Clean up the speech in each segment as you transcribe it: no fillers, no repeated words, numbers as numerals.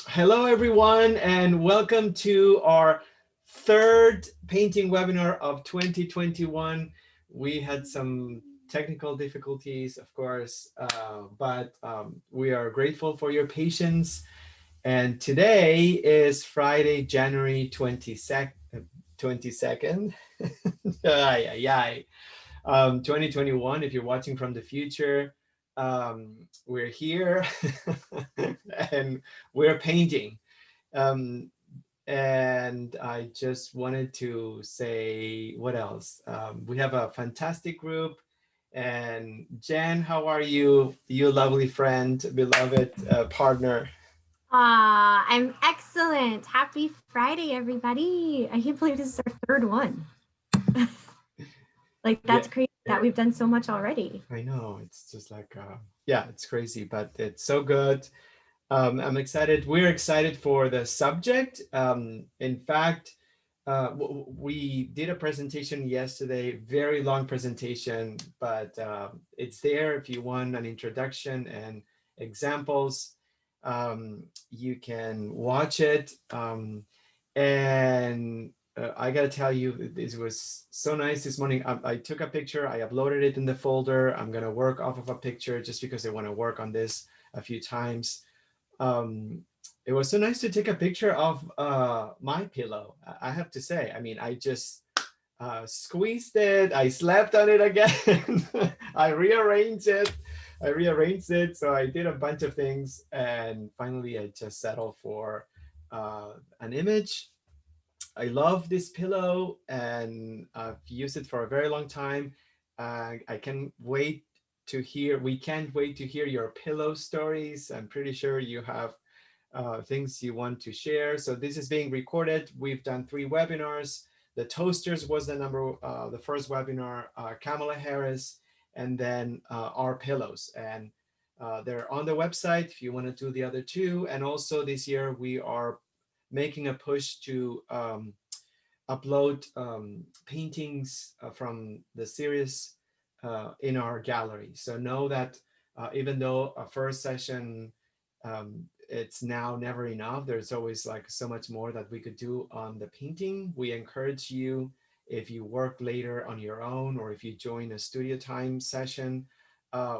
Hello, everyone, and welcome to our third painting webinar of 2021. We had some technical difficulties, of course, but we are grateful for your patience. And today is Friday, January 22nd. Ay, ay, ay. 2021, if you're watching from the future, we're here and we're painting. Um, and I just wanted to say, what else? We have a fantastic group. And Jen, how are you? You lovely friend, beloved partner. I'm excellent. Happy Friday, everybody. I can't believe this is our third one. Like, Yeah, that's crazy that we've done so much already. I know. It's just like, yeah, it's crazy, but it's so good. I'm excited. We're excited for the subject. In fact, we did a presentation yesterday, very long presentation, but it's there if you want an introduction and examples. You can watch it. And I gotta tell you, this was so nice this morning. I took a picture, I uploaded it in the folder. I'm gonna work off of a picture just because I want to work on this a few times. um, it was so nice to take a picture of my pillow. I have to say, I mean, I just squeezed it. I slept on it again. I rearranged it. So I did a bunch of things, and finally, I just settled for an image. I love this pillow, and I've used it for a very long time. I can wait to hear. We can't wait to hear your pillow stories. I'm pretty sure you have things you want to share. So this is being recorded. We've done 3 webinars. The toasters was the first webinar, Kamala Harris, and then our pillows. And they're on the website if you want to do the other two. And also this year we are making a push to upload paintings from the series in our gallery. So know that even though a first session, it's now never enough. There's always like so much more that we could do on the painting. We encourage you, if you work later on your own or if you join a studio time session,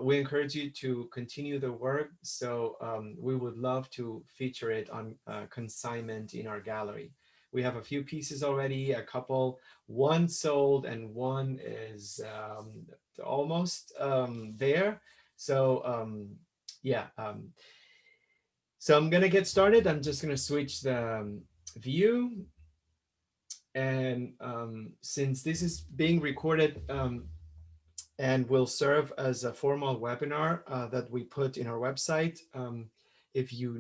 we encourage you to continue the work. So we would love to feature it on consignment in our gallery. We have a few pieces already, a couple, one sold and one is almost there. So yeah, so I'm gonna get started. I'm just gonna switch the view. And since this is being recorded and will serve as a formal webinar that we put in our website, if you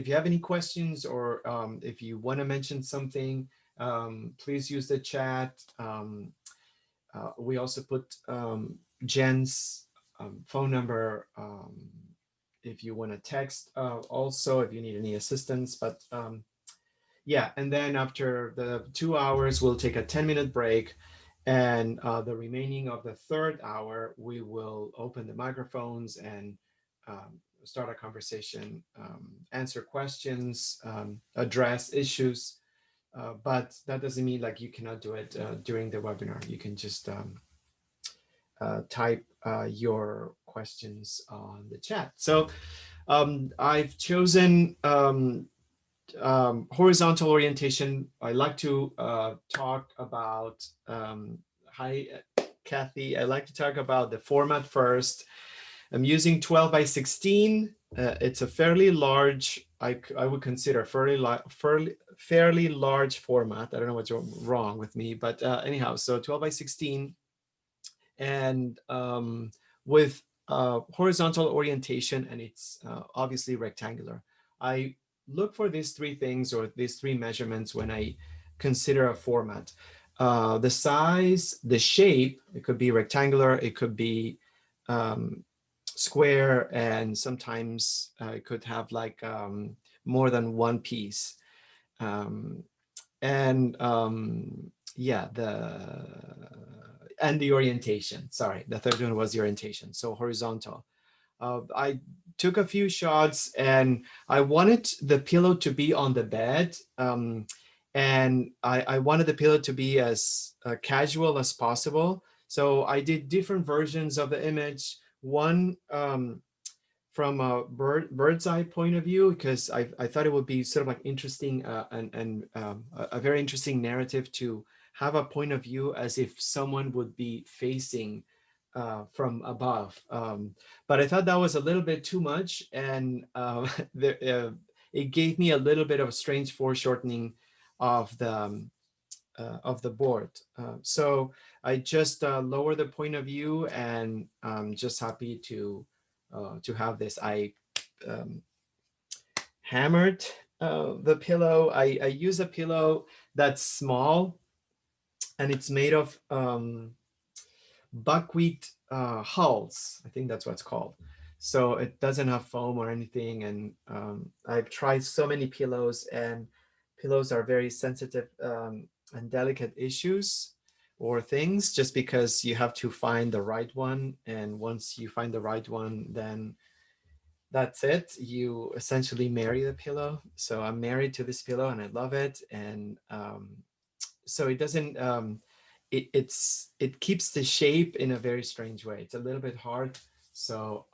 have any questions or if you want to mention something, please use the chat. We also put Jen's phone number if you want to text, also if you need any assistance. But yeah, and then after the 2 hours, we'll take a 10-minute break. And the remaining of the third hour, we will open the microphones and start a conversation, answer questions, address issues. But that doesn't mean like you cannot do it during the webinar. You can just type your questions on the chat. So I've chosen horizontal orientation. I like to talk about, hi, Kathy. I like to talk about the format first. I'm using 12 by 16. It's a fairly large, I would consider fairly large format. I don't know what's wrong with me, but anyhow, so 12 by 16 and with horizontal orientation, and it's obviously rectangular. I look for these 3 things or these 3 measurements when I consider a format. The size, the shape, it could be rectangular, it could be um, square, and sometimes it could have like more than one piece. Um, and yeah, the orientation. Sorry, the third one was the orientation. So horizontal. I took a few shots, and I wanted the pillow to be on the bed. And I wanted the pillow to be as casual as possible. So I did different versions of the image. One from a bird's eye point of view, because I thought it would be sort of like interesting and a very interesting narrative to have a point of view as if someone would be facing from above. But I thought that was a little bit too much, and it gave me a little bit of a strange foreshortening of the board. So I just lower the point of view, and I'm just happy to have this. I um, hammered the pillow. I use a pillow that's small, and it's made of buckwheat hulls. I think that's what it's called. So it doesn't have foam or anything. And I've tried so many pillows, and pillows are very sensitive and delicate issues or things, just because you have to find the right one. And once you find the right one, then that's it. You essentially marry the pillow. So I'm married to this pillow, and I love it. And so it doesn't it keeps the shape in a very strange way. It's a little bit hard. So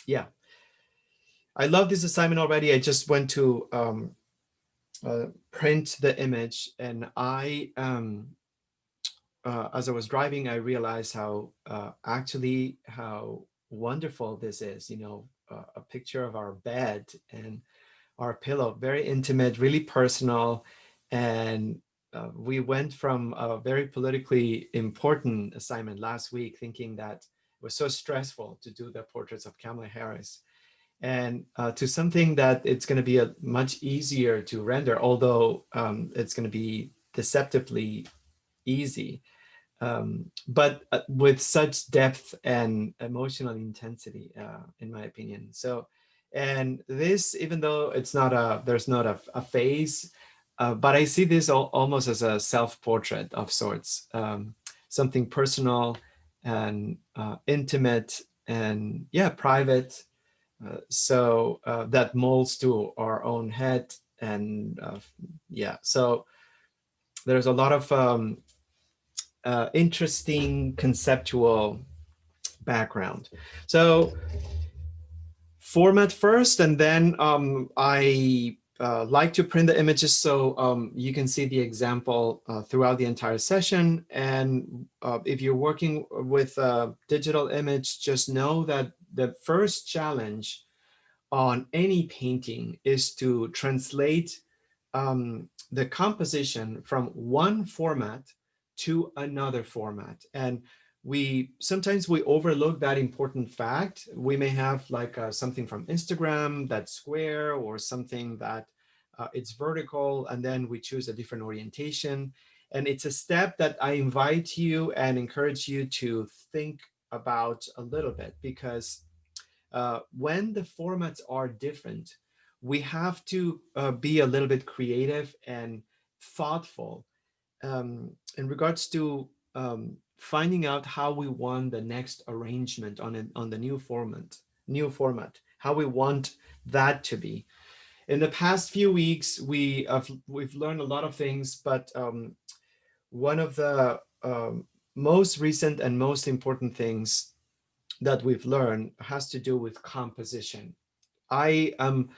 yeah, I love this assignment already. I just went to print the image, and I as I was driving, I realized how actually how wonderful this is. You know, a picture of our bed and our pillow, very intimate, really personal. And we went from a very politically important assignment last week, thinking that it was so stressful to do the portraits of Kamala Harris, and to something that it's going to be a much easier to render, although it's going to be deceptively easy, but with such depth and emotional intensity, in my opinion. So, and this, even though it's not there's not a phase, but I see this almost as a self-portrait of sorts, something personal and intimate and yeah, private. So that molds to our own head, and yeah, so there's a lot of interesting conceptual background. So format first, and then I like to print the images so you can see the example throughout the entire session. And if you're working with a digital image, just know that the first challenge on any painting is to translate the composition from one format to another format. And we sometimes we overlook that important fact. We may have like something from Instagram that's square, or something that it's vertical, and then we choose a different orientation. And it's a step that I invite you and encourage you to think about a little bit, because when the formats are different, we have to be a little bit creative and thoughtful in regards to finding out how we want the next arrangement on it, on the new format, how we want that to be. In the past few weeks, we've learned a lot of things, but one of the most recent and most important things that we've learned has to do with composition. I am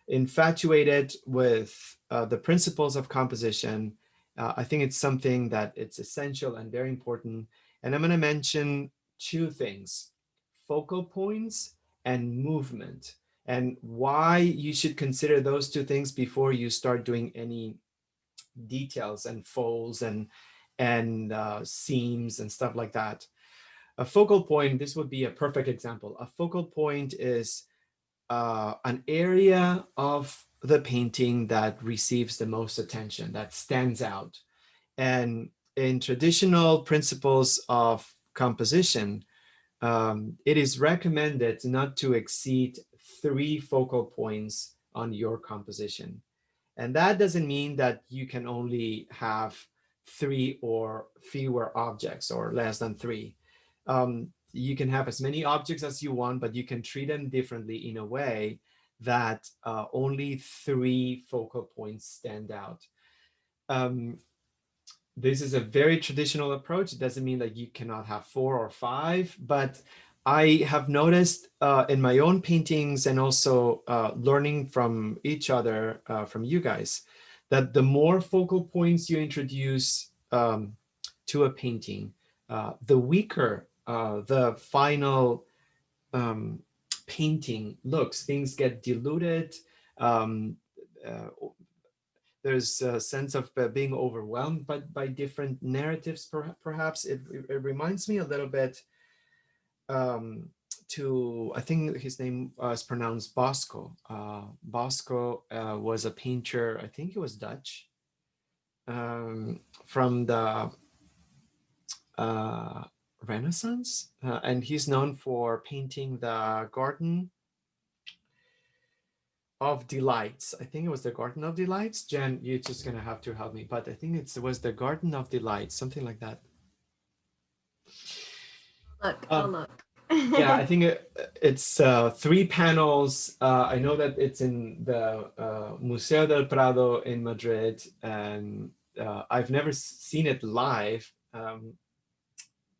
infatuated with the principles of composition. I think it's something that it's essential and very important. And I'm going to mention two things: focal points and movement, and why you should consider those two things before you start doing any details and folds and seams and stuff like that. A focal point, this would be a perfect example. A focal point is an area of the painting that receives the most attention, that stands out. And in traditional principles of composition, it is recommended not to exceed 3 focal points on your composition. And that doesn't mean that you can only have 3 or fewer objects, or less than 3. you can have as many objects as you want, but you can treat them differently in a way that only 3 focal points stand out. This is a very traditional approach. It doesn't mean that you cannot have 4 or 5, but I have noticed in my own paintings and also learning from each other, from you guys, that the more focal points you introduce to a painting, the weaker the final painting looks. Things get diluted. Um, uh, there's a sense of being overwhelmed by different narratives, perhaps. It reminds me a little bit um, to, I think his name is pronounced Bosco. Bosco was a painter, I think he was Dutch, from the Renaissance. And he's known for painting the Garden of Delights. I think it was the Garden of Delights. Jen, you're just gonna have to help me, but I think it was the Garden of Delights, something like that. Look, I'll look. Yeah, I think it's 3 panels. I know that it's in the Museo del Prado in Madrid, and I've never seen it live.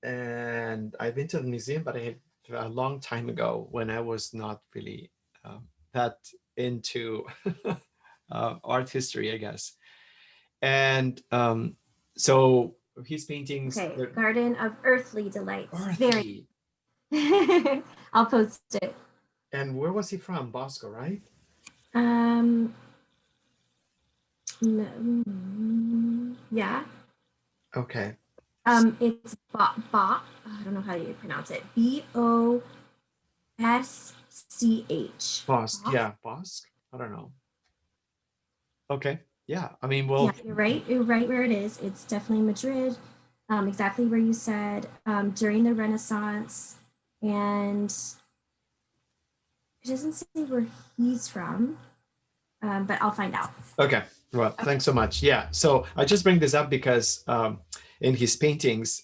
And I've been to the museum, but I a long time ago when I was not really that into art history, I guess. And so his paintings. Okay, Garden of Earthly Delights. Earthly. Very. I'll post it. And where was he from? Bosco, right? Yeah. Okay. It's I don't know how you pronounce it. Bosch. Bosque. Yeah, Bosque. I don't know. Okay. Yeah. I mean, well. Yeah, you're right. You're right where it is. It's definitely Madrid. Exactly where you said, during the Renaissance, and it doesn't say where he's from, but I'll find out. Okay. Well, thanks so much. Yeah. So I just bring this up because in his paintings,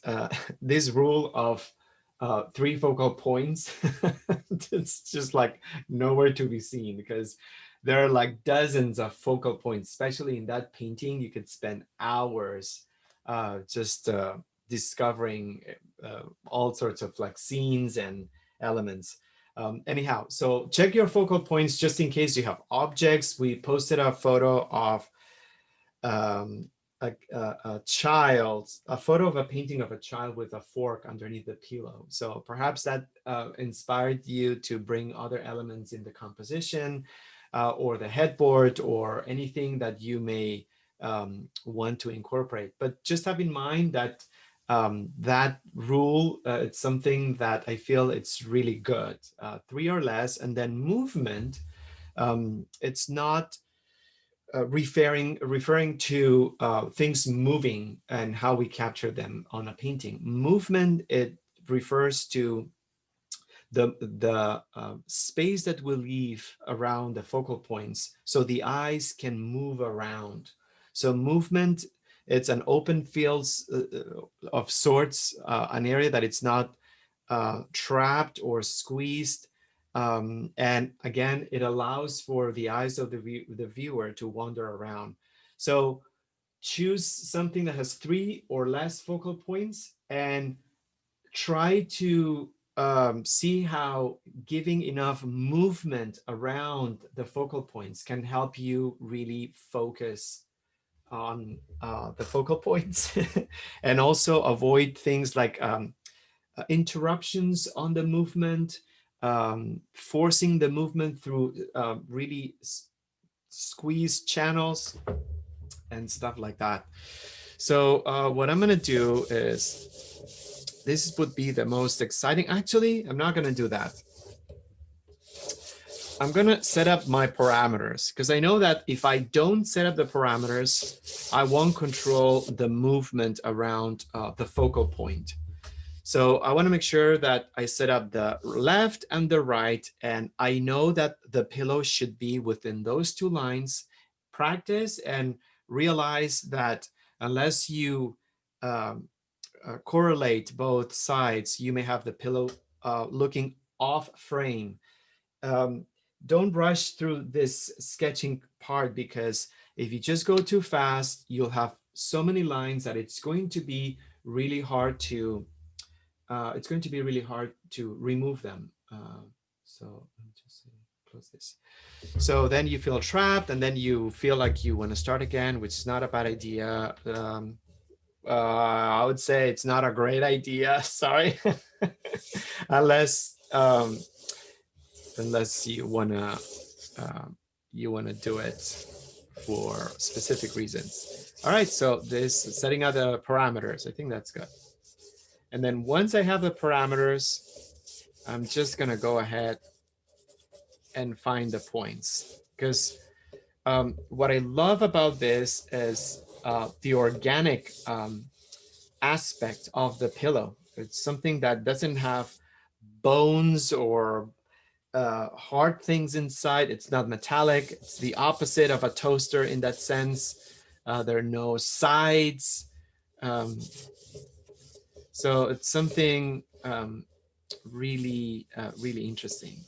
this rule of 3 focal points, it's just like nowhere to be seen, because there are like dozens of focal points, especially in that painting. You could spend hours just discovering all sorts of like scenes and elements. Anyhow, so check your focal points just in case you have objects. We posted a photo of a child, a photo of a painting of a child with a fork underneath the pillow. So perhaps that inspired you to bring other elements in the composition, or the headboard, or anything that you may want to incorporate. But just have in mind that that rule, it's something that I feel it's really good. 3 or less. And then movement, it's not referring to things moving and how we capture them on a painting. Movement, it refers to the space that we leave around the focal points so the eyes can move around. So movement, it's an open field of sorts, an area that it's not trapped or squeezed. And again, it allows for the eyes of the viewer to wander around. So choose something that has 3 or less focal points and try to see how giving enough movement around the focal points can help you really focus on the focal points and also avoid things like interruptions on the movement, forcing the movement through really squeezed channels and stuff like that. So what I'm gonna do is, this would be the most exciting. Actually, I'm not gonna do that. I'm gonna set up my parameters, because I know that if I don't set up the parameters, I won't control the movement around the focal point. So I want to make sure that I set up the left and the right, and I know that the pillow should be within those 2 lines. Practice and realize that unless you correlate both sides. You may have the pillow looking off frame. Um, don't rush through this sketching part, because if you just go too fast, you'll have so many lines that it's going to be really hard to remove them. So let me just close this. So then you feel trapped, and then you feel like you want to start again, which is not a bad idea. I would say it's not a great idea. Sorry, unless you wanna do it for specific reasons. All right, so this setting out the parameters, I think that's good. And then once I have the parameters, I'm just gonna go ahead and find the points, because what I love about this is the organic aspect of the pillow. It's something that doesn't have bones or hard things inside. It's not metallic. It's the opposite of a toaster in that sense. There are no sides. So it's something really, really interesting.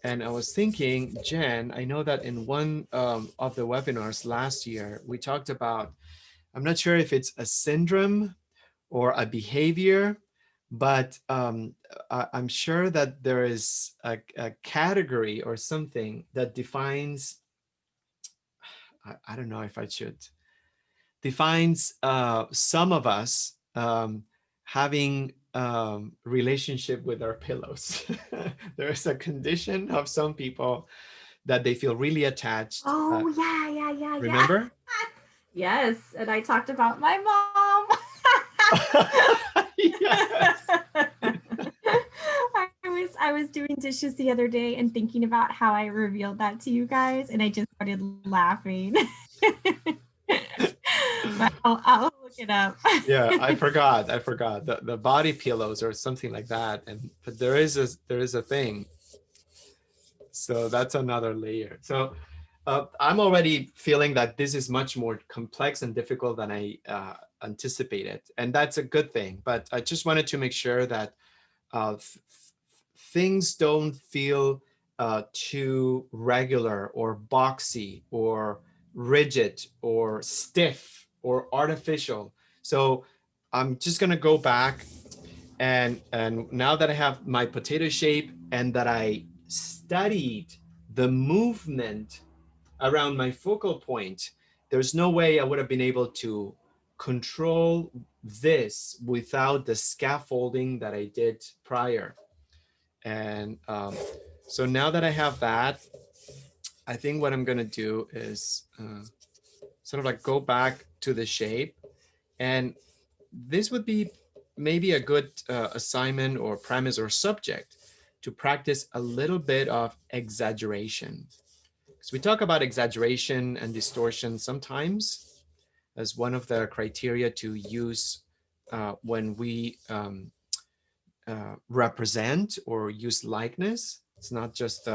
And I was thinking, Jen, I know that in one of the webinars last year, we talked about, I'm not sure if it's a syndrome or a behavior, but I'm sure that there is a category or something that defines, I don't know if I should, defines some of us having relationship with our pillows. There is a condition of some people that they feel really attached. Oh, yeah. Remember? Yes, and I talked about my mom. Yes. I was doing dishes the other day and thinking about how I revealed that to you guys, and I just started laughing. But I'll look it up. Yeah, I forgot the body pillows or something like that, and but there is a thing. So that's another layer. So I'm already feeling that this is much more complex and difficult than I anticipated, and that's a good thing. But I just wanted to make sure that things don't feel too regular or boxy or rigid or stiff or artificial. So I'm just gonna go back, and now that I have my potato shape and that I studied the movement around my focal point, there's no way I would have been able to control this without the scaffolding that I did prior. And so now that I have that, I think what I'm gonna do is sort of like go back to the shape. And this would be maybe a good assignment or premise or subject to practice a little bit of exaggeration. Because we talk about exaggeration and distortion sometimes as one of the criteria to use when we represent or use likeness. It's not just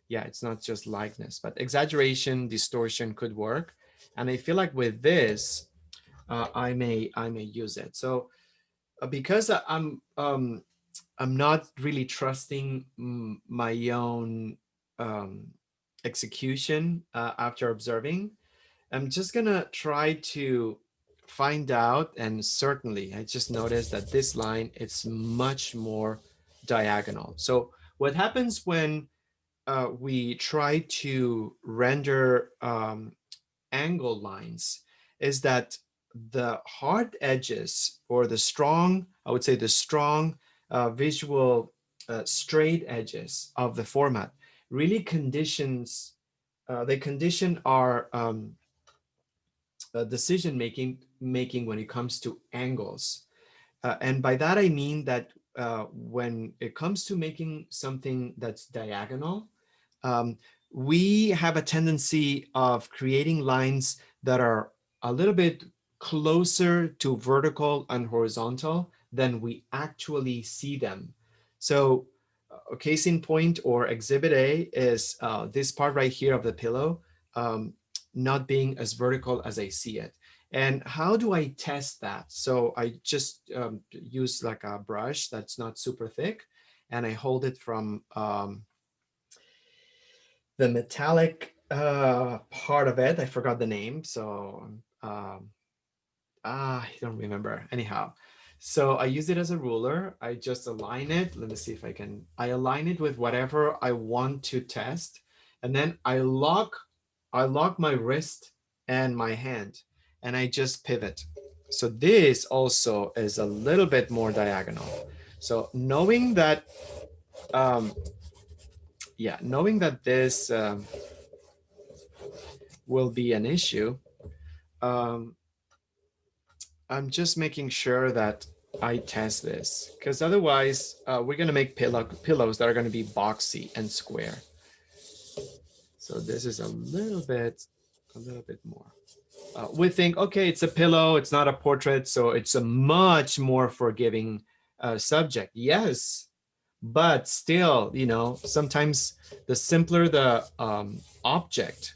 it's not just likeness, but exaggeration, distortion could work. And I feel like with this, I may use it. So because I'm not really trusting my own execution after observing, I'm just gonna try to find out. And certainly I just noticed that this line, it's much more diagonal. So what happens when we try to render angle lines is that the hard edges, or the strong, I would say the strong visual straight edges of the format really conditions, they condition our decision making when it comes to angles. And by that I mean that when it comes to making something that's diagonal, we have a tendency of creating lines that are a little bit closer to vertical and horizontal than we actually see them. So a case in point or exhibit A is this part right here of the pillow. not being as vertical as I see it. And how do I test that? So I just use like a brush that's not super thick, and I hold it from the metallic part of it. I forgot the name, so I don't remember. Anyhow, so I use it as a ruler. I just align it. Let me see if I can. I align it with whatever I want to test, and then I lock my wrist and my hand, and I just pivot. So this also is a little bit more diagonal. So knowing that, yeah, knowing that this will be an issue, um, I'm just making sure that I test this, because otherwise we're going to make pillows that are going to be boxy and square. So this is a little bit more. We think, okay, it's a pillow, it's not a portrait, so it's a much more forgiving subject. Yes, but still, you know, sometimes the simpler the object,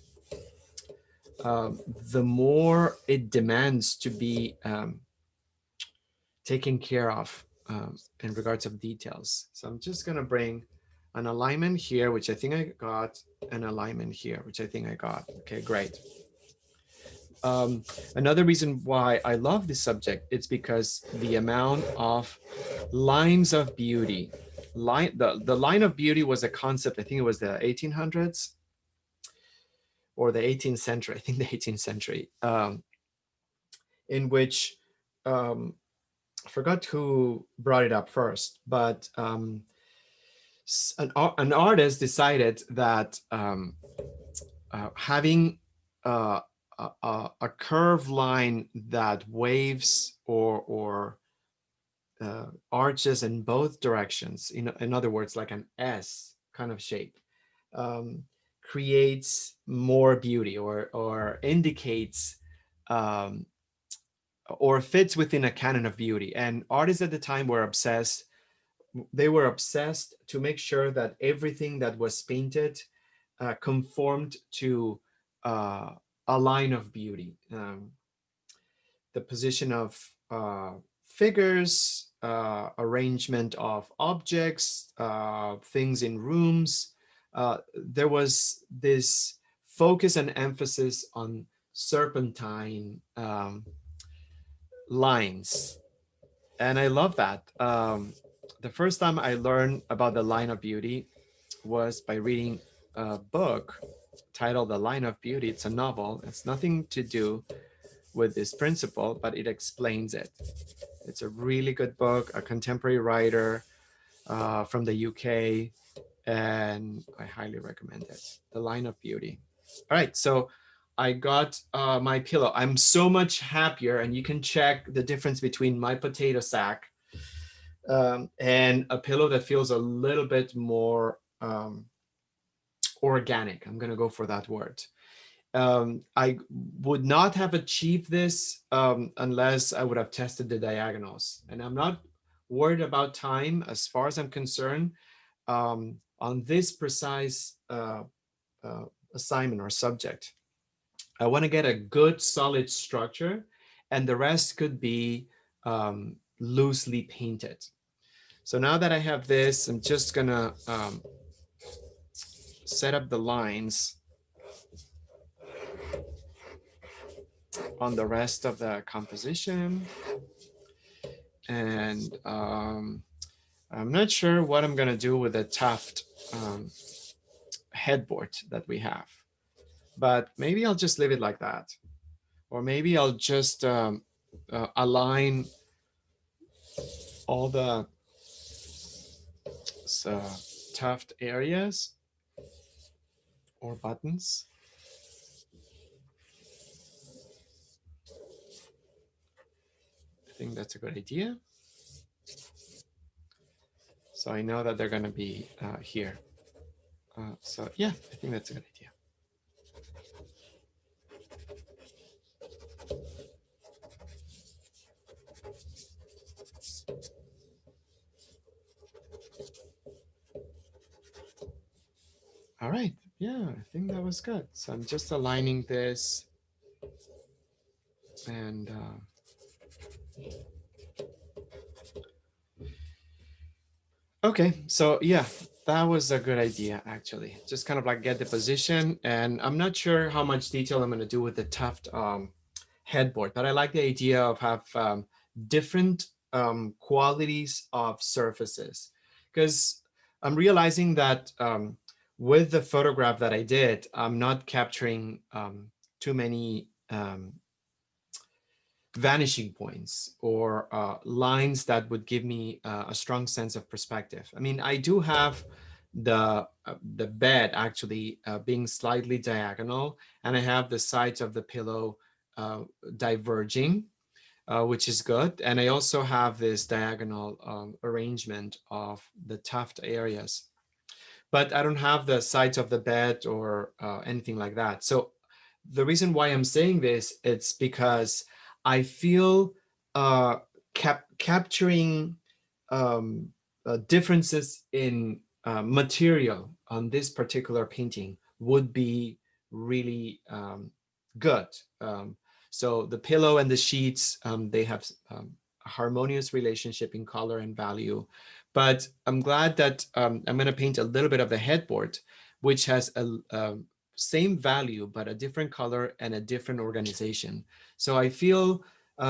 the more it demands to be taken care of in regards of details. So I'm just gonna bring an alignment here, which I think I got, an alignment here, which I think I got. Okay, great. Another reason why I love this subject, it's because the amount of lines of beauty, the line of beauty was a concept, I think it was the 1800s or the 18th century, I think the 18th century, in which I forgot who brought it up first, but an artist decided that having a curved line that waves or arches in both directions, in other words, like an S kind of shape, creates more beauty or indicates or fits within a canon of beauty. And artists at the time were obsessed. They were obsessed to make sure that everything that was painted conformed to a line of beauty. The position of figures, arrangement of objects, things in rooms. There was this focus and emphasis on serpentine lines. And I love that. The first time I learned about the line of beauty was by reading a book titled The Line of Beauty. It's a novel. It's nothing to do with this principle, but it explains it. It's a really good book, a contemporary writer from the UK, and I highly recommend it. The Line of Beauty. All right, so I got my pillow. I'm so much happier, and you can check the difference between my potato sack and a pillow that feels a little bit more organic. I'm gonna go for that word. I would not have achieved this unless I would have tested the diagonals. And I'm not worried about time as far as I'm concerned on this precise assignment or subject. I want to get a good solid structure, and the rest could be loosely painted. So now that I have this, I'm just gonna set up the lines on the rest of the composition. And I'm not sure what I'm gonna do with the tuft headboard that we have, but maybe I'll just leave it like that. Or maybe I'll just align all the tuft areas or buttons. I think that's a good idea. So I know that they're going to be here. So yeah, I think that's a good idea. All right, Yeah, I think that was good. So I'm just aligning this and okay, so yeah, that was a good idea actually. Just kind of like get the position, and I'm not sure how much detail I'm going to do with the tuft headboard, but I like the idea of have different qualities of surfaces, because I'm realizing that with the photograph that I did, I'm not capturing too many vanishing points or lines that would give me a strong sense of perspective. I mean, I do have the bed actually being slightly diagonal, and I have the sides of the pillow diverging, which is good. And I also have this diagonal arrangement of the tuft areas, but I don't have the sides of the bed or anything like that. So the reason why I'm saying this, it's because I feel capturing differences in material on this particular painting would be really good. So the pillow and the sheets, they have a harmonious relationship in color and value. But I'm glad that I'm going to paint a little bit of the headboard, which has a same value, but a different color and a different organization. So I feel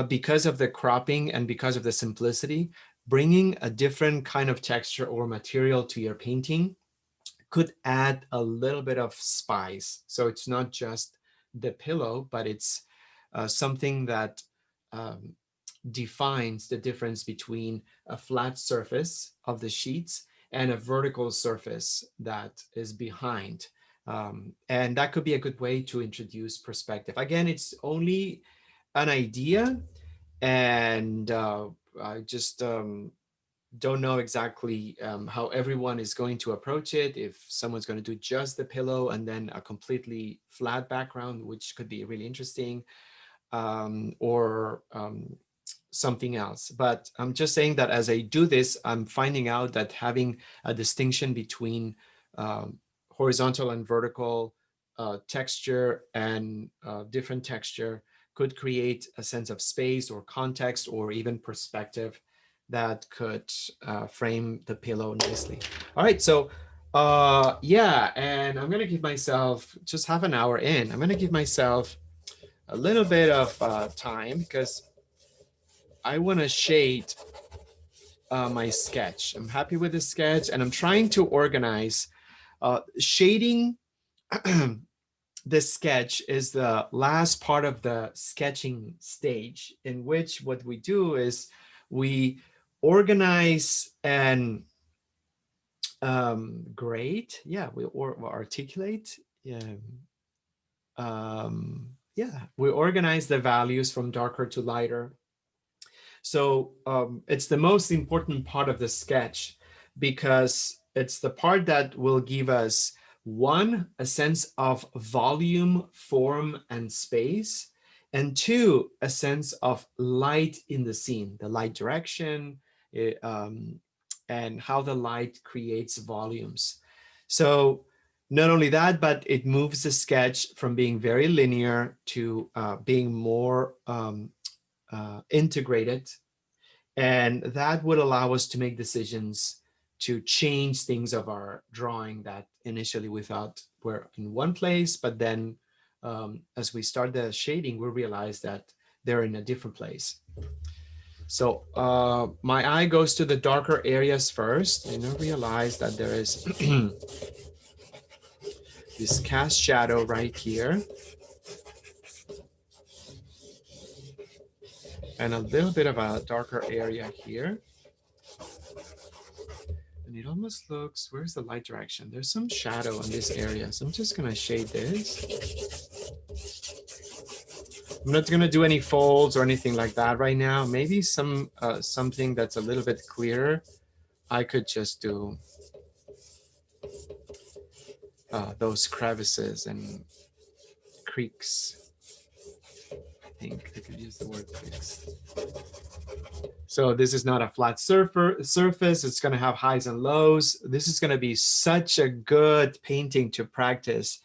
because of the cropping and because of the simplicity, bringing a different kind of texture or material to your painting could add a little bit of spice. So it's not just the pillow, but it's something that um, defines the difference between a flat surface of the sheets and a vertical surface that is behind. And that could be a good way to introduce perspective. Again, it's only an idea, and I just don't know exactly how everyone is going to approach it. If someone's going to do just the pillow and then a completely flat background, which could be really interesting, or something else. But I'm just saying that as I do this, I'm finding out that having a distinction between horizontal and vertical texture and different texture could create a sense of space or context or even perspective that could frame the pillow nicely. All right, so yeah, and I'm gonna give myself just half an hour in. I'm gonna give myself a little bit of time because I want to shade my sketch. I'm happy with the sketch, and I'm trying to organize. Shading the sketch is the last part of the sketching stage, in which what we do is we organize and grade. Yeah, we articulate. Yeah. Yeah, we organize the values from darker to lighter. So it's the most important part of the sketch because it's the part that will give us, one, a sense of volume, form, and space, and two, a sense of light in the scene, the light direction, and how the light creates volumes. So not only that, but it moves the sketch from being very linear to being more integrated, and that would allow us to make decisions to change things of our drawing that initially we thought were in one place, but then as we start the shading, we realize that they're in a different place. So my eye goes to the darker areas first, and I realize that there is this cast shadow right here, and a little bit of a darker area here. And it almost looks, where's the light direction? There's some shadow in this area. So I'm just gonna shade this. I'm not gonna do any folds or anything like that right now. Maybe something that's a little bit clearer. I could just do those crevices and creaks. think I could use the word fixed. So this is not a flat surface. It's going to have highs and lows. This is going to be such a good painting to practice,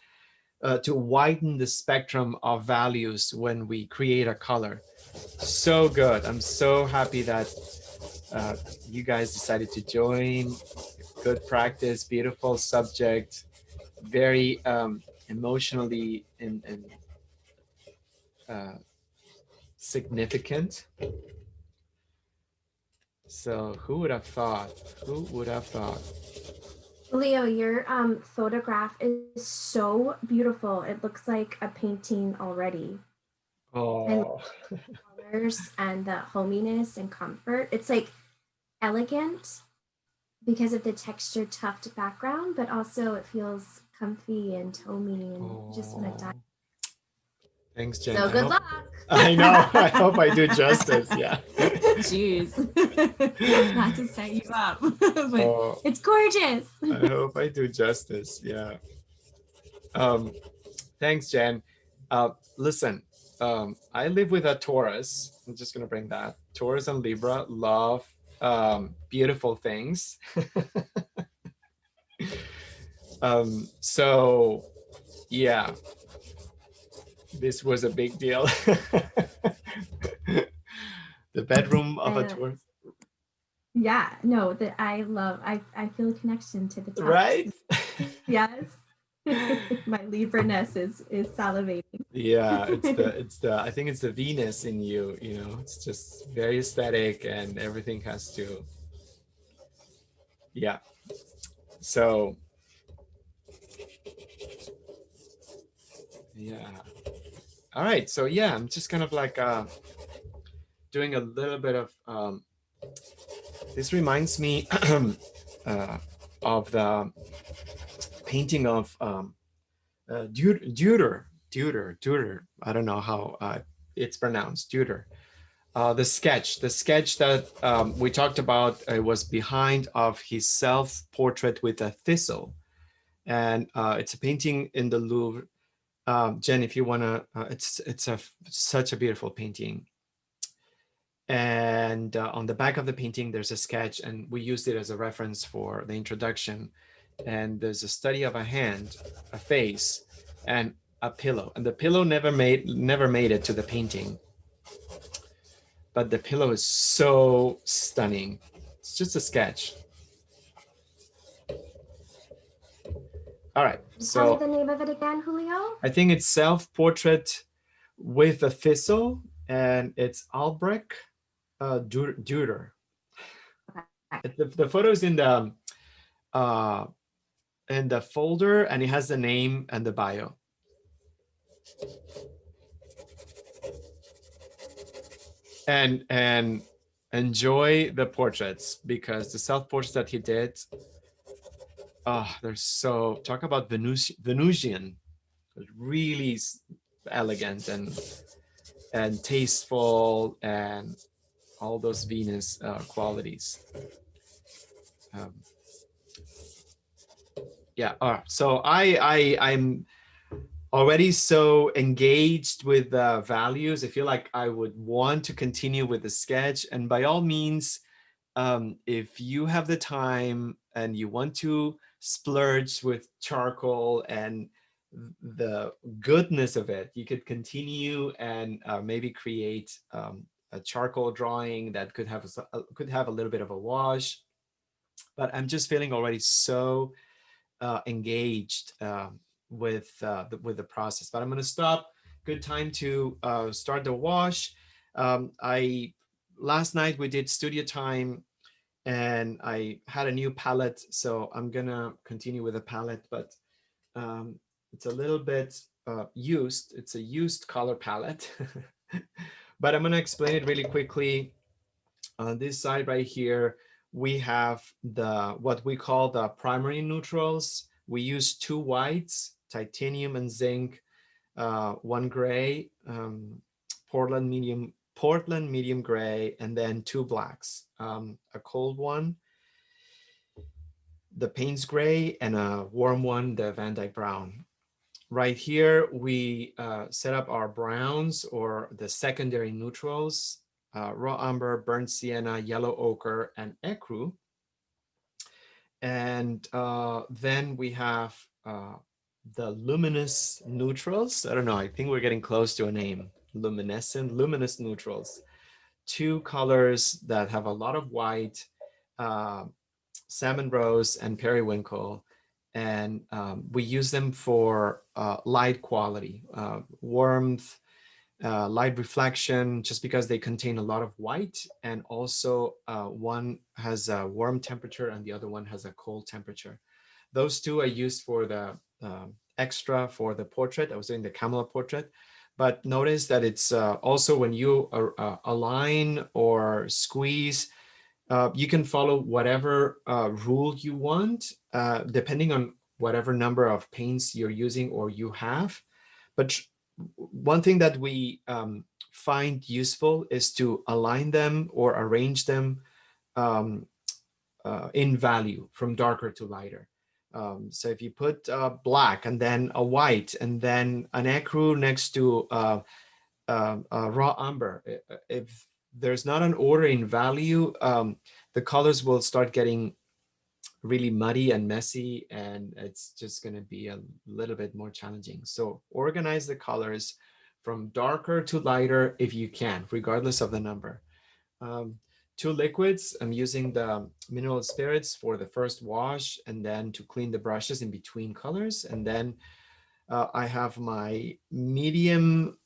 to widen the spectrum of values when we create a color. So good. I'm so happy that you guys decided to join. Good practice, beautiful subject, very emotionally and significant. So who would have thought? Who would have thought? Leo, your photograph is so beautiful. It looks like a painting already. And Oh, colors and the hominess and comfort. It's like elegant because of the textured tuft background, but also it feels comfy and homey and just want to dive. Thanks, Jen. So good luck. I know. I hope I do justice. Yeah. Jeez. Not to set you up, but it's gorgeous. I hope I do justice. Yeah. Thanks, Jen. Listen, I live with a Taurus. I'm just gonna bring that. Taurus and Libra love beautiful things. So yeah, this was a big deal. The bedroom of a Taurus. Yeah, no, that I love. I feel a connection to the text. Right? Yes. My Libra-ness is salivating. Yeah, it's the I think it's the Venus in you, you know, it's just very aesthetic and everything has to, yeah. So yeah. All right, so yeah, I'm just kind of like doing a little bit of this reminds me of the painting of Deuter. I don't know how it's pronounced, Deuter. The sketch that we talked about was behind of his self-portrait with a thistle. And it's a painting in the Louvre. Jen, if you wanna, it's such a beautiful painting. And on the back of the painting, there's a sketch, and we used it as a reference for the introduction. And there's a study of a hand, a face, and a pillow. And the pillow never made it to the painting. But the pillow is so stunning. It's just a sketch. All right. So tell me the name of it again, Julio. I think it's Self-Portrait with a Thistle, and it's Albrecht Dürer. The photo is in the folder, and it has the name and the bio. And enjoy the portraits, because the self-portraits that he did, they're so, talk about Venusian, really elegant and tasteful, and all those Venus qualities. Yeah. All right. So I'm already so engaged with the values. I feel like I would want to continue with the sketch. And by all means, if you have the time and you want to splurge with charcoal and the goodness of it, you could continue and maybe create a charcoal drawing that could have a little bit of a wash. But I'm just feeling already so engaged with the process. But I'm going to stop. Good time to start the wash. Last night we did studio time, and I had a new palette, so I'm gonna continue with a palette, but it's a little bit used. It's a used color palette, but I'm gonna explain it really quickly. On this side right here, we have what we call the primary neutrals. We use 2 whites, titanium and zinc, 1 gray, Portland medium gray, and then 2 blacks, a cold one, the Payne's gray, and a warm one, the Van Dyke brown. right here, we set up our browns or the secondary neutrals, raw umber, burnt sienna, yellow ochre, and ecru. And then we have the luminous neutrals. I don't know, I think we're getting close to a name. Luminous neutrals. Two colors that have a lot of white, salmon rose and periwinkle. And we use them for light quality, warmth, light reflection, just because they contain a lot of white. And also one has a warm temperature and the other one has a cold temperature. Those two are used for the extra for the portrait. I was doing the Camilla portrait. But notice that it's also when you align or squeeze, you can follow whatever rule you want, depending on whatever number of paints you're using or you have. But one thing that we find useful is to align them or arrange them in value from darker to lighter. So if you put black and then a white and then an ecru next to raw umber, if there's not an order in value, the colors will start getting really muddy and messy, and it's just going to be a little bit more challenging. So organize the colors from darker to lighter if you can, regardless of the number. Two liquids, I'm using the mineral spirits for the first wash and then to clean the brushes in between colors. And then I have my medium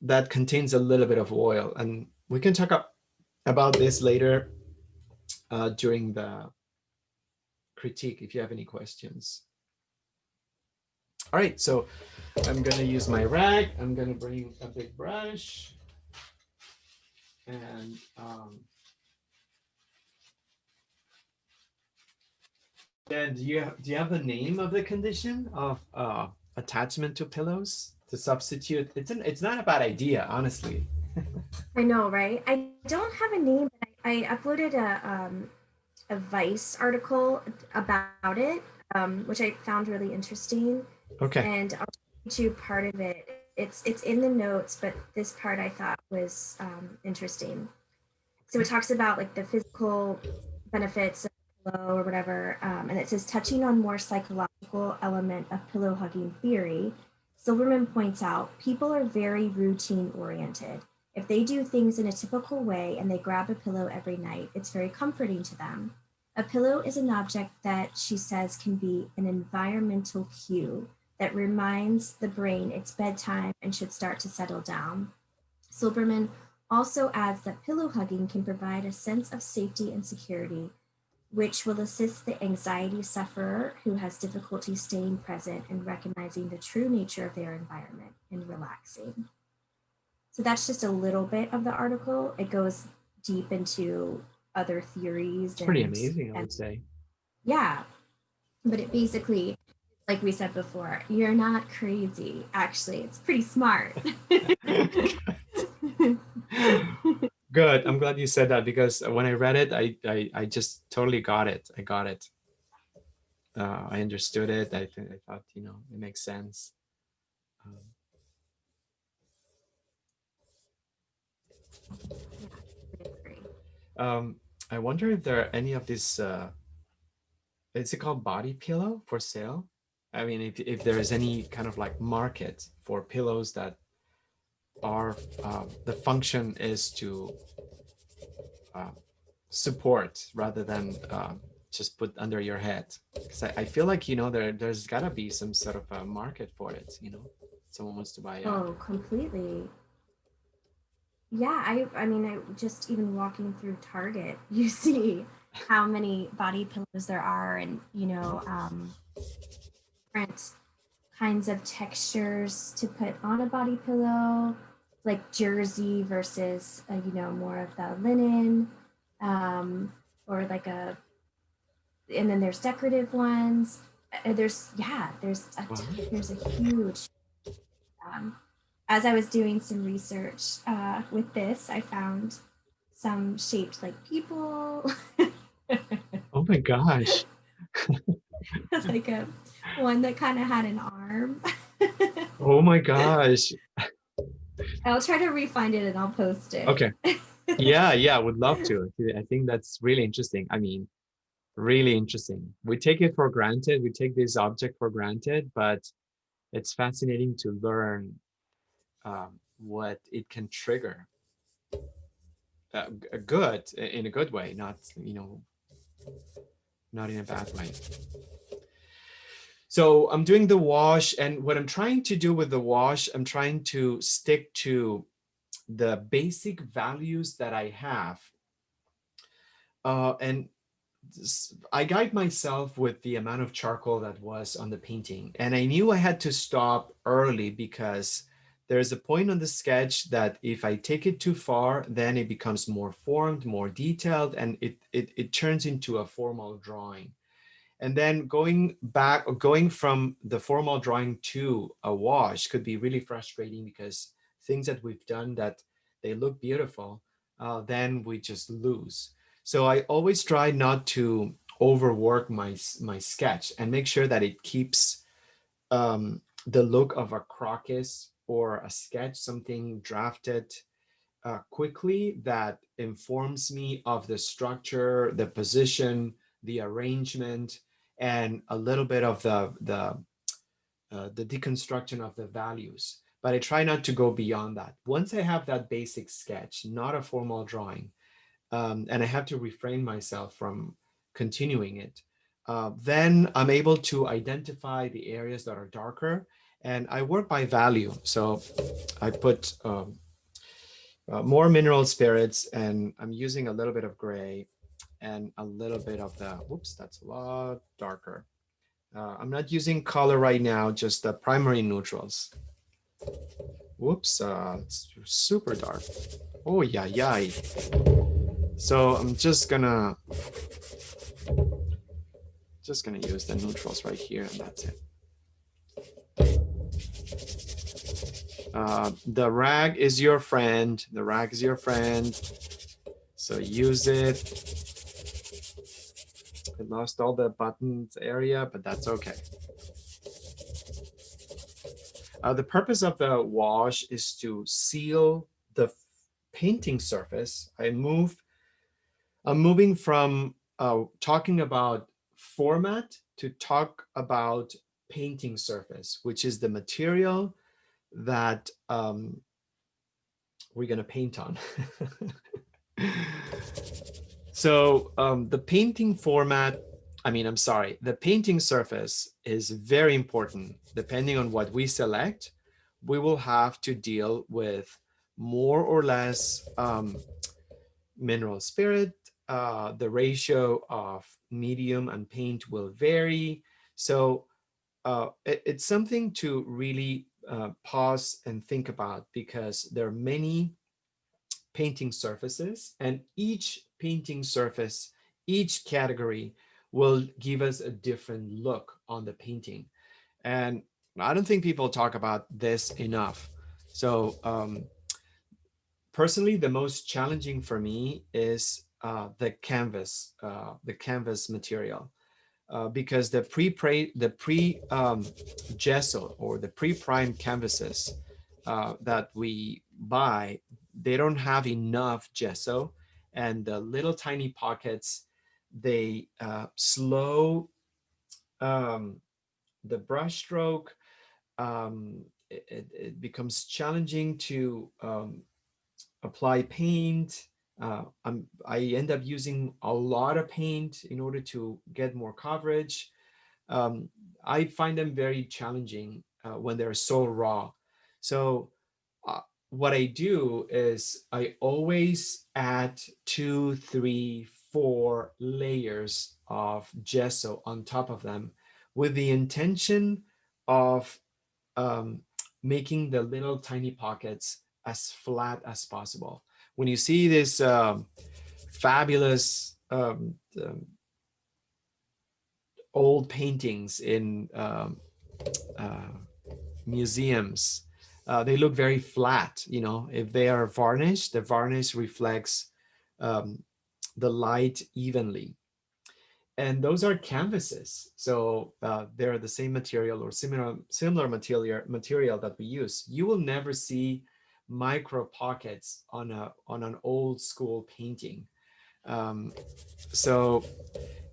that contains a little bit of oil, and we can talk about this later during the critique if you have any questions. All right, so I'm gonna use my rag. I'm gonna bring a big brush, and then do you have the name of the condition of attachment to pillows to substitute? It's not a bad idea, honestly. I know, right? I don't have a name, but I uploaded a Vice article about it, which I found really interesting. Okay. And I'll read you part of it. It's in the notes, but this part I thought was interesting. So it talks about like the physical benefits of pillow or whatever, and it says touching on more psychological element of pillow hugging theory. Silverman points out people are very routine oriented. If they do things in a typical way and they grab a pillow every night, it's very comforting to them. A pillow is an object that she says can be an environmental cue that reminds the brain it's bedtime and should start to settle down. Silberman also adds that pillow hugging can provide a sense of safety and security, which will assist the anxiety sufferer who has difficulty staying present and recognizing the true nature of their environment and relaxing. So that's just a little bit of the article. It goes deep into other theories. It's pretty amazing, I would say. Yeah, but it basically, like we said before, you're not crazy. Actually, it's pretty smart. Good. I'm glad you said that, because when I read it, I just totally got it. I got it. I understood it. I thought, it makes sense. I wonder if there are any of these, is it called body pillow for sale? I mean, if there is any kind of like market for pillows that are, the function is to support rather than just put under your head. Because I feel like, there's gotta be some sort of a market for it, someone wants to buy it. Oh, completely. Yeah, I mean, I just even walking through Target, you see how many body pillows there are, and different kinds of textures to put on a body pillow, like jersey versus more of the linen, or like and then there's decorative ones. There's a huge. As I was doing some research with this, I found some shaped like people. Oh my gosh. Like one that kind of had an arm. Oh my gosh. I'll try to refind it and I'll post it. Okay. Yeah, yeah, would love to. I think that's really interesting. I mean, really interesting. We take it for granted. We take this object for granted, but it's fascinating to learn what it can trigger. A good in a good way, not not in a bad way. So I'm doing the wash, and what I'm trying to do with the wash, I'm trying to stick to the basic values that I have. And I guide myself with the amount of charcoal that was on the painting. And I knew I had to stop early because there's a point on the sketch that if I take it too far, then it becomes more formed, more detailed, and it turns into a formal drawing. And then going back or going from the formal drawing to a wash could be really frustrating because things that we've done that they look beautiful, then we just lose. So I always try not to overwork my sketch and make sure that it keeps the look of a crocus or a sketch, something drafted quickly that informs me of the structure, the position, the arrangement, and a little bit of the deconstruction of the values. But I try not to go beyond that. Once I have that basic sketch, not a formal drawing, and I have to refrain myself from continuing it, then I'm able to identify the areas that are darker, and I work by value. So I put more mineral spirits, and I'm using a little bit of gray and a little bit of the, whoops, that's a lot darker. I'm not using color right now, just the primary neutrals. Whoops, it's super dark. Oh, yeah, yeah. So I'm just gonna use the neutrals right here, and that's it. The rag is your friend. The rag is your friend. So use it. I lost all the buttons area, but that's okay. The purpose of the wash is to seal the painting surface. I'm moving from talking about format to talk about painting surface, which is the material that we're going to paint on. So the painting format, I'm sorry, the painting surface is very important. Depending on what we select, we will have to deal with more or less mineral spirit. The ratio of medium and paint will vary. So it's something to really pause and think about, because there are many painting surfaces, and each painting surface, each category will give us a different look on the painting. And I don't think people talk about this enough. So personally, the most challenging for me is the canvas material. Because the pre gesso or the pre-primed canvases that we buy, they don't have enough gesso, and the little tiny pockets, they slow the brush stroke. It becomes challenging to apply paint. I end up using a lot of paint in order to get more coverage. um, I find them very challenging when they're so raw. So uh, what I do is I always add 2, 3, 4 layers of gesso on top of them, with the intention of um, making the little tiny pockets as flat as possible. When you see this fabulous old paintings in uh, museums, they look very flat. If they are varnished, the varnish reflects um, the light evenly. And those are canvases. So they're the same material or similar material that we use. You will never see micro pockets on an old school painting. So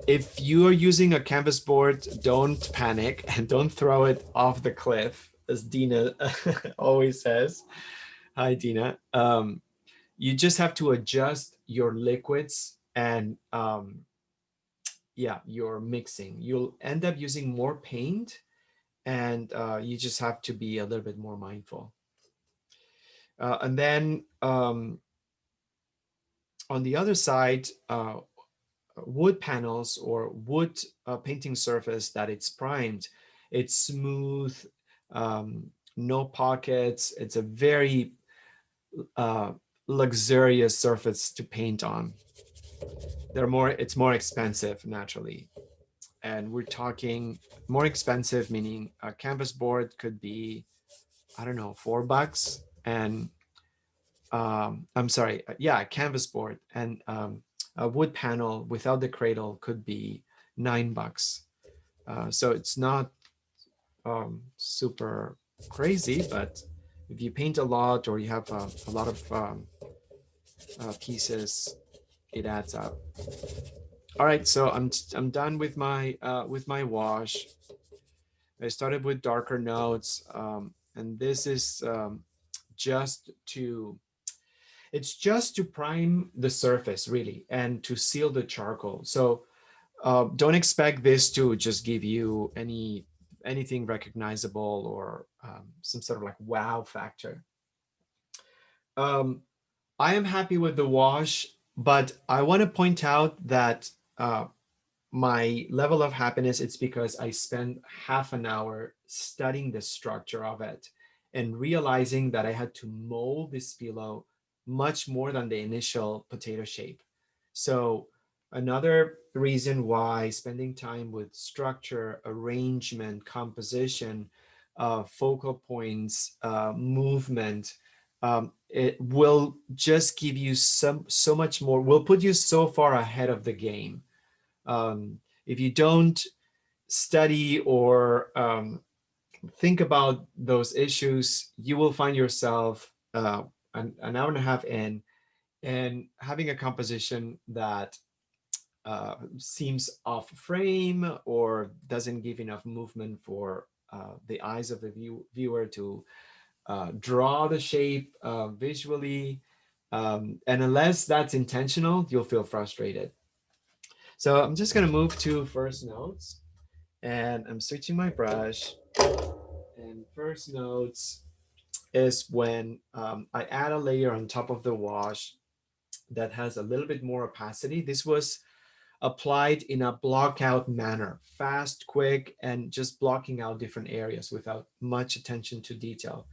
if you are using a canvas board, don't panic and don't throw it off the cliff, as Dina always says. Hi, Dina. You just have to adjust your liquids and yeah, your mixing. You'll end up using more paint, and you just have to be a little bit more mindful. And then on the other side, wood panels or wood painting surface that it's primed, it's smooth, no pockets. It's a very uh, luxurious surface to paint on. It's more expensive naturally. And we're talking more expensive, meaning a canvas board could be, I don't know, $4. And I'm sorry, yeah, a canvas board and a wood panel without the cradle could be $9. So it's not super crazy, but if you paint a lot or you have a lot of pieces, it adds up. All right, so I'm done with my wash. I started with darker notes, and this is just to it's just to prime the surface really and to seal the charcoal. So don't expect this to just give you anything recognizable or some sort of like wow factor. Um, I am happy with the wash, but I want to point out that my level of happiness, it's because I spent half an hour studying the structure of it and realizing that I had to mold this pillow much more than the initial potato shape. So another reason why spending time with structure, arrangement, composition, focal points, movement, it will just give you so much more, will put you so far ahead of the game. If you don't study or think about those issues, you will find yourself an hour and a half in and having a composition that seems off frame or doesn't give enough movement for the eyes of the viewer to draw the shape visually. And unless that's intentional, you'll feel frustrated. So I'm just going to move to first notes, and I'm switching my brush. And first notes is when I add a layer on top of the wash that has a little bit more opacity. This was applied in a block out manner, fast, quick, and just blocking out different areas without much attention to detail.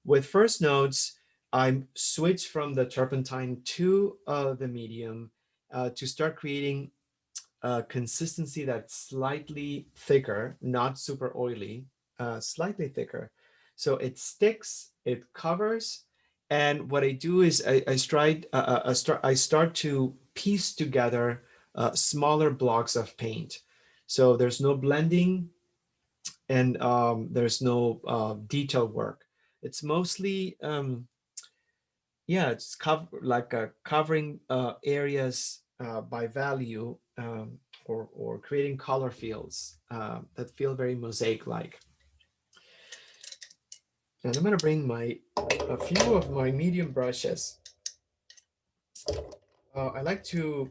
With first notes, I switched from the turpentine to the medium to start creating a consistency that's slightly thicker, not super oily, slightly thicker. So it sticks, it covers, and what I do is I start to piece together smaller blocks of paint. So there's no blending and there's no detail work. It's mostly yeah, it's covering areas by value, or creating color fields that feel very mosaic-like. And I'm gonna bring a few of my medium brushes. I like to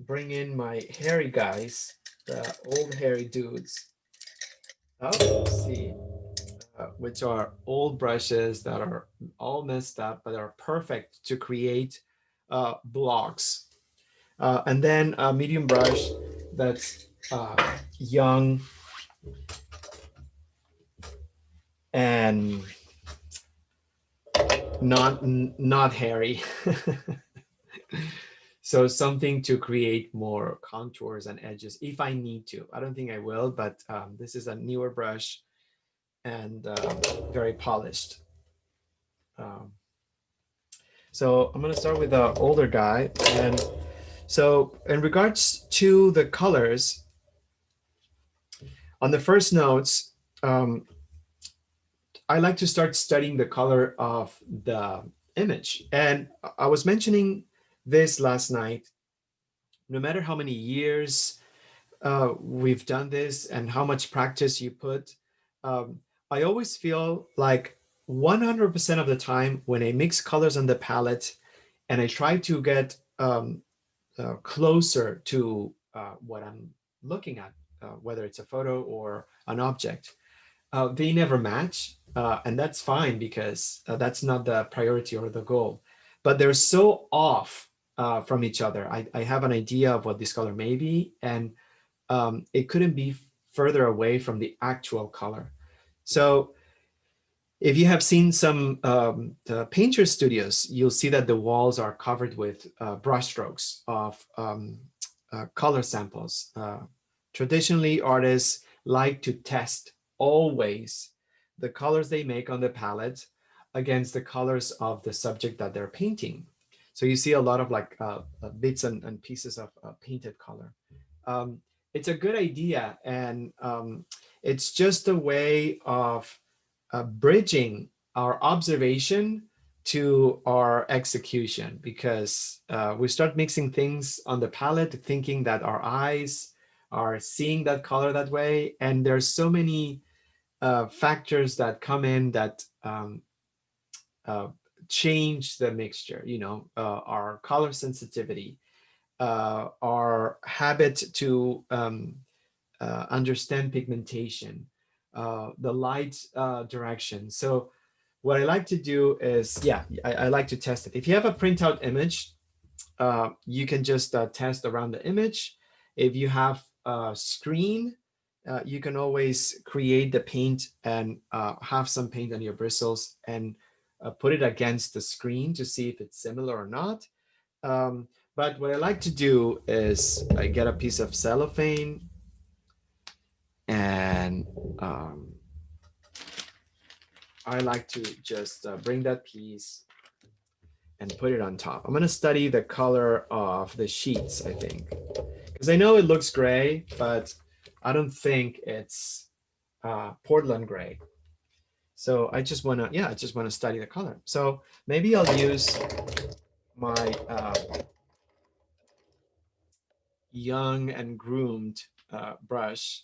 bring in my hairy guys, the old hairy dudes. Oh, let's see. Which are old brushes that are all messed up, but are perfect to create blocks. And then a medium brush that's young and not hairy. So something to create more contours and edges if I need to. I don't think I will, but this is a newer brush and very polished. So I'm gonna start with the older guy, and So in regards to the colors, on the first notes, I like to start studying the color of the image. And I was mentioning this last night. No matter how many years we've done this and how much practice you put, um, I always feel like 100% of the time when I mix colors on the palette and I try to get closer to what I'm looking at, whether it's a photo or an object, they never match. And that's fine because that's not the priority or the goal. But they're so off from each other. I have an idea of what this color may be, and it couldn't be further away from the actual color. So if you have seen some the painter studios, you'll see that the walls are covered with brushstrokes of color samples. Traditionally, artists like to test always the colors they make on the palette against the colors of the subject that they're painting. So you see a lot of like bits and pieces of painted color. Um, it's a good idea, and it's just a way of bridging our observation to our execution, because we start mixing things on the palette thinking that our eyes are seeing that color that way, and there's so many factors that come in that uh, change the mixture, our color sensitivity, our habit to understand pigmentation, the light direction. So what I like to do is, yeah, I like to test it. If you have a printout image, you can just test around the image. If you have a screen, you can always create the paint and have some paint on your bristles and put it against the screen to see if it's similar or not. But what I like to do is I get a piece of cellophane and I like to just bring that piece and put it on top. I'm going to study the color of the sheets, I think, because I know it looks gray, but I don't think it's Portland gray. So I just want to, yeah, I just want to study the color. So maybe I'll use my young and groomed brush.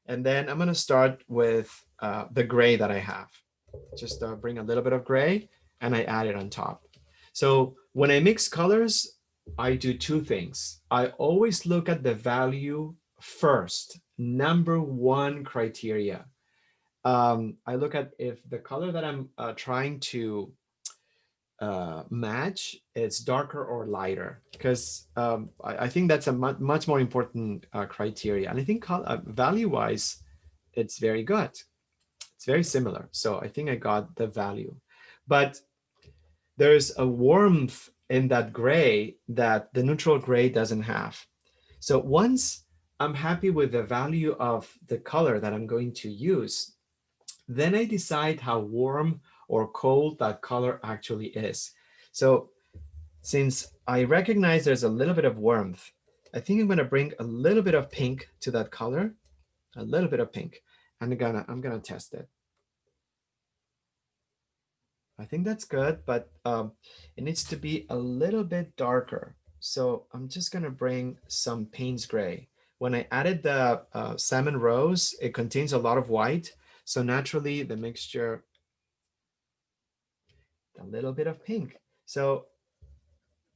And then I'm going to start with the gray that I have. Just bring a little bit of gray and I add it on top. So when I mix colors, I do two things. I always look at the value first, number one criteria. I look at if the color that I'm trying to match is darker or lighter, because I think that's a much more important criteria. And I think value-wise, it's very good. It's very similar. So I think I got the value. But there's a warmth in that gray that the neutral gray doesn't have. So once I'm happy with the value of the color that I'm going to use, then I decide how warm or cold that color actually is. So since I recognize there's a little bit of warmth, I think I'm going to bring a little bit of pink to that color, a little bit of pink. And I'm gonna test it. I think that's good, but it needs to be a little bit darker. So I'm just gonna bring some Payne's Gray. When I added the salmon rose, it contains a lot of white. So naturally the mixture, a little bit of pink. So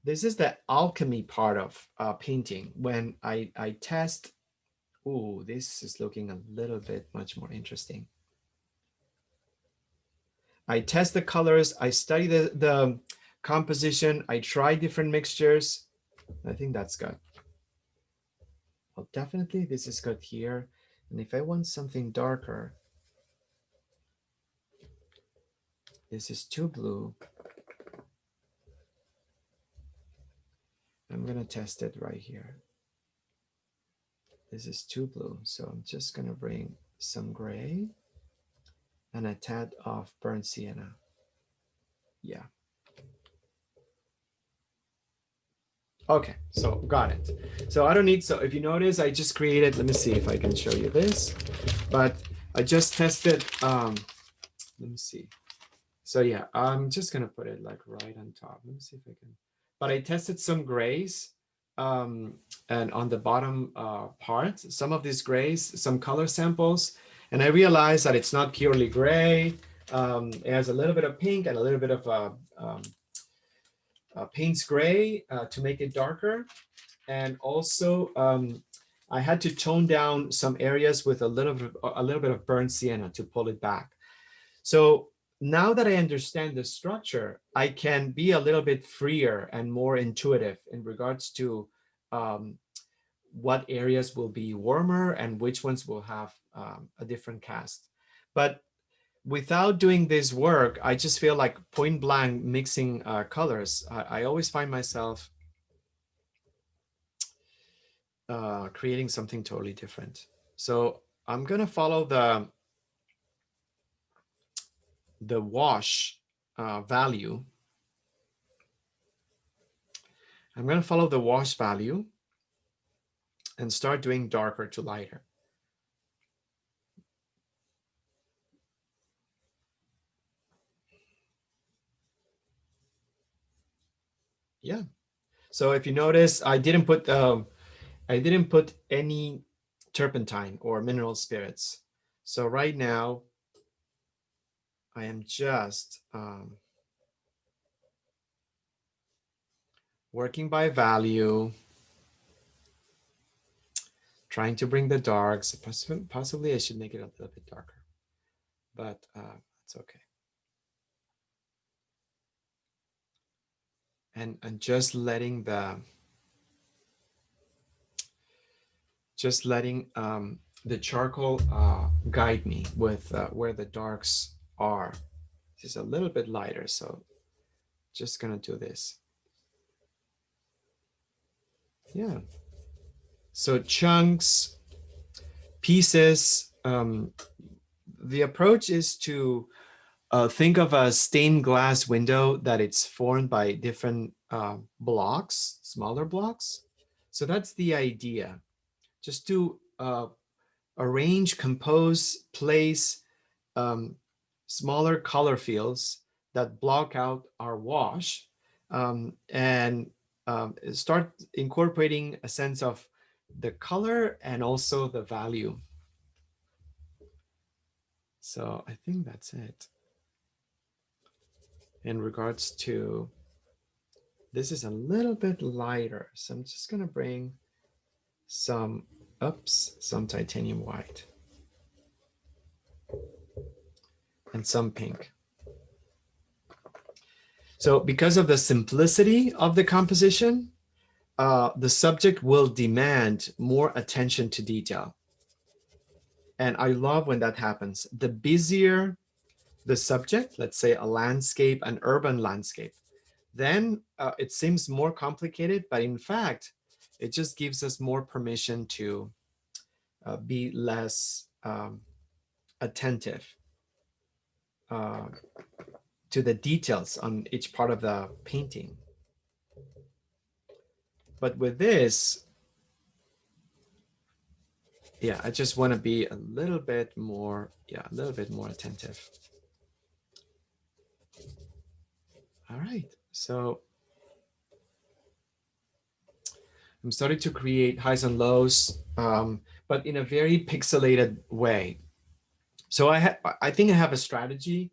this is the alchemy part of painting. When I test, ooh, this is looking a little bit much more interesting. I test the colors, I study the composition, I try different mixtures. I think that's good. Well, definitely this is good here. And if I want something darker, this is too blue. I'm gonna test it right here. This is too blue, so I'm just gonna bring some gray and a tad of burnt sienna. Yeah. Okay, so got it. So I don't need, so if you notice, I just created, let me see if I can show you this, but I just tested, let me see. So yeah, I'm just gonna put it like right on top. Let me see if I can, but I tested some grays, and on the bottom part, some of these grays, some color samples, and I realized that it's not purely gray. It has a little bit of pink and a little bit of Payne's gray to make it darker. And also, I had to tone down some areas with a little bit of burnt sienna to pull it back. So now that I understand the structure, I can be a little bit freer and more intuitive in regards to um, what areas will be warmer and which ones will have a different cast. But without doing this work, I just feel like point blank mixing colors. I always find myself creating something totally different. So I'm gonna follow the wash value. I'm gonna follow the wash value and start doing darker to lighter. Yeah. So if you notice, I didn't put any turpentine or mineral spirits. So right now, I am just working by value, trying to bring the darks. Possibly I should make it a little bit darker, but it's okay. And just letting the charcoal guide me with where the darks are. Just a little bit lighter, so just gonna do this. Yeah. So chunks, pieces. The approach is to think of a stained glass window that it's formed by different blocks, smaller blocks. So that's the idea. Just to arrange, compose, place smaller color fields that block out our wash, and start incorporating a sense of the color and also the value. So I think that's it. In regards to, this is a little bit lighter, so I'm just gonna bring some titanium white and some pink. So because of the simplicity of the composition, the subject will demand more attention to detail. And I love when that happens. The busier the subject, let's say a landscape, an urban landscape, then it seems more complicated, but in fact, it just gives us more permission to be less attentive to the details on each part of the painting. But with this, yeah, I just want to be a little bit more, attentive. All right, so I'm starting to create highs and lows, but in a very pixelated way. So I think I have a strategy.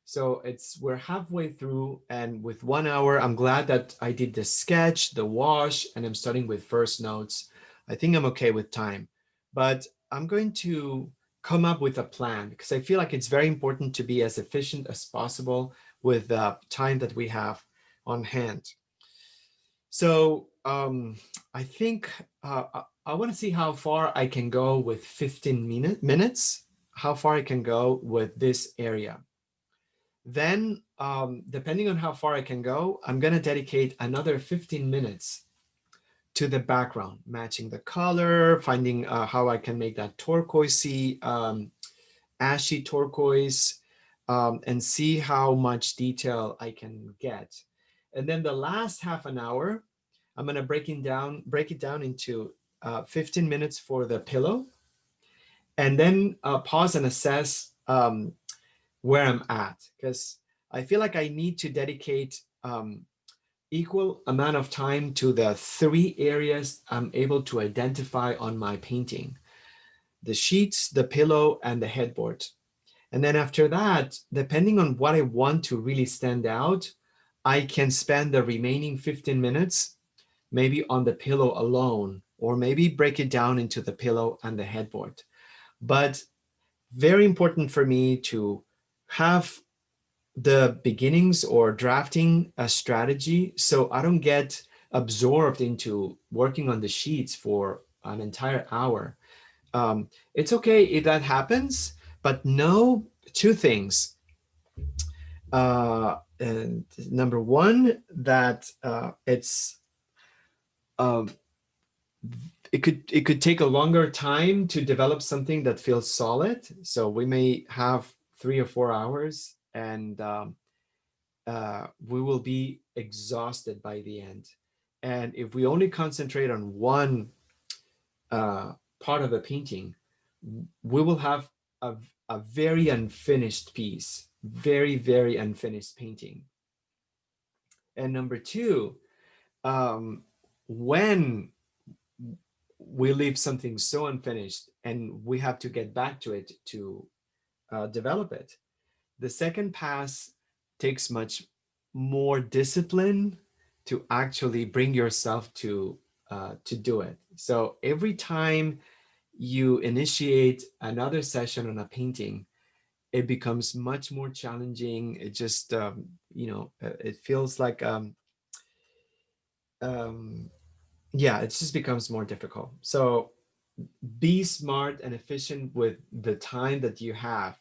So we're halfway through, and with 1 hour, I'm glad that I did the sketch, the wash, and I'm starting with first notes. I think I'm okay with time, but I'm going to come up with a plan because I feel like it's very important to be as efficient as possible with the time that we have on hand. So I think I want to see how far I can go with 15 minutes, how far I can go with this area. Then, depending on how far I can go, I'm going to dedicate another 15 minutes to the background, matching the color, finding how I can make that turquoisey, ashy turquoise, and see how much detail I can get. And then the last half an hour, I'm gonna break it down into 15 minutes for the pillow, and then pause and assess where I'm at, because I feel like I need to dedicate equal amount of time to the 3 areas I'm able to identify on my painting: the sheets, the pillow, and the headboard. And then after that, depending on what I want to really stand out, I can spend the remaining 15 minutes maybe on the pillow alone, or maybe break it down into the pillow and the headboard. But very important for me to have the beginnings or drafting a strategy so I don't get absorbed into working on the sheets for an entire hour. It's okay if that happens, but know 2 things. And number 1, that it's um, it could take a longer time to develop something that feels solid. So we may have 3 or 4 hours, and we will be exhausted by the end. And if we only concentrate on one part of a painting, we will have a very unfinished piece, very, very unfinished painting. And number 2, when we leave something so unfinished and we have to get back to it to develop it, the second pass takes much more discipline to actually bring yourself to do it. So every time you initiate another session on a painting, it becomes much more challenging. It just it feels like yeah, it just becomes more difficult. So be smart and efficient with the time that you have.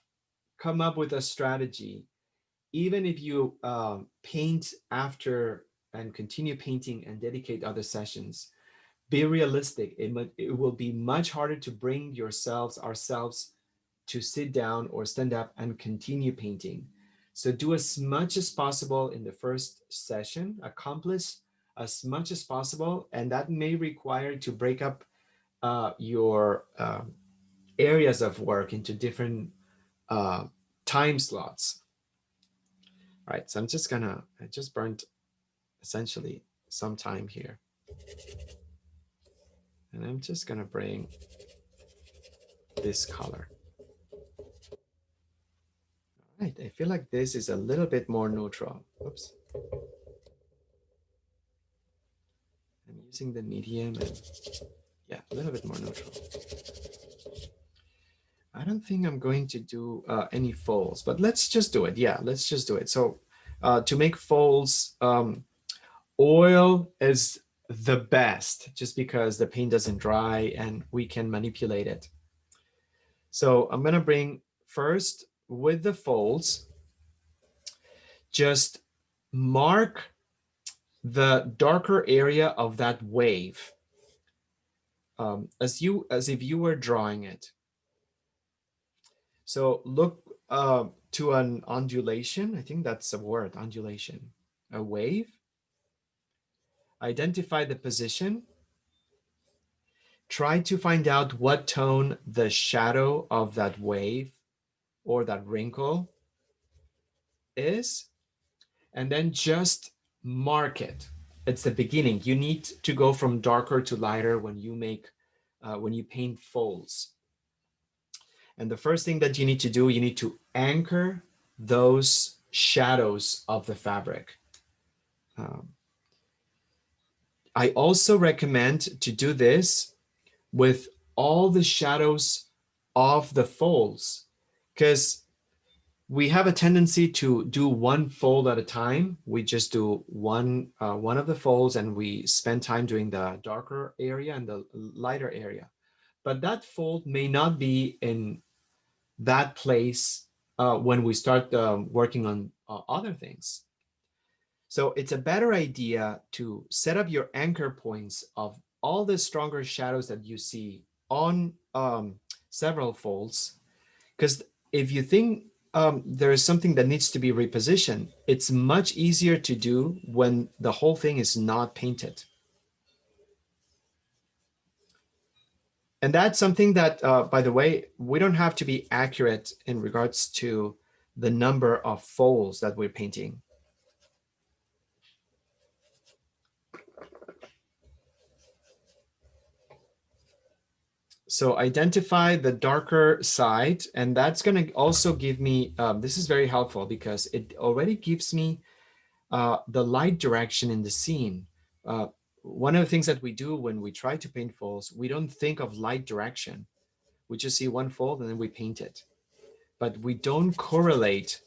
Come up with a strategy. Even if you paint after and continue painting and dedicate other sessions, be realistic. It will be much harder to bring ourselves to sit down or stand up and continue painting. So do as much as possible in the first session, accomplish as much as possible, and that may require to break up your areas of work into different time slots. All right, so I just burned essentially some time here. And I'm just gonna bring this color. All right, I feel like this is a little bit more neutral. Oops. I'm using the medium and yeah, a little bit more neutral. I don't think I'm going to do any folds, but let's just do it. Yeah, let's just do it. So to make folds, oil is the best just because the paint doesn't dry and we can manipulate it. So I'm gonna bring first with the folds, just mark the darker area of that wave as if you were drawing it. So look to an undulation. I think that's a word, undulation, a wave. Identify the position. Try to find out what tone the shadow of that wave or that wrinkle is, and then just mark it. It's the beginning. You need to go from darker to lighter when you paint folds. And the first thing that you need to do, you need to anchor those shadows of the fabric. I also recommend to do this with all the shadows of the folds, because we have a tendency to do one fold at a time. We just do one of the folds and we spend time doing the darker area and the lighter area. But that fold may not be in that place when we start working on other things. So it's a better idea to set up your anchor points of all the stronger shadows that you see on several folds. Because if you think there is something that needs to be repositioned, it's much easier to do when the whole thing is not painted. And that's something that, by the way, we don't have to be accurate in regards to the number of folds that we're painting. So identify the darker side, and that's going to also give me, this is very helpful because it already gives me the light direction in the scene. One of the things that we do when we try to paint folds, we don't think of light direction. We just see one fold and then we paint it. But we don't correlate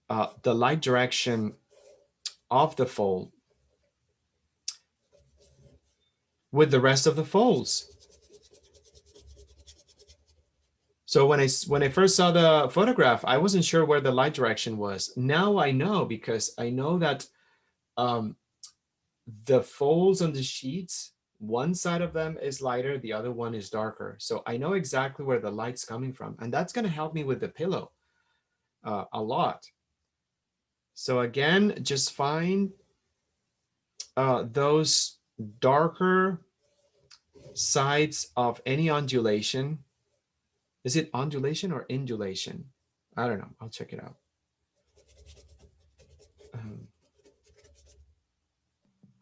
the light direction of the fold with the rest of the folds. So when I first saw the photograph, I wasn't sure where the light direction was. Now I know, because I know that the folds on the sheets, one side of them is lighter, the other one is darker. So I know exactly where the light's coming from, and that's going to help me with the pillow a lot. So again, just find those darker sides of any undulation. Is it undulation or indulation? I don't know. I'll check it out.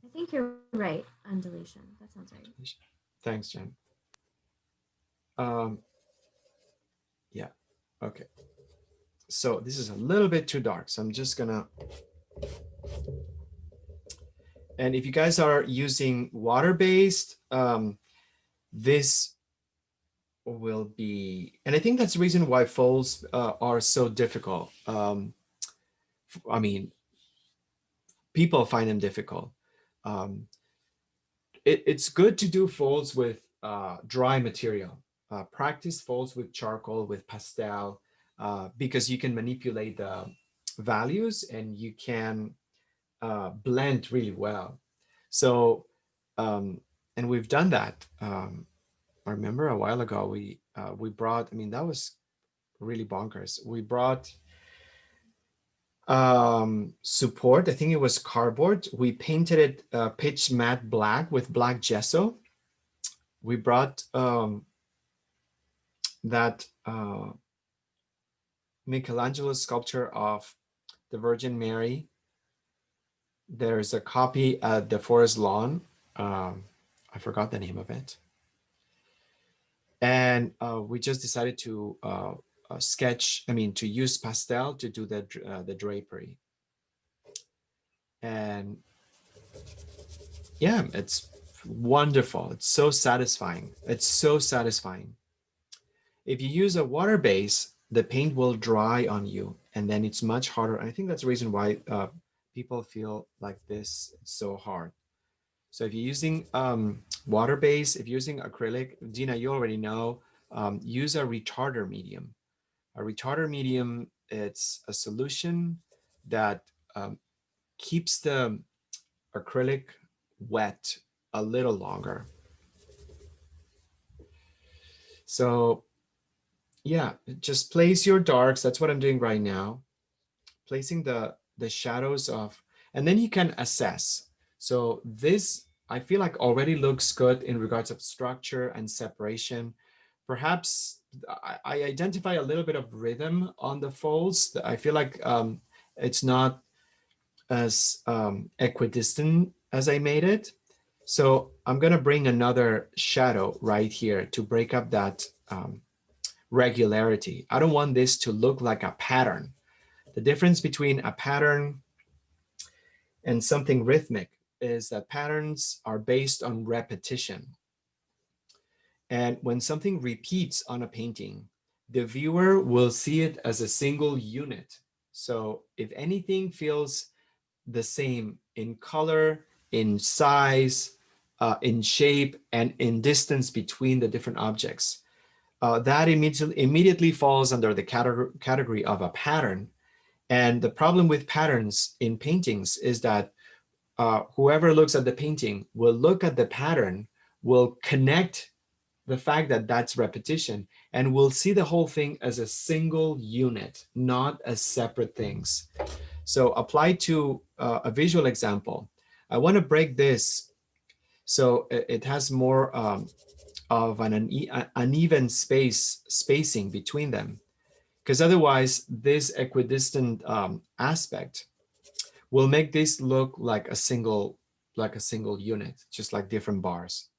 I think you're right. Undulation. That sounds right. Thanks, Jen. Yeah. Okay. So this is a little bit too dark, so I'm just gonna. And if you guys are using water-based, this will be, and I think that's the reason why folds are so difficult. I mean, people find them difficult. It's good to do folds with dry material. Practice folds with charcoal, with pastel, because you can manipulate the values and you can blend really well. So, and we've done that. I remember a while ago we brought, I mean, that was really bonkers. We brought support, I think it was cardboard. We painted it pitch matte black with black gesso. We brought that Michelangelo sculpture of the Virgin Mary. There's a copy at the Forest Lawn. I forgot the name of it. And we just decided to sketch, I mean, to use pastel to do the drapery. And yeah, it's wonderful. It's so satisfying. It's so satisfying. If you use a water base, the paint will dry on you, and then it's much harder. And I think that's the reason why people feel like this is so hard. So if you're using water base, if you're using acrylic, Dina, you already know, use a retarder medium. A retarder medium, it's a solution that keeps the acrylic wet a little longer. So yeah, just place your darks. That's what I'm doing right now. Placing the shadows of, and then you can assess. So this, I feel like already looks good in regards of structure and separation. Perhaps I identify a little bit of rhythm on the folds. I feel like it's not as equidistant as I made it. So I'm gonna bring another shadow right here to break up that regularity. I don't want this to look like a pattern. The difference between a pattern and something rhythmic is that patterns are based on repetition. And when something repeats on a painting, the viewer will see it as a single unit. So if anything feels the same in color, in size, in shape, and in distance between the different objects, that immediately falls under the category of a pattern. And the problem with patterns in paintings is that whoever looks at the painting will look at the pattern, will connect the fact that that's repetition, and will see the whole thing as a single unit, not as separate things. So apply to a visual example. I want to break this so it has more of an uneven spacing between them, because otherwise this equidistant aspect will make this look like a single unit, just like different bars.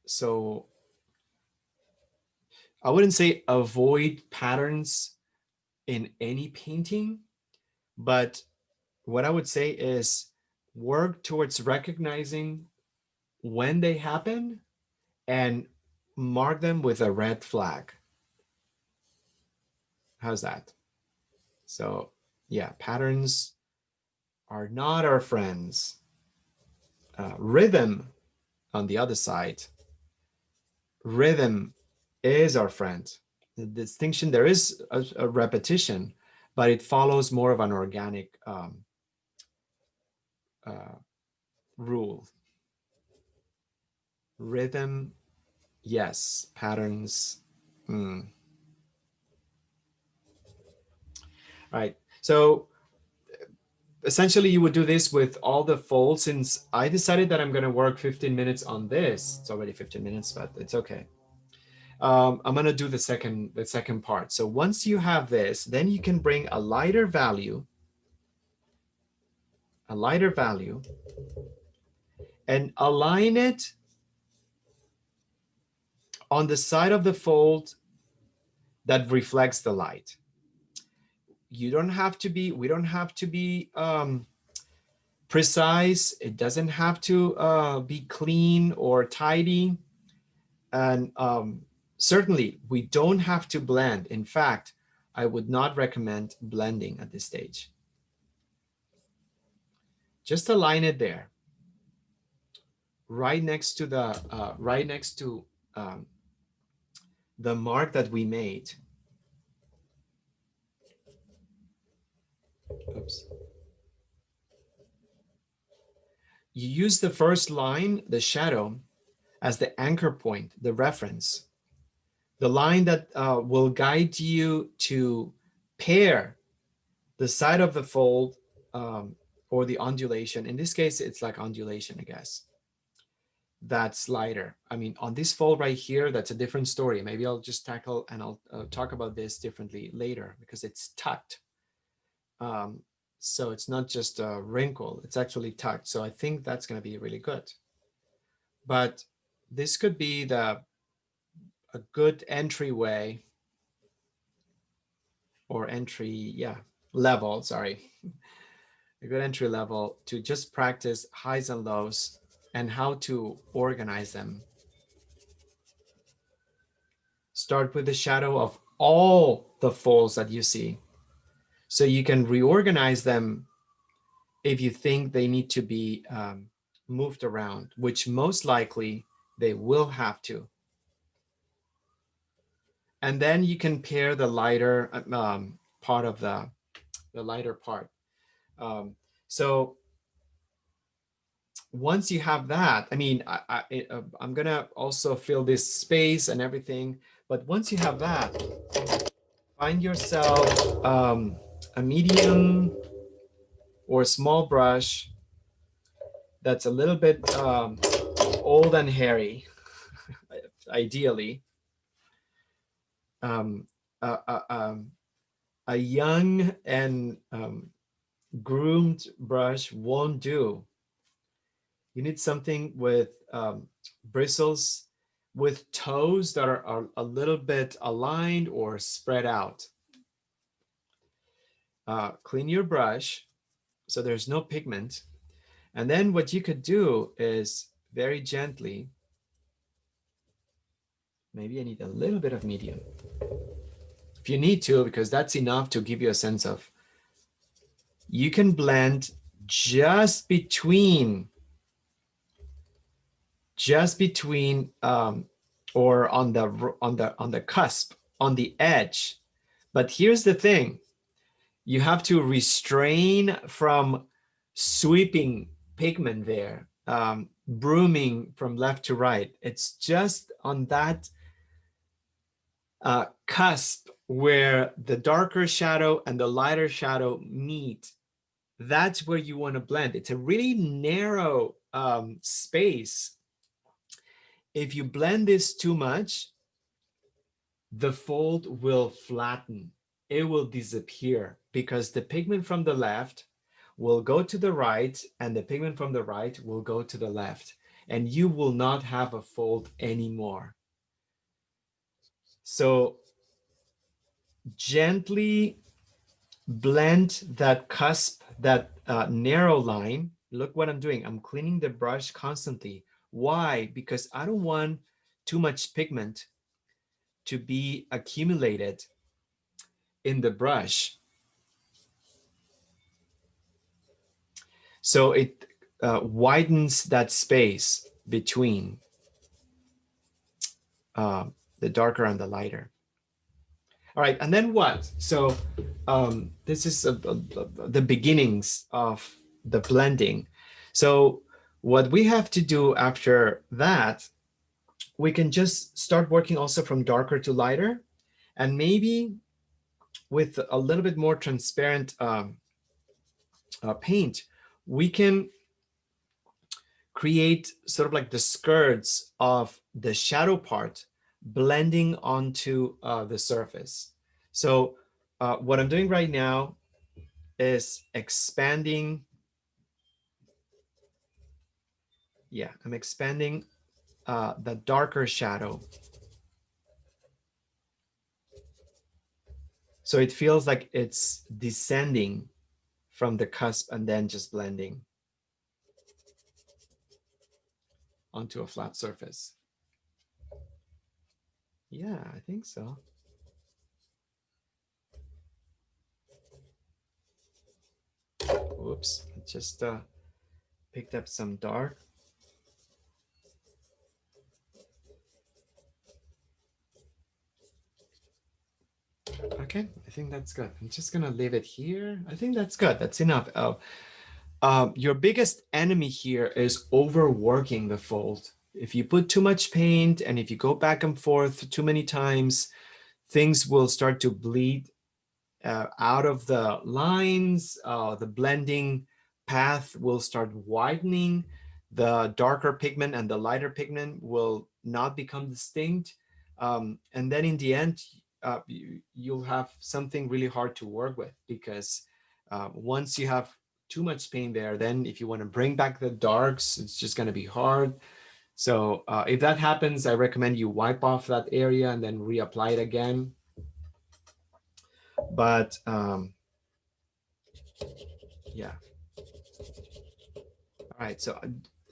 So I wouldn't say avoid patterns in any painting, but what I would say is work towards recognizing when they happen and mark them with a red flag. How's that? So yeah, patterns are not our friends. Rhythm, on the other side, rhythm is our friend. The distinction, there is a repetition, but it follows more of an organic rule. Rhythm, yes. Patterns, All right. So essentially you would do this with all the folds. Since I decided that I'm going to work 15 minutes on this, it's already 15 minutes, but it's okay. I'm going to do the second part. So once you have this, then you can bring a lighter value, and align it on the side of the fold that reflects the light. You don't have to be, we don't have to be precise. It doesn't have to be clean or tidy. And certainly we don't have to blend. In fact, I would not recommend blending at this stage. Just align it there, right next to the mark that we made. Oops. You use the first line, the shadow, as the anchor point, the reference, the line that will guide you to pair the side of the fold or the undulation. In this case, it's like undulation, I guess. That's lighter. I mean, on this fold right here, that's a different story. Maybe I'll just tackle and I'll talk about this differently later because it's tucked. So it's not just a wrinkle, it's actually tucked. So I think that's going to be really good. But this could be a good entryway or level, sorry. A good entry level to just practice highs and lows and how to organize them. Start with the shadow of all the folds that you see, so you can reorganize them if you think they need to be moved around, which most likely they will have to. And then you can pair the lighter part of the lighter part. So once you have that, I mean, I'm gonna also fill this space and everything, but once you have that, find yourself a medium or a small brush that's a little bit old and hairy, ideally. A young and groomed brush won't do. You need something with bristles, with toes that are a little bit aligned or spread out. Clean your brush so there's no pigment. And then what you could do is very gently, maybe I need a little bit of medium. If you need to, because that's enough to give you a sense of, you can blend just between or on the cusp, on the edge. But here's the thing, you have to restrain from sweeping pigment there, brooming from left to right. It's just on that cusp where the darker shadow and the lighter shadow meet. That's where you want to blend. It's a really narrow space, if you blend this too much, the fold will flatten. It will disappear because the pigment from the left will go to the right and the pigment from the right will go to the left, and you will not have a fold anymore. So gently blend that cusp, that narrow line. Look what I'm doing. I'm cleaning the brush constantly. Why? Because I don't want too much pigment to be accumulated in the brush. So it widens that space between the darker and the lighter. All right, and then what? So this is the beginnings of the blending. So what we have to do after that, we can just start working also from darker to lighter, and maybe with a little bit more transparent paint, we can create sort of like the skirts of the shadow part blending onto the surface. So what I'm doing right now is expanding. Yeah, I'm expanding the darker shadow. So it feels like it's descending from the cusp and then just blending onto a flat surface. Yeah, I think so. Oops, I just picked up some dark. Okay, I think that's good. I'm just gonna leave it here. I think that's good. That's enough. Your biggest enemy here is overworking the fold. If you put too much paint and if you go back and forth too many times, things will start to bleed out of the lines. The blending path will start widening. The darker pigment and the lighter pigment will not become distinct. And then in the end, you'll have something really hard to work with, because once you have too much paint there, then if you want to bring back the darks, it's just going to be hard. So if that happens, I recommend you wipe off that area and then reapply it again. But yeah. All right. So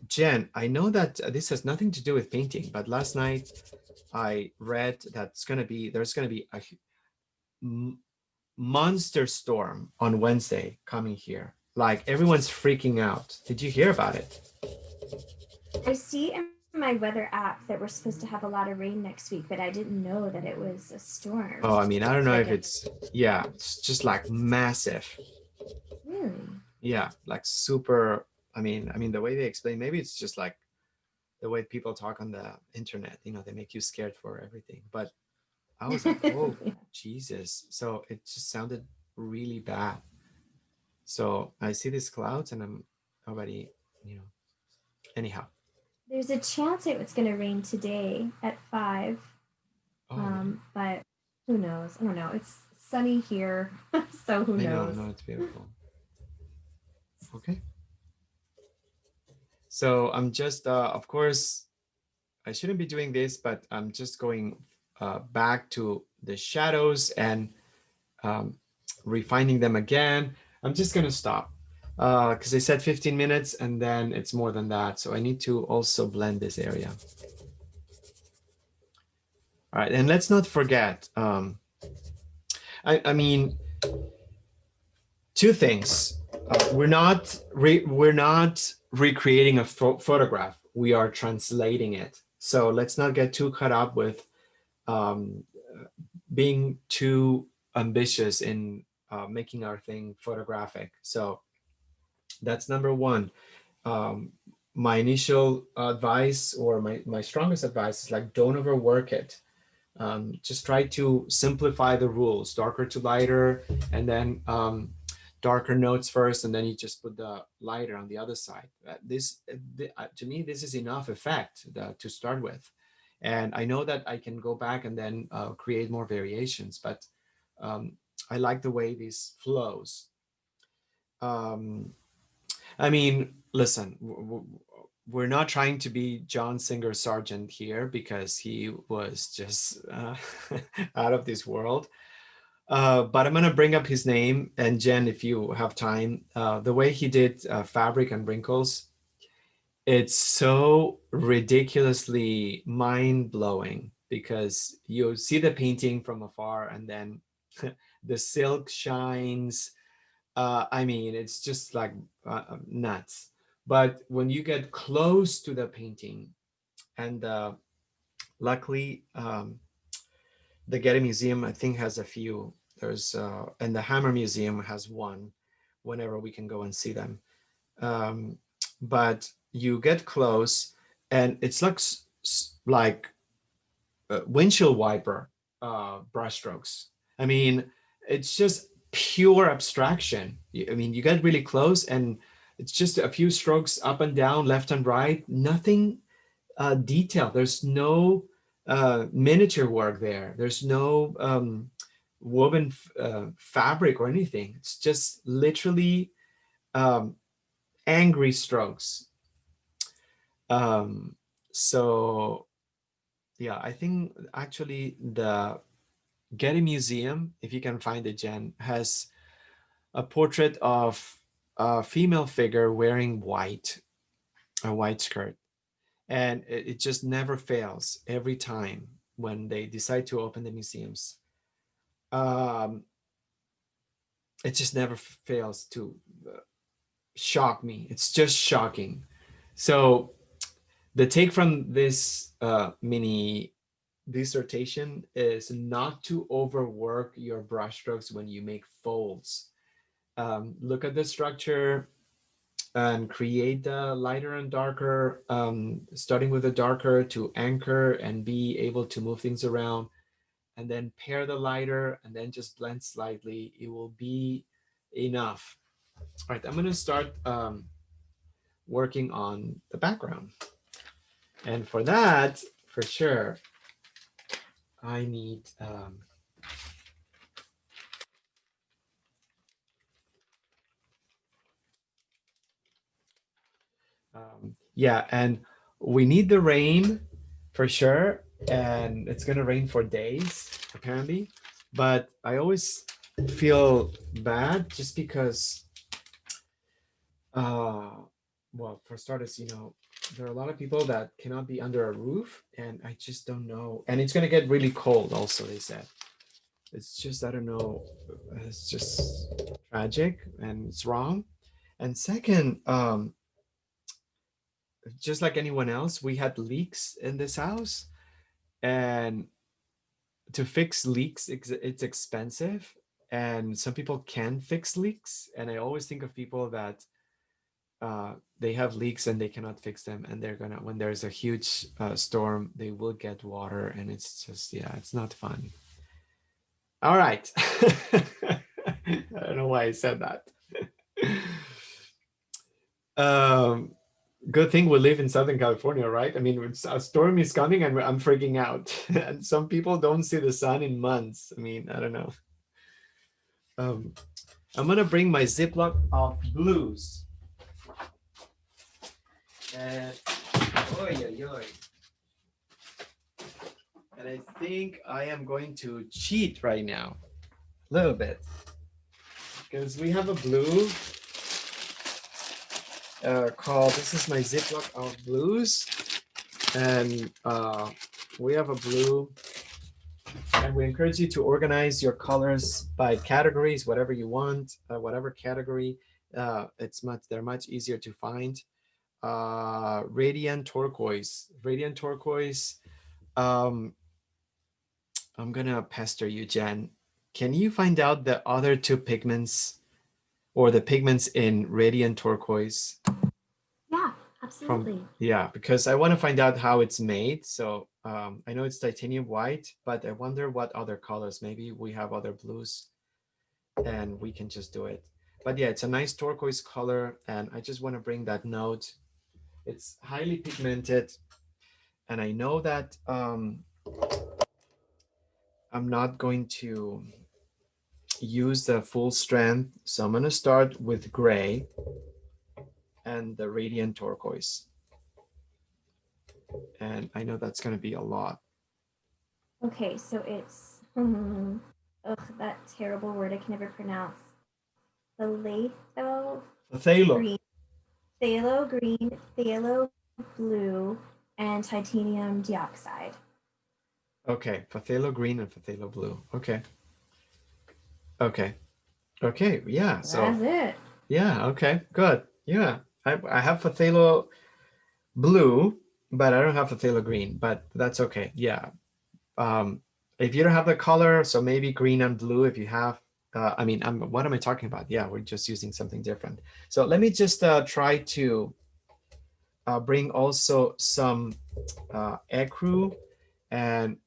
Jen, I know that this has nothing to do with painting, but last night I read that there's going to be a monster storm on Wednesday coming here. Like everyone's freaking out. Did you hear about it? I see in my weather app that we're supposed to have a lot of rain next week, but I didn't know that it was a storm. Oh, I mean, I don't know if it's, yeah, it's just like massive. Really? Yeah, like super. I mean, the way they explain, maybe it's just like the way people talk on the internet. You know, they make you scared for everything. But I was like, oh, Yeah. Jesus. So it just sounded really bad. So I see these clouds and I'm already, anyhow. There's a chance it's going to rain today at 5. Oh, But who knows? I don't know. It's sunny here, so who I know, knows? no, it's beautiful. Okay. So I'm just, of course, I shouldn't be doing this, but I'm just going back to the shadows and refining them again. I'm just going to stop because I said 15 minutes and then it's more than that. So I need to also blend this area. All right, and let's not forget, I mean, two things. We're not recreating a photograph. We are translating it. So let's not get too caught up with being too ambitious in making our thing photographic. So that's number one. My initial advice, or my strongest advice, is like, don't overwork it. Just try to simplify the rules, darker to lighter, and then darker notes first, and then you just put the lighter on the other side. To me, this is enough effect to start with. And I know that I can go back and then create more variations, but um, I like the way this flows. Um, I mean, listen, we're not trying to be John Singer Sargent here, because he was just out of this world. But I'm going to bring up his name. And Jen, if you have time, the way he did Fabric and Wrinkles, it's so ridiculously mind-blowing, because you see the painting from afar and then the silk shines. I mean, it's just like nuts. But when you get close to the painting, and luckily, the Getty Museum, I think, has a few. There's and the Hammer Museum has one. Whenever we can go and see them, but you get close, and it's like windshield wiper brushstrokes. I mean, it's just pure abstraction. I mean, you get really close, and it's just a few strokes up and down, left and right. Nothing detail. There's no miniature work there. There's no woven fabric or anything. It's just literally angry strokes. So yeah, I think actually the Getty Museum, if you can find it, Jen, has a portrait of a female figure wearing white, a white skirt. And it just never fails every time when they decide to open the museums. It just never fails to shock me. It's just shocking. So the take from this mini dissertation is not to overwork your brushstrokes when you make folds. Look at the structure and create the lighter and darker, starting with the darker to anchor and be able to move things around, and then pair the lighter and then just blend slightly. It will be enough. All right, I'm gonna start working on the background. And for that, for sure, I need yeah, and we need the rain for sure. And it's gonna rain for days, apparently. But I always feel bad just because, well, for starters, there are a lot of people that cannot be under a roof, and I just don't know. And it's gonna get really cold also, they said. It's just, I don't know, it's just tragic and it's wrong. And second, just like anyone else, we had leaks in this house, and to fix leaks, it's expensive, and some people can fix leaks. And I always think of people that they have leaks and they cannot fix them, and they're gonna, when there's a huge storm, they will get water, and it's just, yeah, it's not fun. All right. I don't know why I said that. Good thing we live in Southern California, right? I mean, a storm is coming and I'm freaking out. And some people don't see the sun in months. I mean, I don't know. I'm gonna bring my Ziploc of blues. And and I think I am going to cheat right now, a little bit, because we have a blue called, this is my Ziploc of blues, and we have a blue, and we encourage you to organize your colors by categories, whatever you want, whatever category. They're much easier to find. Radiant turquoise. I'm gonna pester you, Jen. Can you find out the other two pigments, or the pigments in radiant turquoise? Yeah, absolutely. Yeah, because I want to find out how it's made. So I know it's titanium white, but I wonder what other colors. Maybe we have other blues and we can just do it. but yeah, it's a nice turquoise color, and I just want to bring that note. It's highly pigmented, and I know that I'm not going to use the full strength, so I'm going to start with gray and the radiant turquoise, and I know that's going to be a lot. Okay, so it's ugh, that terrible word I can never pronounce. Phthalo Phthalo. green, phthalo green, phthalo blue, and titanium dioxide. Okay, phthalo green and phthalo blue. Okay. Okay. Okay. Yeah. That's So it. yeah. Okay. Good. Yeah. I have phthalo blue, but I don't have phthalo green. But that's okay. Yeah. Um, if you don't have the color, so maybe green and blue. If you have, I mean, what am I talking about? Yeah, we're just using something different. So let me just try to bring also some ecru, and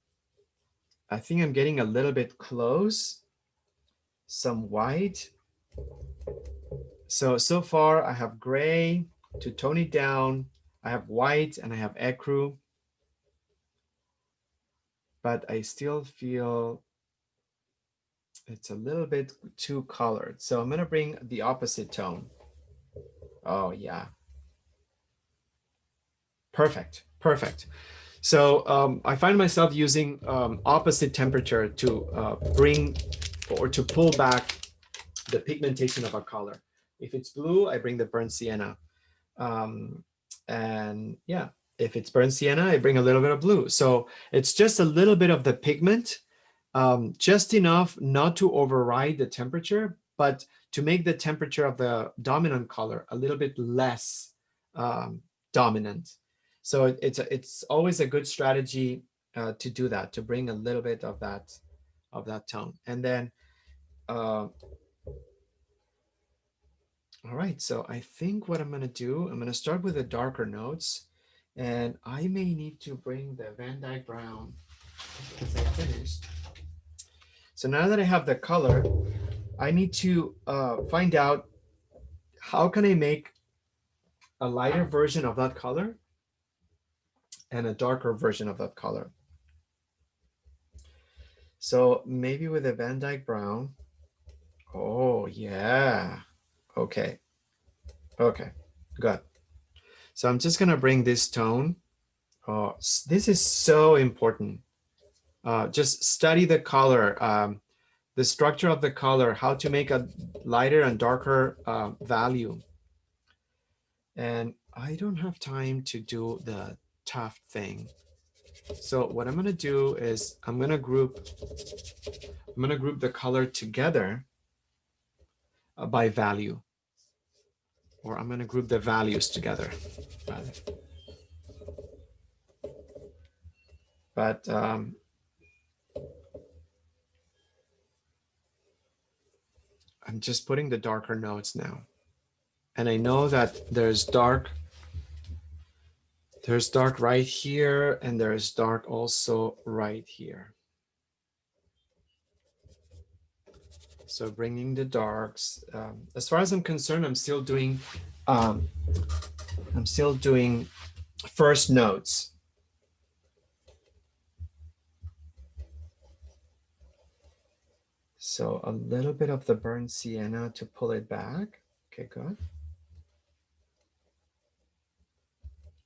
I think I'm getting a little bit close. Some white. So far I have gray to tone it down. I have white and I have ecru, but I still feel it's a little bit too colored. So I'm gonna bring the opposite tone. Oh yeah, perfect, perfect. So I find myself using opposite temperature to bring or to pull back the pigmentation of a color. If it's blue, I bring the burnt sienna. Um, and yeah, if it's burnt sienna, I bring a little bit of blue. So it's just a little bit of the pigment, just enough not to override the temperature, but to make the temperature of the dominant color a little bit less dominant. So it's always a good strategy to do that, to bring a little bit of that tone. And then all right, so I think what I'm gonna do, I'm gonna start with the darker notes, and I may need to bring the Van Dyke Brown because I finished. So now that I have the color, I need to find out how can I make a lighter version of that color and a darker version of that color. So maybe with a Van Dyke Brown. Oh yeah, okay, okay, good. So I'm just gonna bring this tone. Oh, this is so important. Just study the color, the structure of the color, how to make a lighter and darker value. And I don't have time to do the tough thing. So what I'm gonna do is I'm gonna group the color together by value, or I'm gonna group the values together. But I'm just putting the darker notes now. And I know that there's dark right here, and there's dark also right here. So bringing the darks. As far as I'm concerned, I'm still doing first notes. So a little bit of the burnt sienna to pull it back. Okay, good.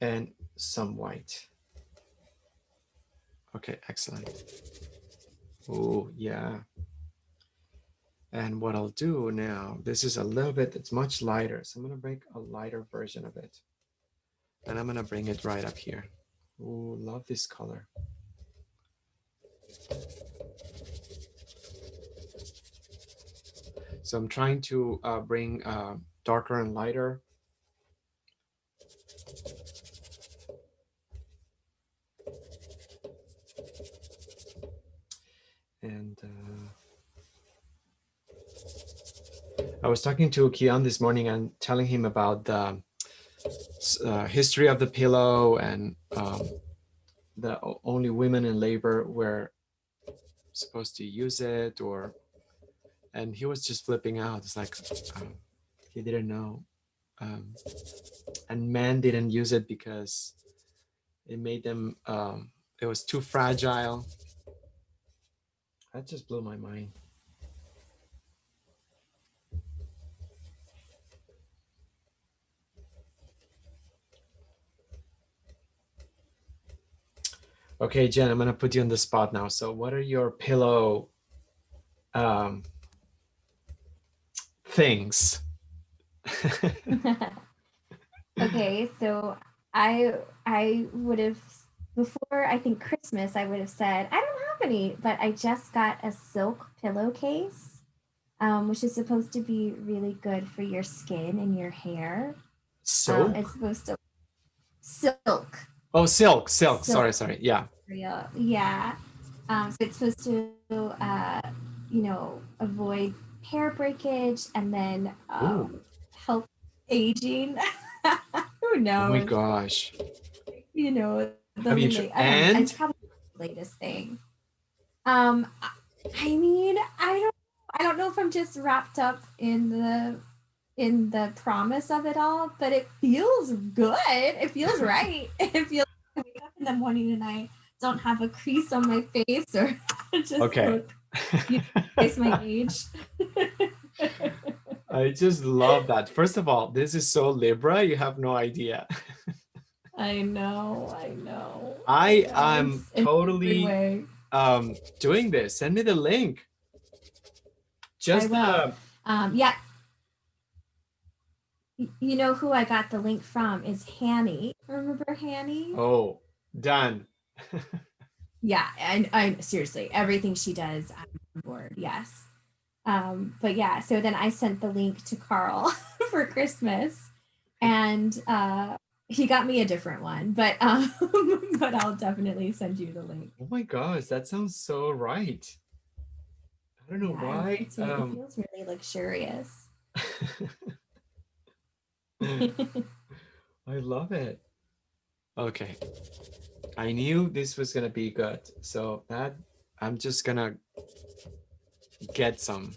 And some white. Okay, excellent. Oh, yeah. And what I'll do now, this is a little bit, it's much lighter. So I'm gonna make a lighter version of it. And I'm gonna bring it right up here. Oh, love this color. So I'm trying to bring darker and lighter. And I was talking to Kian this morning and telling him about the history of the pillow, and that only women in labor were supposed to use it, and he was just flipping out. It's like, He didn't know. Um, and men didn't use it because it made them, it was too fragile. That just blew my mind. Okay, Jen, I'm gonna put you on the spot now. So what are your pillow um, things? Okay, so I would have before I think Christmas I would have said I don't have any, but I just got a silk pillowcase, which is supposed to be really good for your skin and your hair. It's Soap? supposed to silk, Oh, silk, silk. silk Sorry, sorry. Yeah. material. Yeah. So it's supposed to, avoid hair breakage and then Ooh. help aging. Who Oh my knows? gosh. You know, Have you I don't know. It's and probably the latest thing. Um, I I mean, I don't know if I'm just wrapped up in the promise of it all, but it feels good. It feels right. It feels like I wake up in the morning and I don't have a crease on my face or just okay. look, you know, face my age. I just love that. First of all, this is so Libra, you have no idea. I know, I know, I I know. am It's in every totally way. doing this. Send me the link. I Just will. the Yeah, you know who I got the link from is Hanny. Remember Hanny? oh, done. Yeah, and I seriously, everything she does, I'm on board. Yes. But yeah, so then I sent the link to Carl for Christmas, and he got me a different one, but but I'll definitely send you the link. Oh my gosh, that sounds so right. I don't know Yeah, why. it feels really luxurious. I love it. Okay. I knew this was gonna be good. So that I'm just gonna get some.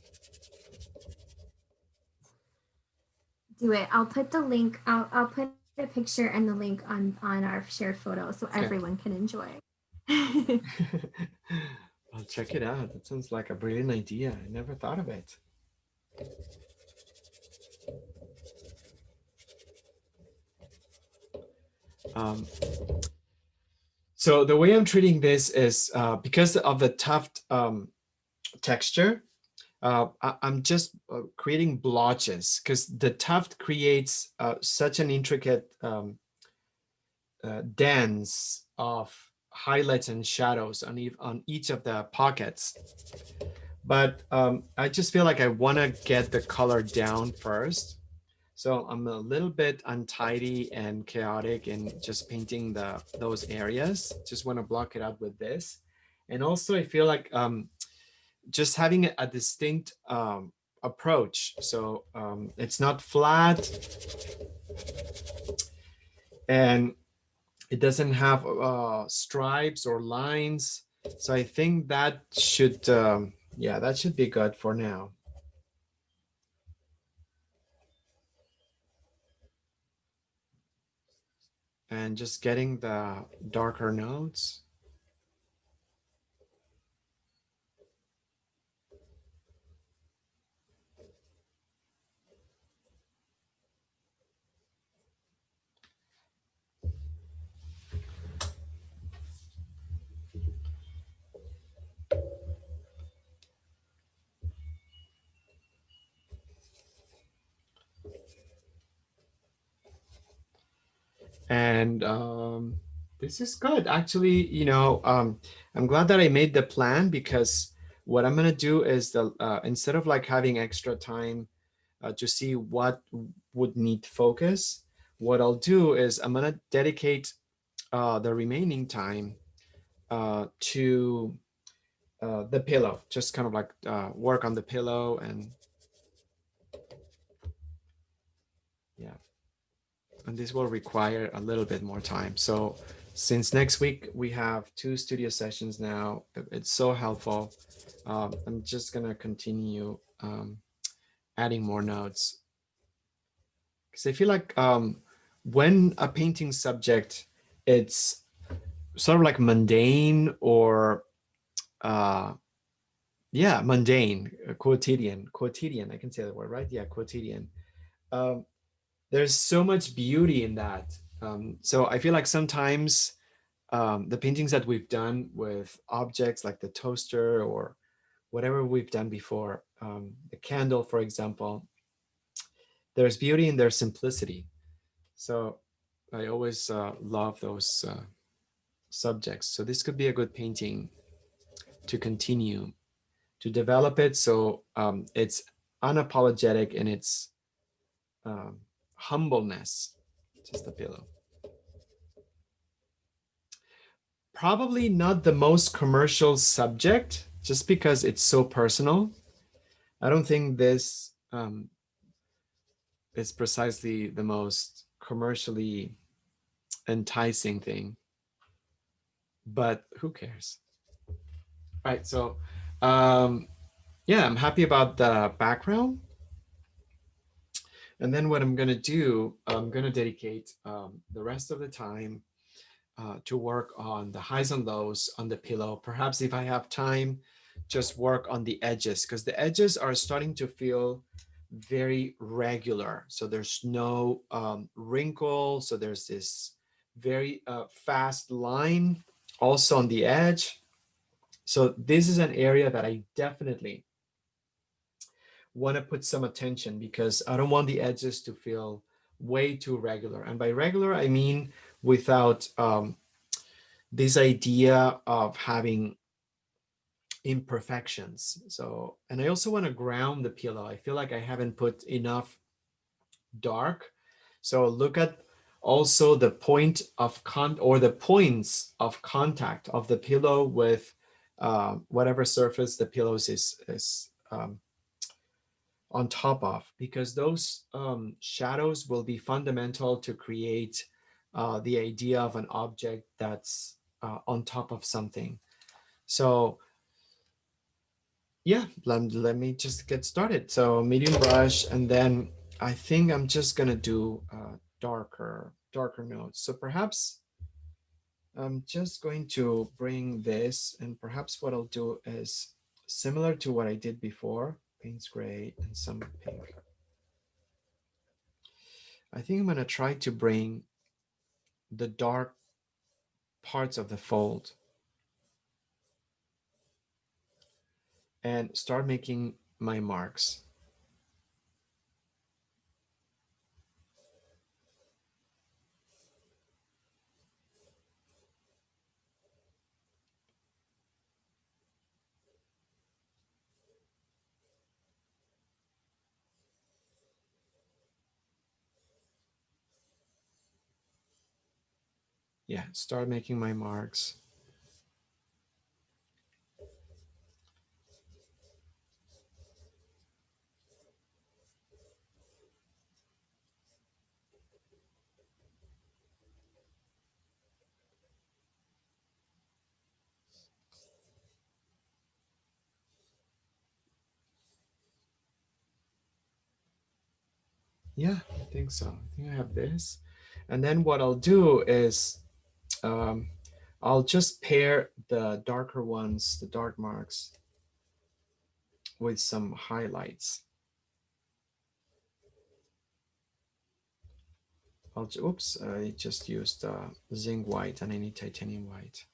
Do it. I'll put the link. I'll put a picture and the link on our shared photo so Okay. everyone can enjoy. I'll check it out. That sounds like a brilliant idea. I never thought of it. Um, so the way I'm treating this is because of the tuft texture, I'm just creating blotches because the tuft creates such an intricate dance of highlights and shadows on each of the pockets. But I just feel like I want to get the color down first. So I'm a little bit untidy and chaotic in just painting those areas. Just want to block it out with this. And also I feel like just having a distinct approach. So it's not flat and it doesn't have stripes or lines. So I think that should, yeah, that should be good for now. And just getting the darker notes. And this is good. Actually, I'm glad that I made the plan because what I'm gonna do is instead of like having extra time to see what would need focus, what I'll do is I'm gonna dedicate the remaining time to the pillow, just kind of like work on the pillow and yeah. And this will require a little bit more time. So since next week we have 2 studio sessions now, it's so helpful. I'm just gonna continue adding more notes. because I feel like when a painting subject, it's sort of like mundane or yeah, mundane, quotidian. I can say that word, right? Yeah, quotidian. Um, there's so much beauty in that. So I feel like sometimes the paintings that we've done with objects like the toaster or whatever we've done before, the candle, for example, there's beauty in their simplicity. So I always love those subjects. So this could be a good painting to continue to develop it. So it's unapologetic in its um, humbleness. Just a pillow. Probably not the most commercial subject, just because it's so personal. I don't think this is precisely the most commercially enticing thing, but who cares? Right. So, yeah, I'm happy about the background. And then what I'm going to do, I'm going to dedicate the rest of the time to work on the highs and lows on the pillow. Perhaps if I have time, just work on the edges, because the edges are starting to feel very regular. So there's no wrinkle. So there's this very fast line also on the edge. So this is an area that I definitely want to put some attention, because I don't want the edges to feel way too regular. And by regular, I mean without this idea of having imperfections. So, and I also want to ground the pillow. I feel like I haven't put enough dark. So look at also the point of the points of contact of the pillow with whatever surface the pillows is on top of, because those shadows will be fundamental to create the idea of an object that's on top of something. So yeah, let me just get started. So medium brush, and then I think I'm just gonna do darker notes. So perhaps I'm just going to bring this, and perhaps what I'll do is similar to what I did before, paints gray and some pink. I think I'm gonna try to bring the dark parts of the fold and start making my marks. Yeah, start making my marks. Yeah, I think so. I think I have this. And then what I'll do is um, I'll just pair the darker ones, the dark marks, with some highlights. Oops, I just used zinc white and I need titanium white.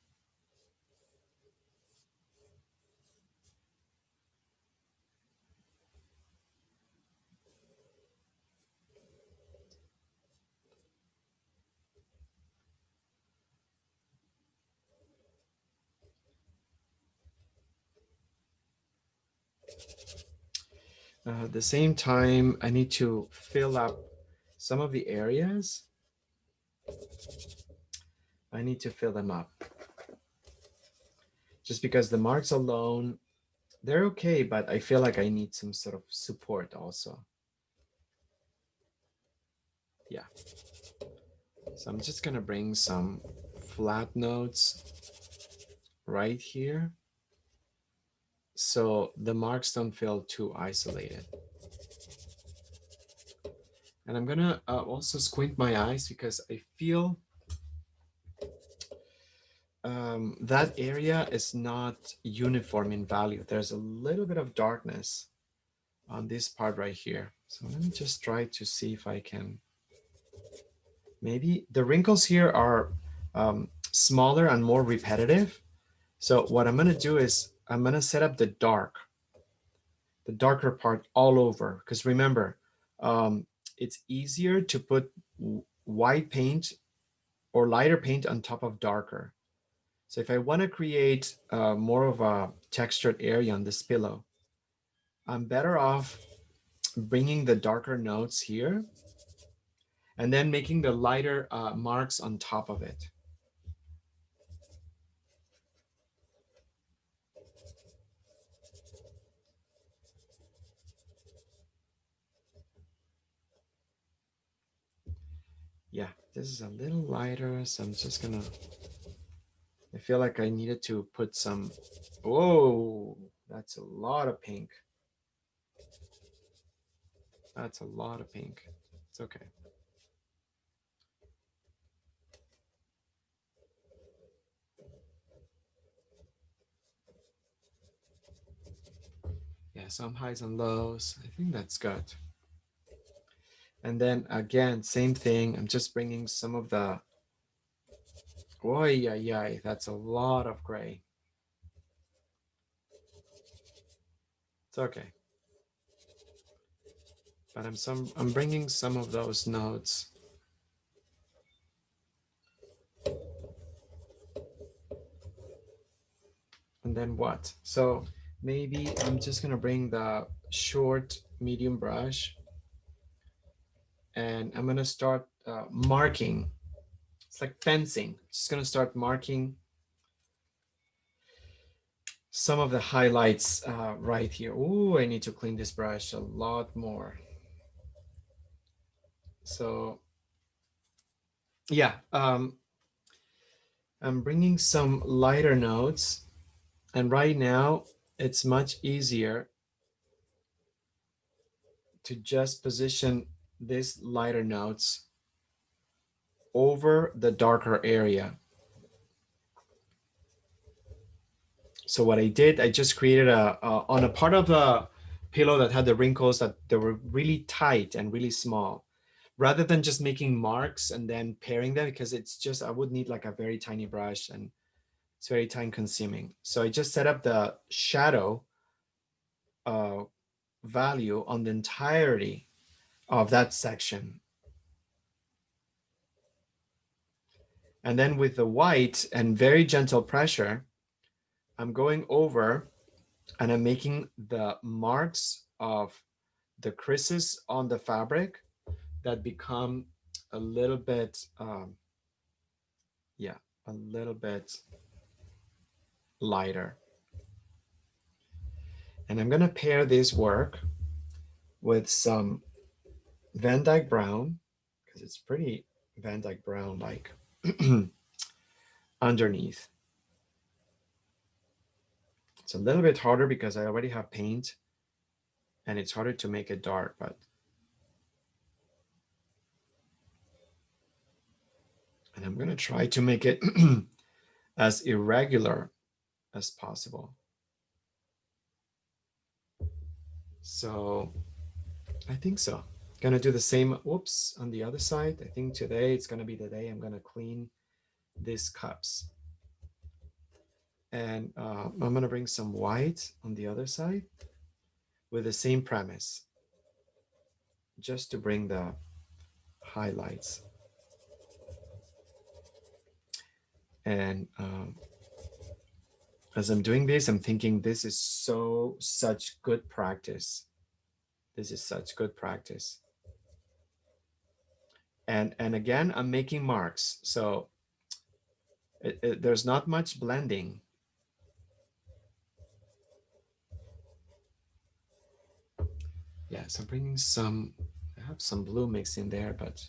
At the same time, I need to fill up some of the areas. I need to fill them up. Just because the marks alone, they're okay, but I feel like I need some sort of support also. Yeah. So I'm just gonna bring some flat notes right here, so the marks don't feel too isolated. And I'm gonna also squint my eyes because I feel that area is not uniform in value. There's a little bit of darkness on this part right here. So let me just try to see if I can, maybe the wrinkles here are smaller and more repetitive. So what I'm gonna do is I'm gonna set up the darker part all over. Because remember, it's easier to put white paint or lighter paint on top of darker. So if I want to create more of a textured area on this pillow, I'm better off bringing the darker notes here and then making the lighter marks on top of it. Yeah, this is a little lighter, so I'm just gonna, I feel like I needed to put some, whoa, that's a lot of pink. That's a lot of pink. It's okay. Yeah, some highs and lows. I think that's good. And then again, same thing. I'm just bringing some of the, oh yeah, that's a lot of gray. It's okay. But I'm bringing some of those notes. And then what? So maybe I'm just gonna bring the short medium brush and I'm gonna start marking. It's like fencing. Just gonna start marking some of the highlights right here. Oh, I need to clean this brush a lot more. So yeah, I'm bringing some lighter notes, and right now it's much easier to just position these lighter notes over the darker area. So what I did, I just created on a part of the pillow that had the wrinkles that they were really tight and really small. Rather than just making marks and then pairing them, because it's just, I would need like a very tiny brush and it's very time consuming. So I just set up the shadow uh, value on the entirety of that section. And then with the white and very gentle pressure, I'm going over and I'm making the marks of the creases on the fabric that become a little bit, yeah, a little bit lighter. And I'm gonna pair this work with some Van Dyke Brown, because it's pretty Van Dyke Brown like underneath. It's a little bit harder because I already have paint and it's harder to make it dark, but and I'm gonna try to make it as irregular as possible. So I think so. Gonna do the same, whoops, on the other side. I think today it's gonna be the day I'm gonna clean these cups. And I'm gonna bring some white on the other side with the same premise, just to bring the highlights. And as I'm doing this, I'm thinking this is such good practice. This is such good practice. And again, I'm making marks. So there's not much blending. Yeah, so I'm bringing some, I have some blue mix in there, but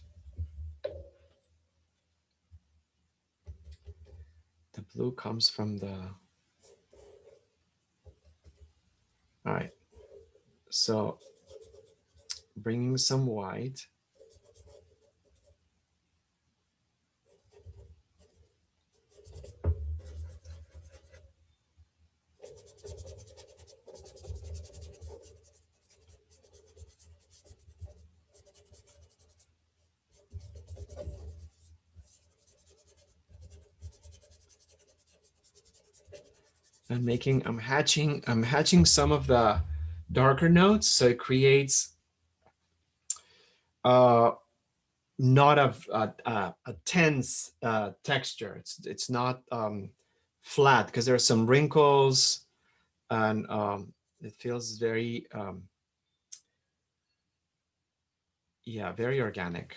the blue comes from the, all right. So bringing some white I'm hatching some of the darker notes, so it creates not a tense texture. It's not flat because there are some wrinkles, and it feels very yeah, very organic.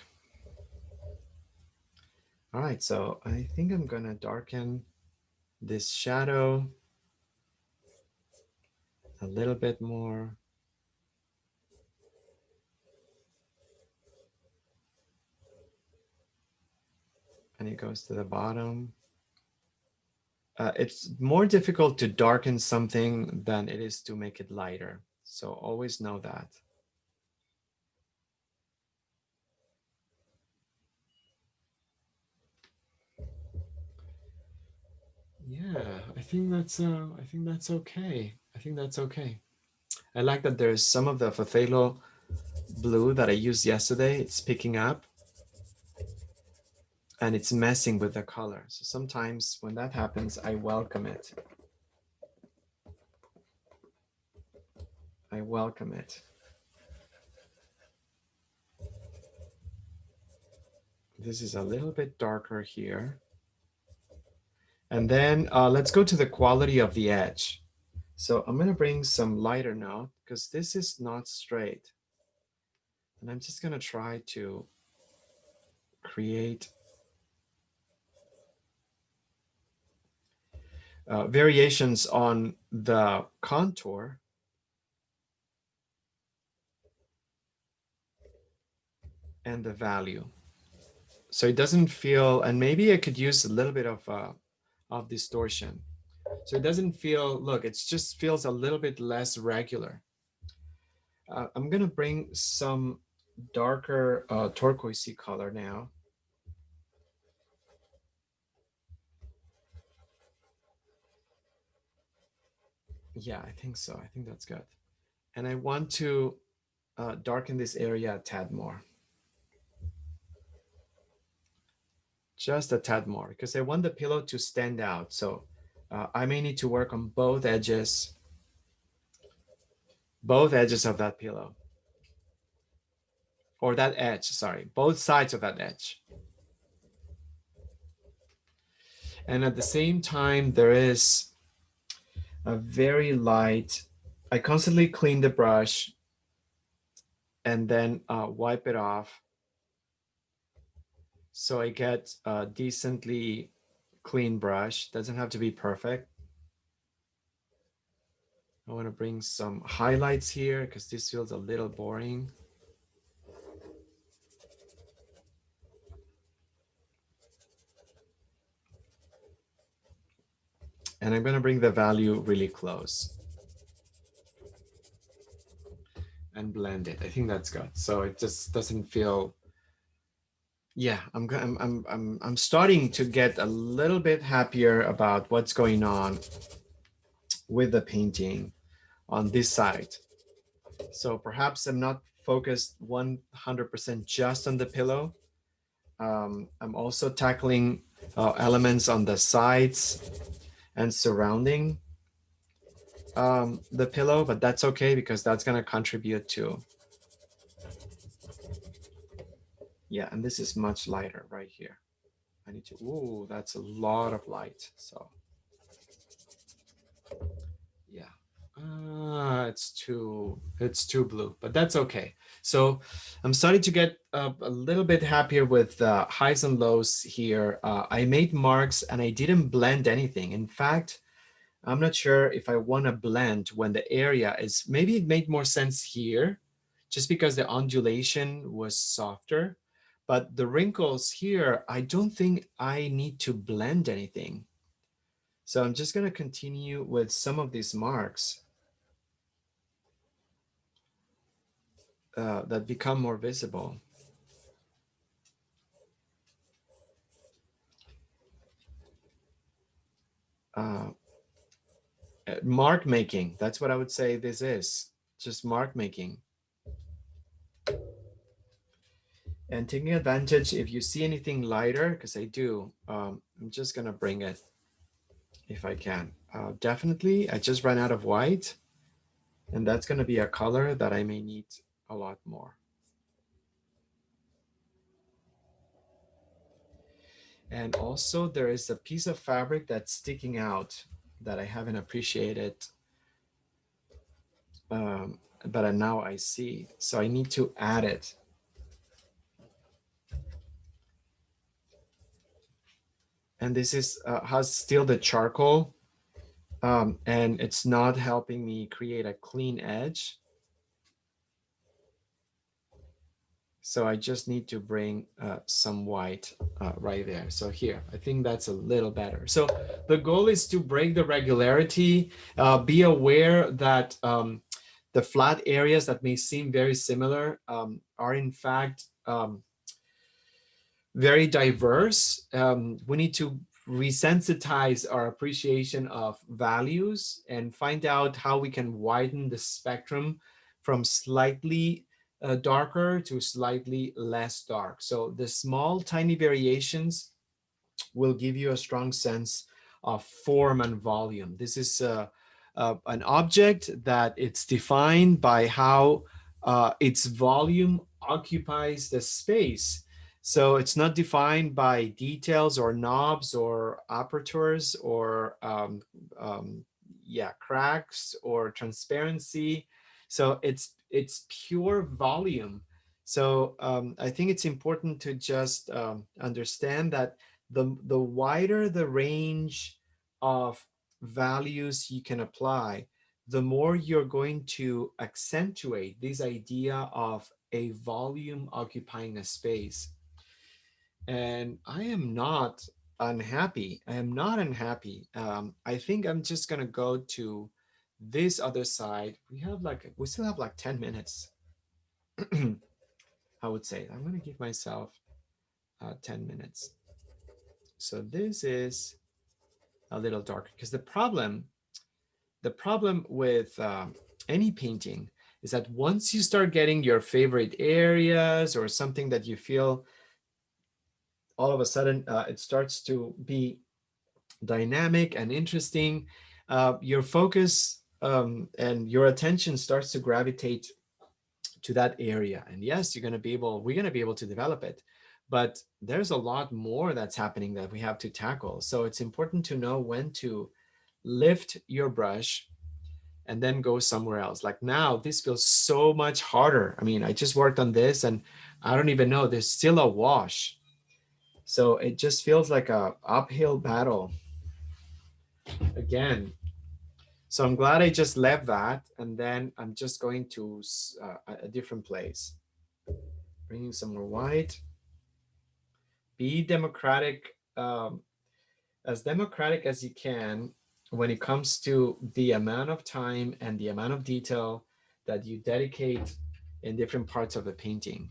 All right, so I think I'm gonna darken this shadow a little bit more. And it goes to the bottom. It's more difficult to darken something than it is to make it lighter. So always know that. Yeah, I think that's okay. I think that's okay. I like that there's some of the Fafelo blue that I used yesterday. It's picking up and it's messing with the color. So sometimes when that happens, I welcome it. I welcome it. This is a little bit darker here. And then let's go to the quality of the edge. So I'm going to bring some lighter now because this is not straight. And I'm just going to try to create variations on the contour. And the value. So it doesn't feel, and maybe I could use a little bit of distortion. So it doesn't feel, look, it just feels a little bit less regular. I'm gonna bring some darker turquoisey color now. Yeah, I think so. I think that's good. And I want to darken this area a tad more. Just a tad more, because I want the pillow to stand out. So I may need to work on both edges of that pillow. Or that edge, sorry, both sides of that edge. And at the same time, there is a very light, I constantly clean the brush and then wipe it off. So I get a decently clean brush. Doesn't have to be perfect. I want to bring some highlights here because this feels a little boring. And I'm going to bring the value really close and blend it. I think that's good. So it just doesn't feel, yeah, I'm starting to get a little bit happier about what's going on with the painting on this side. So perhaps I'm not focused 100% just on the pillow. I'm also tackling elements on the sides and surrounding the pillow, but that's okay because that's going to contribute to. Yeah, and this is much lighter right here. I need to, ooh, that's a lot of light. So yeah, it's too blue, but that's okay. So I'm starting to get a little bit happier with the highs and lows here. I made marks and I didn't blend anything. In fact, I'm not sure if I want to blend when the area is, maybe it made more sense here just because the undulation was softer, but the wrinkles here, I don't think I need to blend anything. So I'm just going to continue with some of these marks that become more visible. Mark making, that's what I would say this is, just mark making. And taking advantage, if you see anything lighter, because I do, I'm just gonna bring it if I can. Definitely, I just ran out of white, and that's going to be a color that I may need a lot more. And also there is a piece of fabric that's sticking out that I haven't appreciated, but now I see. So I need to add it. And this is has still the charcoal, and it's not helping me create a clean edge. So I just need to bring some white right there. So here, I think that's a little better. So the goal is to break the regularity, be aware that the flat areas that may seem very similar are in fact very diverse. We need to resensitize our appreciation of values and find out how we can widen the spectrum from slightly darker to slightly less dark. So the small, tiny variations will give you a strong sense of form and volume. This is an object that it's defined by how its volume occupies the space. So it's not defined by details or knobs or apertures or yeah, cracks or transparency. So it's pure volume. So I think it's important to just understand that the wider the range of values you can apply, the more you're going to accentuate this idea of a volume occupying a space. And I am not unhappy. I am not unhappy. I think I'm just gonna go to this other side. We still have like 10 minutes. I would say I'm gonna give myself 10 minutes. So this is a little darker because the problem with any painting is that once you start getting your favorite areas or something that you feel all of a sudden it starts to be dynamic and interesting, your focus and your attention starts to gravitate to that area. And yes, we're going to be able to develop it, but there's a lot more that's happening that we have to tackle. So it's important to know when to lift your brush and then go somewhere else. Like now, this feels so much harder. I mean, I just worked on this and I don't even know, there's still a wash. So it just feels like a uphill battle again. So I'm glad I just left that, and then I'm just going to a different place. Bringing some more white. Be democratic, as democratic as you can when it comes to the amount of time and the amount of detail that you dedicate in different parts of the painting.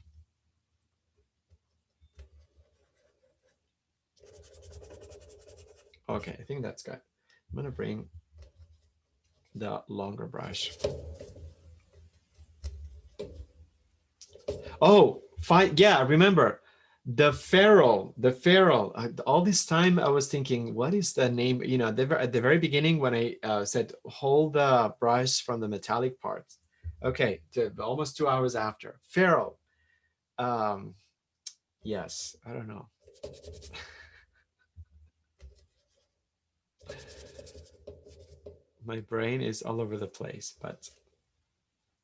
Okay, I think that's good. I'm gonna bring the longer brush. Oh, fine. Yeah, remember the ferrule. All this time I was thinking, what is the name? You know, at the very beginning when I said hold the brush from the metallic parts. Okay, almost 2 hours after. Ferrule. Yes, I don't know. My brain is all over the place, but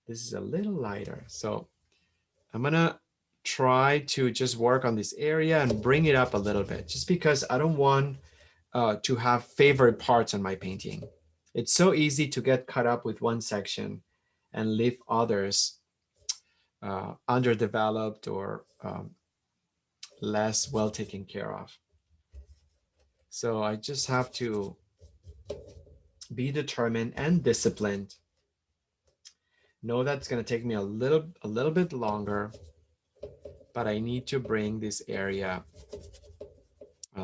this is a little lighter. So I'm gonna try to just work on this area and bring it up a little bit, just because I don't want to have favorite parts on my painting. It's so easy to get caught up with one section and leave others underdeveloped or less well taken care of. So I just have to be determined and disciplined. Know that's going to take me a little bit longer, but I need to bring this area,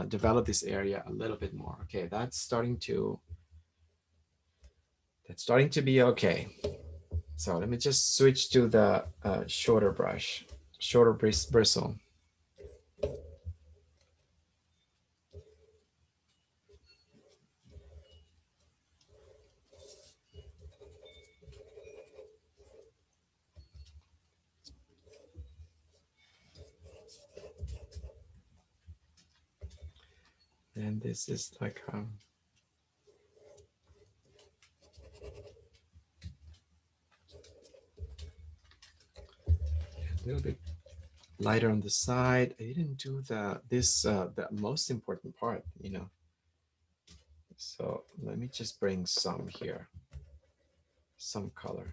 develop this area a little bit more. Okay, that's starting to be okay. So let me just switch to the shorter brush, shorter bristle. And this is like a little bit lighter on the side. I didn't do the most important part, you know. So let me just bring some here, some color.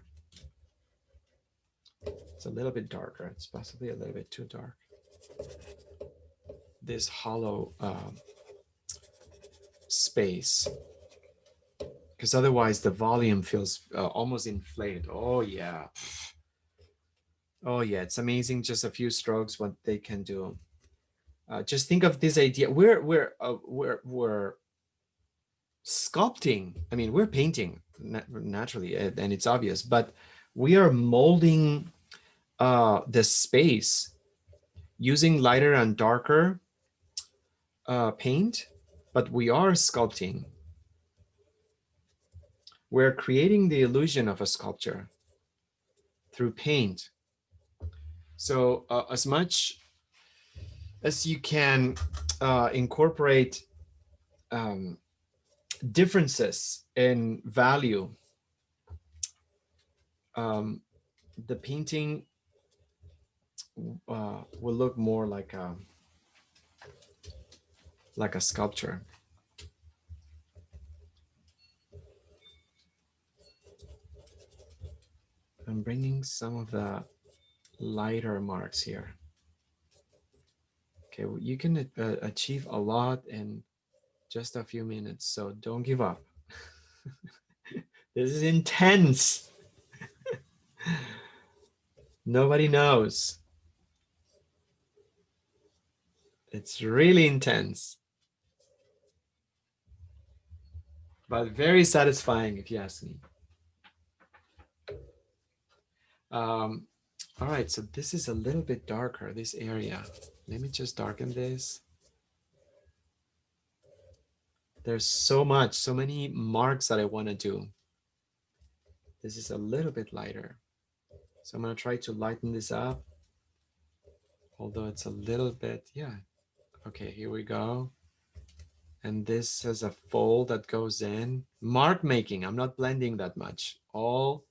It's a little bit darker. It's possibly a little bit too dark. This hollow space, because otherwise the volume feels almost inflated. Oh yeah. Oh yeah, it's amazing. Just a few strokes, what they can do. Just think of this idea. We're sculpting. I mean, we're painting naturally, and it's obvious, but we are molding the space using lighter and darker paint, but we are sculpting. We're creating the illusion of a sculpture through paint. So as much as you can incorporate differences in value, the painting will look more like a sculpture. I'm bringing some of the lighter marks here. Okay, well, you can achieve a lot in just a few minutes, so don't give up. This is intense. Nobody knows. It's really intense, but very satisfying if you ask me. All right, so this is a little bit darker, this area. Let me just darken this. There's so many marks that I want to do. This is a little bit lighter. So I'm going to try to lighten this up. Although it's a little bit, yeah. Okay, here we go. And this has a fold that goes in. Mark making, I'm not blending that much. All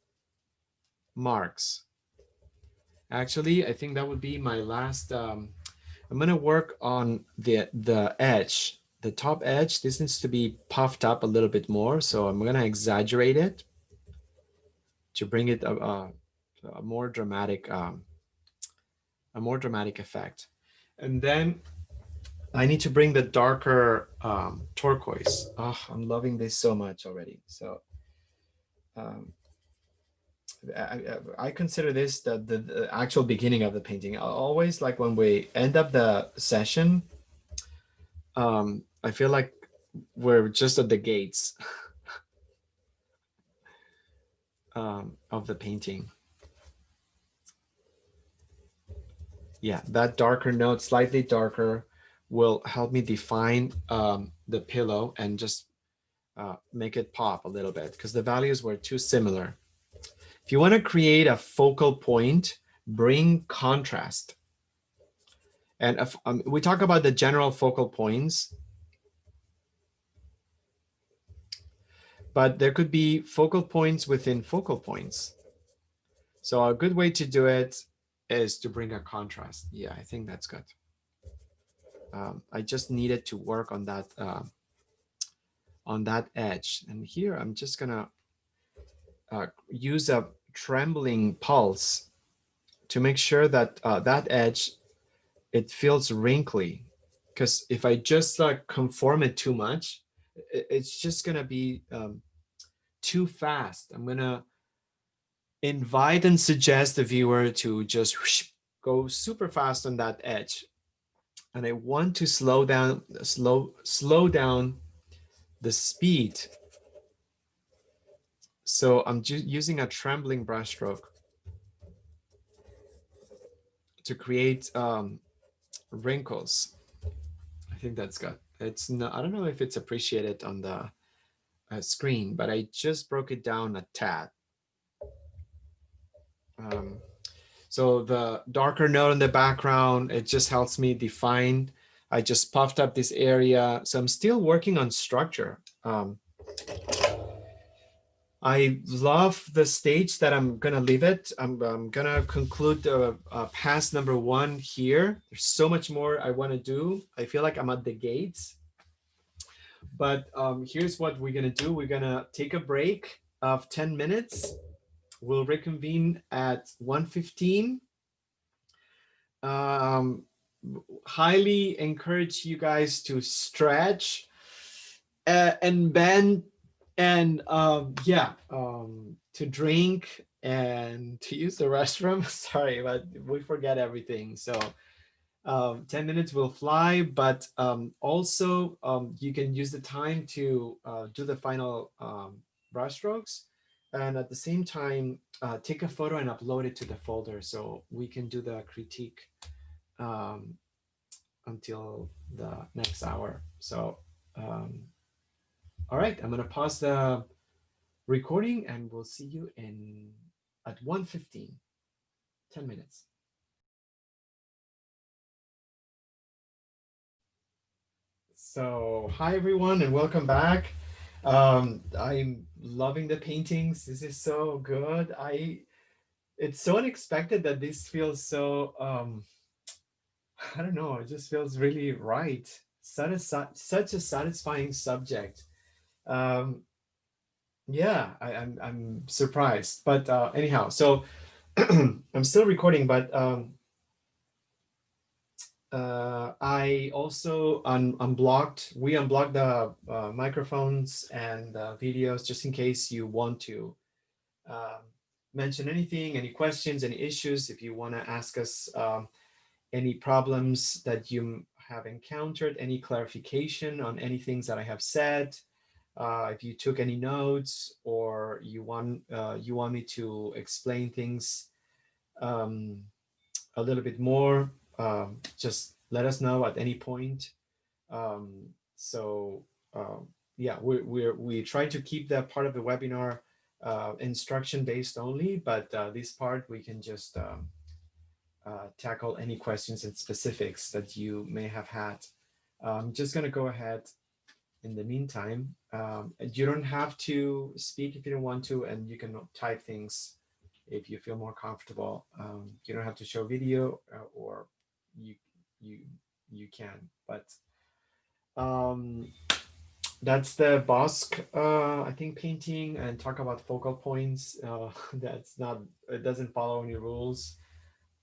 marks. Actually, I think that would be my last, I'm gonna work on the edge, the top edge. This needs to be puffed up a little bit more. So I'm gonna exaggerate it to bring it a more dramatic effect. And then I need to bring the darker turquoise. Oh, I'm loving this so much already. So I consider this the actual beginning of the painting. Always like when we end up the session, I feel like we're just at the gates of the painting. Yeah, that darker note, slightly darker, will help me define the pillow and just make it pop a little bit because the values were too similar. If you want to create a focal point, bring contrast. And if, we talk about the general focal points, but there could be focal points within focal points. So a good way to do it is to bring a contrast. Yeah, I think that's good. I just needed to work on that edge. And here I'm just gonna use a trembling pulse to make sure that that edge, it feels wrinkly. Because if I just conform it too much, it's just gonna be too fast. I'm gonna invite and suggest the viewer to just whoosh, go super fast on that edge. And I want to slow down the speed. So I'm just using a trembling brushstroke to create wrinkles. I think that's good. It's not, I don't know if it's appreciated on the screen, but I just broke it down a tad. So the darker note in the background, it just helps me define I just puffed up this area. So I'm still working on structure. I love the stage that I'm gonna leave it. I'm gonna conclude the pass number 1 here. There's so much more I wanna do. I feel like I'm at the gates. But here's what we're gonna do. We're gonna take a break of 10 minutes. We'll reconvene at 1:15. Highly encourage you guys to stretch and bend and to drink and to use the restroom. Sorry, but we forget everything. So 10 minutes will fly, but also you can use the time to do the final brush strokes. And at the same time, take a photo and upload it to the folder so we can do the critique until the next hour. So, all right, I'm gonna pause the recording and we'll see you at 1:15, 10 minutes. So hi everyone and welcome back. I'm loving the paintings. This is so good. It's so unexpected that this feels so I don't know, it just feels really right. Such a satisfying subject. Yeah, I'm surprised, but anyhow, so I'm still recording, but I also we unblocked the microphones and videos just in case you want to mention anything, any questions, any issues. If you want to ask us any problems that you have encountered, any clarification on any things that I have said, if you took any notes or you want me to explain things a little bit more, just let us know at any point. So yeah, we try to keep that part of the webinar instruction based only, but this part we can just tackle any questions and specifics that you may have had. I'm just going to go ahead in the meantime. You don't have to speak if you don't want to, and you can type things if you feel more comfortable. You don't have to show video, or you can, but that's the Bosque, I think, painting, and talk about focal points. That's not, it doesn't follow any rules.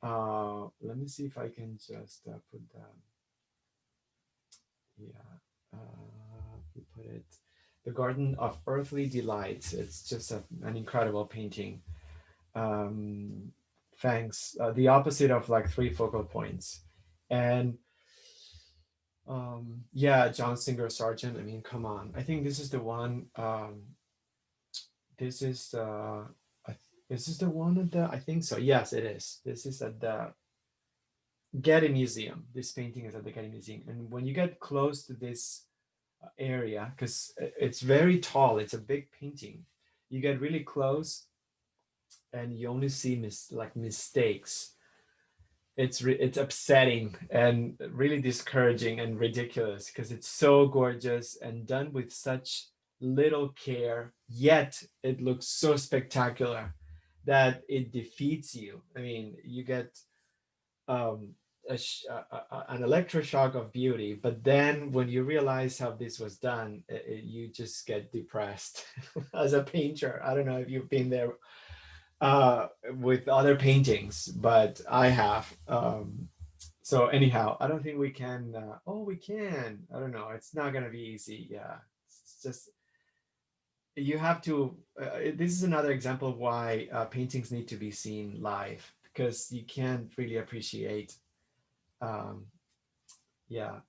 Let me see if I can just put that. Yeah, we put it. The Garden of Earthly Delights. It's just an incredible painting. Thanks. The opposite of like 3 focal points. And yeah, John Singer Sargent. I mean, come on. I think this is the one. This is the one at the. I think so. Yes, it is. This is at the Getty Museum. This painting is at the Getty Museum, and when you get close to this area, because it's very tall, it's a big painting, you get really close and you only see mistakes. It's upsetting and really discouraging and ridiculous because it's so gorgeous and done with such little care, yet it looks so spectacular that it defeats you. I mean, you get an electroshock of beauty, but then when you realize how this was done, you just get depressed as a painter. I don't know if you've been there with other paintings, but I have. So anyhow, I don't think we can. Oh, we can. I don't know. It's not gonna be easy. Yeah, it's just you have to. This is another example of why paintings need to be seen live, because you can't really appreciate. Yeah,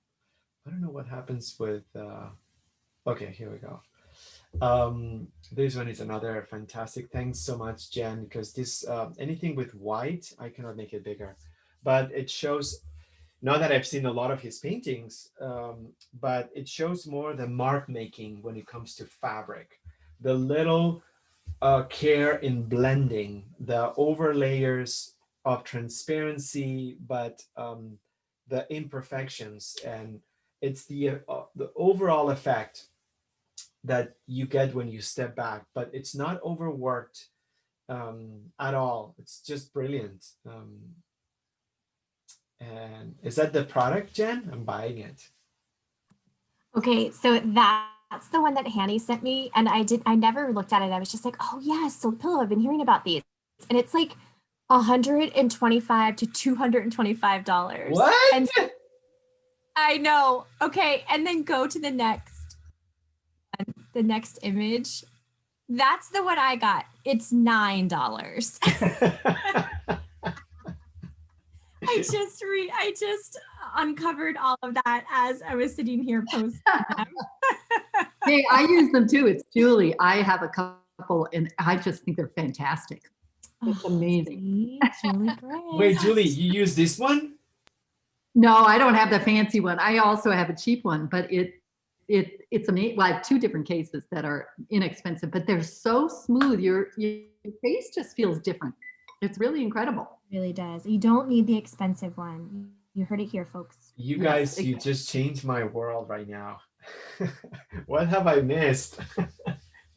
I don't know what happens with. Okay, here we go. This one is another fantastic. Thanks so much, Jen, because this anything with white, I cannot make it bigger, but it shows, not that I've seen a lot of his paintings, but it shows more the mark making when it comes to fabric, the little care in blending, the overlayers of transparency, but the imperfections, and it's the overall effect that you get when you step back, but it's not overworked at all. It's just brilliant. And is that the product, Jen? I'm buying it. Okay, so that's the one that Hanny sent me, and I never looked at it. I was just like, oh yes, so pillow. I've been hearing about these, and it's like $125 to $225. What? And I know. Okay, and then go to the next image. That's the one I got. It's $9. I just uncovered all of that as I was sitting here posting them. Hey, I use them too. It's Julie. I have a couple and I just think they're fantastic. It's amazing. See? Julie Wait, Grace. Julie, you use this one? No, I don't have the fancy one. I also have a cheap one, but it's amazing. Well, I have two different cases that are inexpensive, but they're so smooth. Your face just feels different. It's really incredible. It really does. You don't need the expensive one. You heard it here, folks. You Yes, guys, you exactly. just changed my world right now. What have I missed?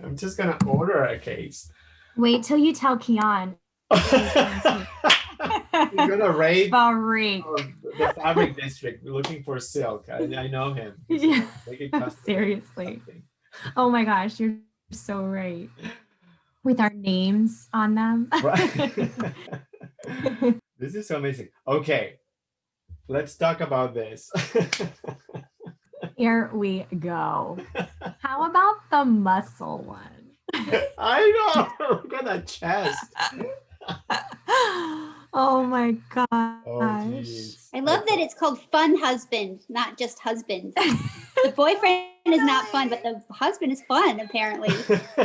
I'm just gonna order a case. Wait till you tell Kian. He's gonna raid Freak. the fabric district looking for silk. I know him. He's Yeah. gonna make it custom Seriously. something. Oh my gosh, you're so right. With our names on them. Right. This is so amazing. Okay, let's talk about this. Here we go. How about the muscle one? I know. Look at that chest. Oh my gosh. Oh, geez. I love that it's called Fun Husband, not just husband. The boyfriend is not fun, but the husband is fun, apparently.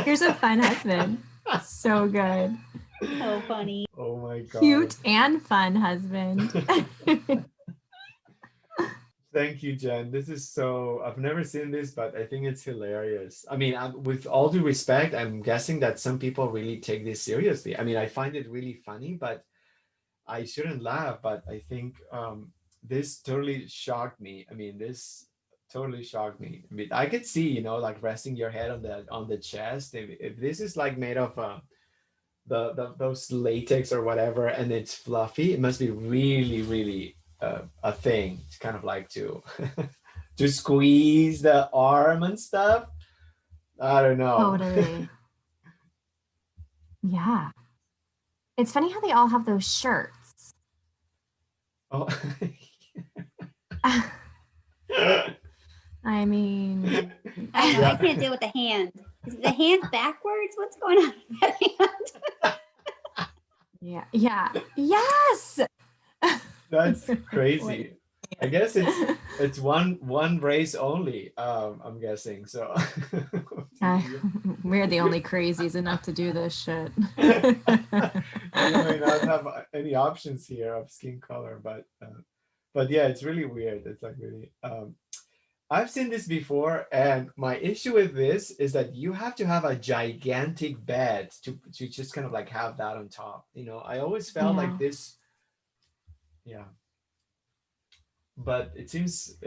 Here's a fun husband. So good. So funny. Oh my god. Cute and fun husband. Thank you, Jen. This is so, I've never seen this, but I think it's hilarious. I mean, with all due respect, I'm guessing that some people really take this seriously. I mean, I find it really funny, but I shouldn't laugh. But I think this totally shocked me. I mean, this totally shocked me. I mean, I could see, you know, like resting your head on the chest. If this is like made of those latex or whatever, and it's fluffy, it must be really, really a thing. It's kind of like to to squeeze the arm and stuff. I don't know. Totally. Yeah. It's funny how they all have those shirts. Oh. I mean, I know, I can't deal with the hand. Is the hand backwards? What's going on with that hand? yeah. Yes. That's crazy. I guess it's one race only. I'm guessing so. We're the only crazies enough to do this shit. You may not have any options here of skin color, but yeah, it's really weird. It's like really. I've seen this before, and my issue with this is that you have to have a gigantic bed to just kind of like have that on top. You know, I always felt like this. Yeah. But it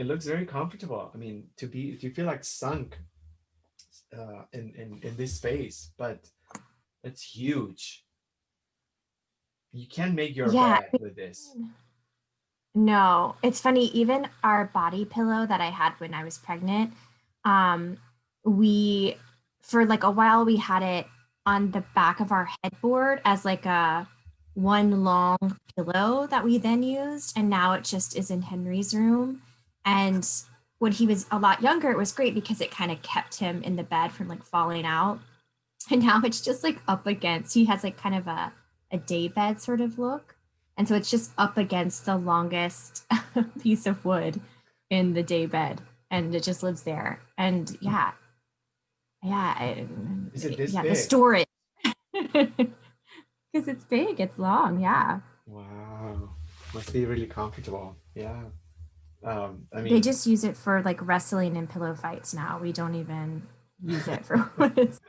looks very comfortable. I mean, to feel like sunk in this space, but it's huge. You can make your bed with this. No, it's funny. Even our body pillow that I had when I was pregnant, we for like a while we had it on the back of our headboard as like a one long pillow that we then used, and now it just is in Henry's room. And when he was a lot younger, it was great because it kind of kept him in the bed from like falling out. And now it's just like up against, he has like kind of a day bed sort of look. And so it's just up against the longest piece of wood in the day bed, and it just lives there. And Is it this big? the storage. Because it's big, it's long, yeah. Wow, must be really comfortable. Yeah. I mean, they just use it for like wrestling and pillow fights now. We don't even use it for what it's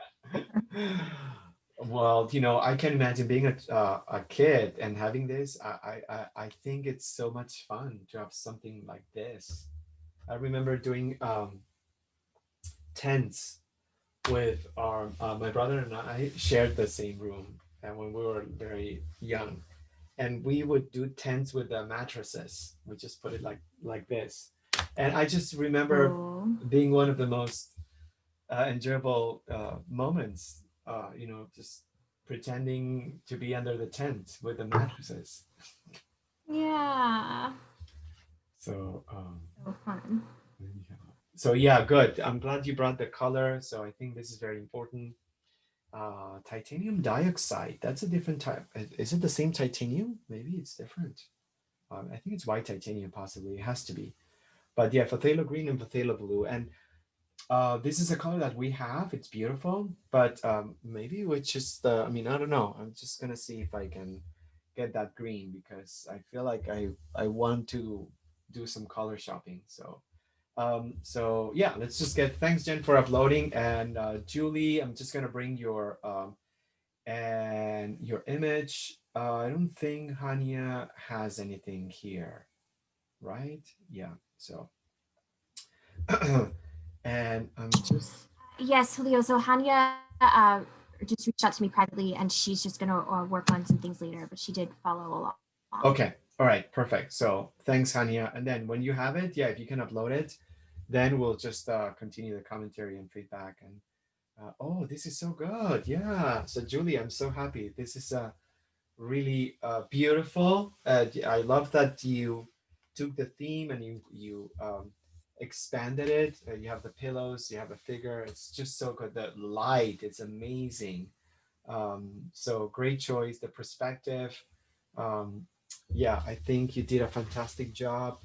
Well, I can imagine being a kid and having this. I think it's so much fun to have something like this. I remember doing tents with our my brother and I shared the same room, and when we were very young, and we would do tents with the mattresses. We just put it like this, and I just remember Oh, being one of the most enjoyable moments. Just pretending to be under the tent with the mattresses. yeah. So So fun. yeah. So yeah, good. I'm glad you brought the color. So I think this is very important. Titanium dioxide. That's a different type. Is it the same titanium? Maybe it's different. I think it's white titanium, possibly. It has to be. But yeah, phthalo green and phthalo blue. And this is a color that we have. It's beautiful, but maybe which is I mean, I don't know. I'm just gonna see if I can get that green because I feel like I want to do some color shopping. So yeah, let's just get thanks Jen for uploading and Julie. I'm just gonna bring your image. I don't think Hania has anything here, right? Yeah. So and I'm just Yes, Julio. So Hanya just reached out to me privately, and she's just gonna work on some things later. But she did follow along. okay. All right, perfect. So thanks, Hania. And then when you have it, yeah, if you can upload it, then we'll just continue the commentary and feedback. And oh, this is so good. Yeah. So Julie, I'm so happy. This is really beautiful. I love that you took the theme and you expanded it. You have the pillows, you have a figure. It's just so good. The light, it's amazing. So great choice. The perspective. Um, yeah, I think you did a fantastic job.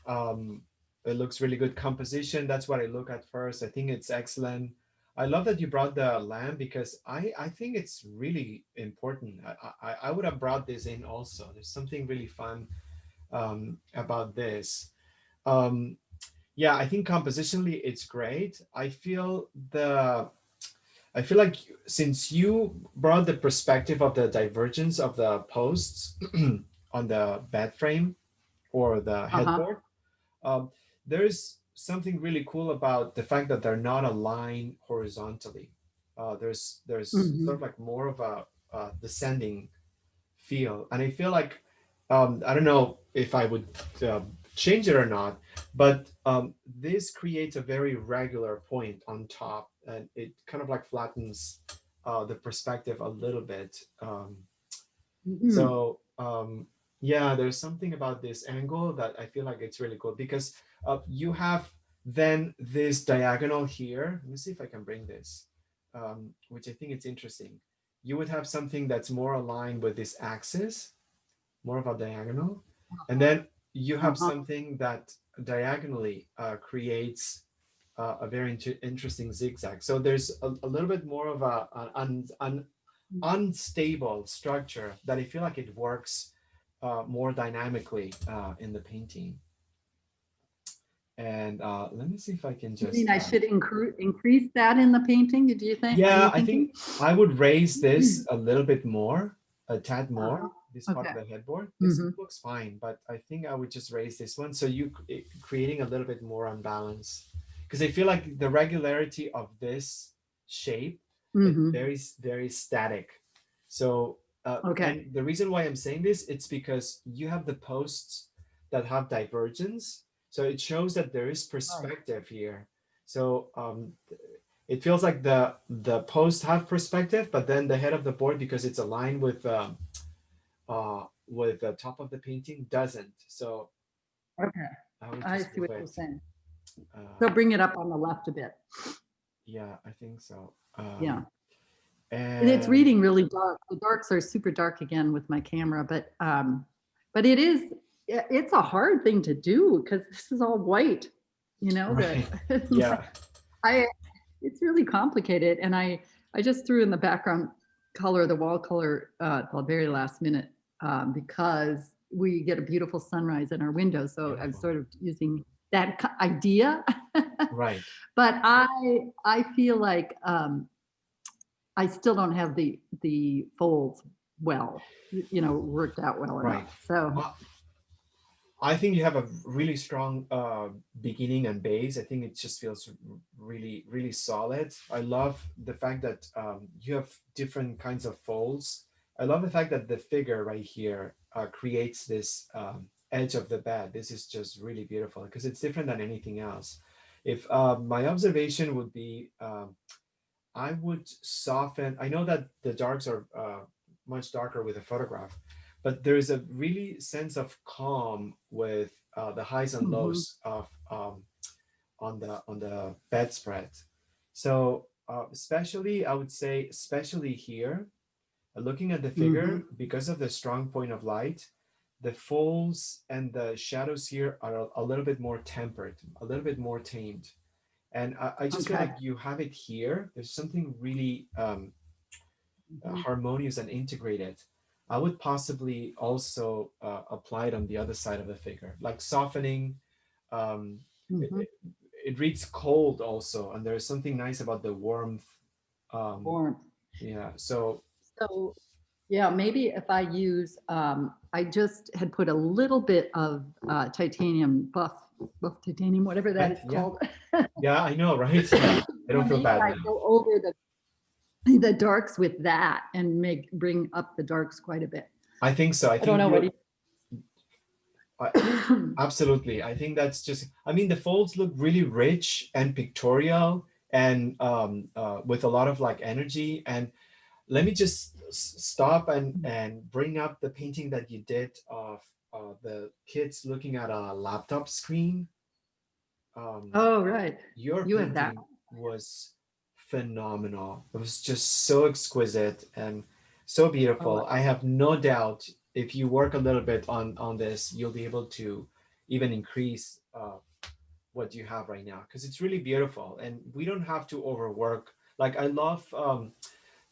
Um, it looks really good composition. That's what I look at first. I think it's excellent. I love that you brought the lamp because I think it's really important. I would have brought this in also. There's something really fun about this. Um, yeah, I think compositionally it's great. I feel like since you brought the perspective of the divergence of the posts on the bed frame or the Uh-huh. headboard, um, there's something really cool about the fact that they're not aligned horizontally. There's sort of Mhm. like more of a descending feel, and I feel like I don't know if I would change it or not, but this creates a very regular point on top, and it kind of like flattens the perspective a little bit. Mhm. So yeah, there's something about this angle that I feel like it's really cool because you have then this diagonal here. Let me see if I can bring this, which I think it's interesting. You would have something that's more aligned with this axis, more of a diagonal, and then you have Uh-huh. something that diagonally creates a very interesting zigzag. So there's a little bit more of an unstable structure that I feel like it works more dynamically in the painting. And let me see if I can You mean just. I should increase that in the painting? Do you think? Are Yeah, you I think thinking? I would raise this a little bit more, a tad Uh-huh. more. This part of Okay. the headboard. This Hmm. looks fine, but I think I would just raise this one so creating a little bit more unbalance. Because I feel like the regularity of this shape is Hmm. very static. So Okay. and the reason why I'm saying this, it's because you have the posts that have divergence. So it shows that there is Right. perspective here. So it feels like the posts have perspective, but then the head of the board, because it's aligned with the top of the painting, doesn't. So Okay. I would I just see move what you're it. saying. So Uh, bring it up on the left a bit. yeah, I think so. Yeah. And it's And reading really dark. The darks are super dark again with my camera, but it is, it's a hard thing to do because this is all white, that right, yeah, I, it's really complicated. And I just threw in the background color, the wall color, the very last minute, because we get a beautiful sunrise in our window. So I'm beautiful. sort of using that idea. Right, But I feel like, I still don't have the folds well, worked out well Right. enough. So, Uh, I think you have a really strong beginning and base. I think it just feels really, really solid. I love the fact that you have different kinds of folds. I love the fact that the figure right here creates this edge of the bed. This is just really beautiful because it's different than anything else. If my observation would be, I would soften. I know that the darks are much darker with a photograph, but there is a really sense of calm with the highs and mhm, lows of on the bedspread. So especially, I would say, especially here, looking at the mhm. figure, because of the strong point of light, the folds and the shadows here are a little bit more tempered, a little bit more tamed. And I just feel Okay. like you have it here. There's something really Mhm, harmonious and integrated. I would possibly also apply it on the other side of the figure, like softening. Um, it, mhm. it, it reads cold also, and there's something nice about the warmth. Um, Warmth. yeah, so So, yeah, maybe if I use, I just had put a little bit of titanium buff titanium, whatever that right, is yeah, called. yeah, I know, right? Yeah, I don't feel Maybe bad I now. go over the darks with that and bring up the darks quite a bit. I think so. I I don't think know what you do I, you. absolutely. I think that's just, I mean, the folds look really rich and pictorial and with a lot of like energy. And let me just stop and bring up the painting that you did of the kids looking at a laptop screen. Um, Oh, right. your You have that. painting was phenomenal. It was just so exquisite and so Oh, beautiful. I have no doubt if you work a little bit on this, you'll be able to even increase what you have right now because it's really beautiful and we don't have to overwork. Like I love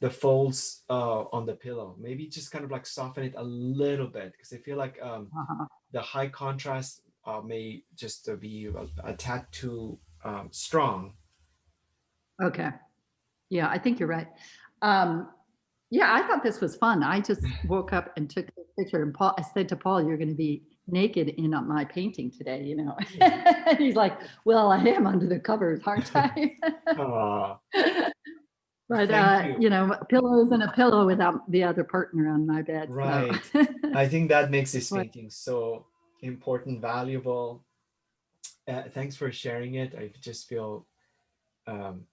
the folds on the pillow. Maybe just kind of like soften it a little bit because I feel like uh-huh. the high contrast may just be a tad too strong. Okay. Yeah, I think you're right. Um, yeah, I thought this was fun. I just woke up and took this picture, and I said to Paul, "You're going to be naked in my painting today." And he's like, "Well, I am under the covers, aren't I?" Aw, But thank you. a pillow isn't a pillow without the other partner on my bed. So, Right. I think that makes this but, painting so important, valuable. Thanks for sharing it. I just feel, um,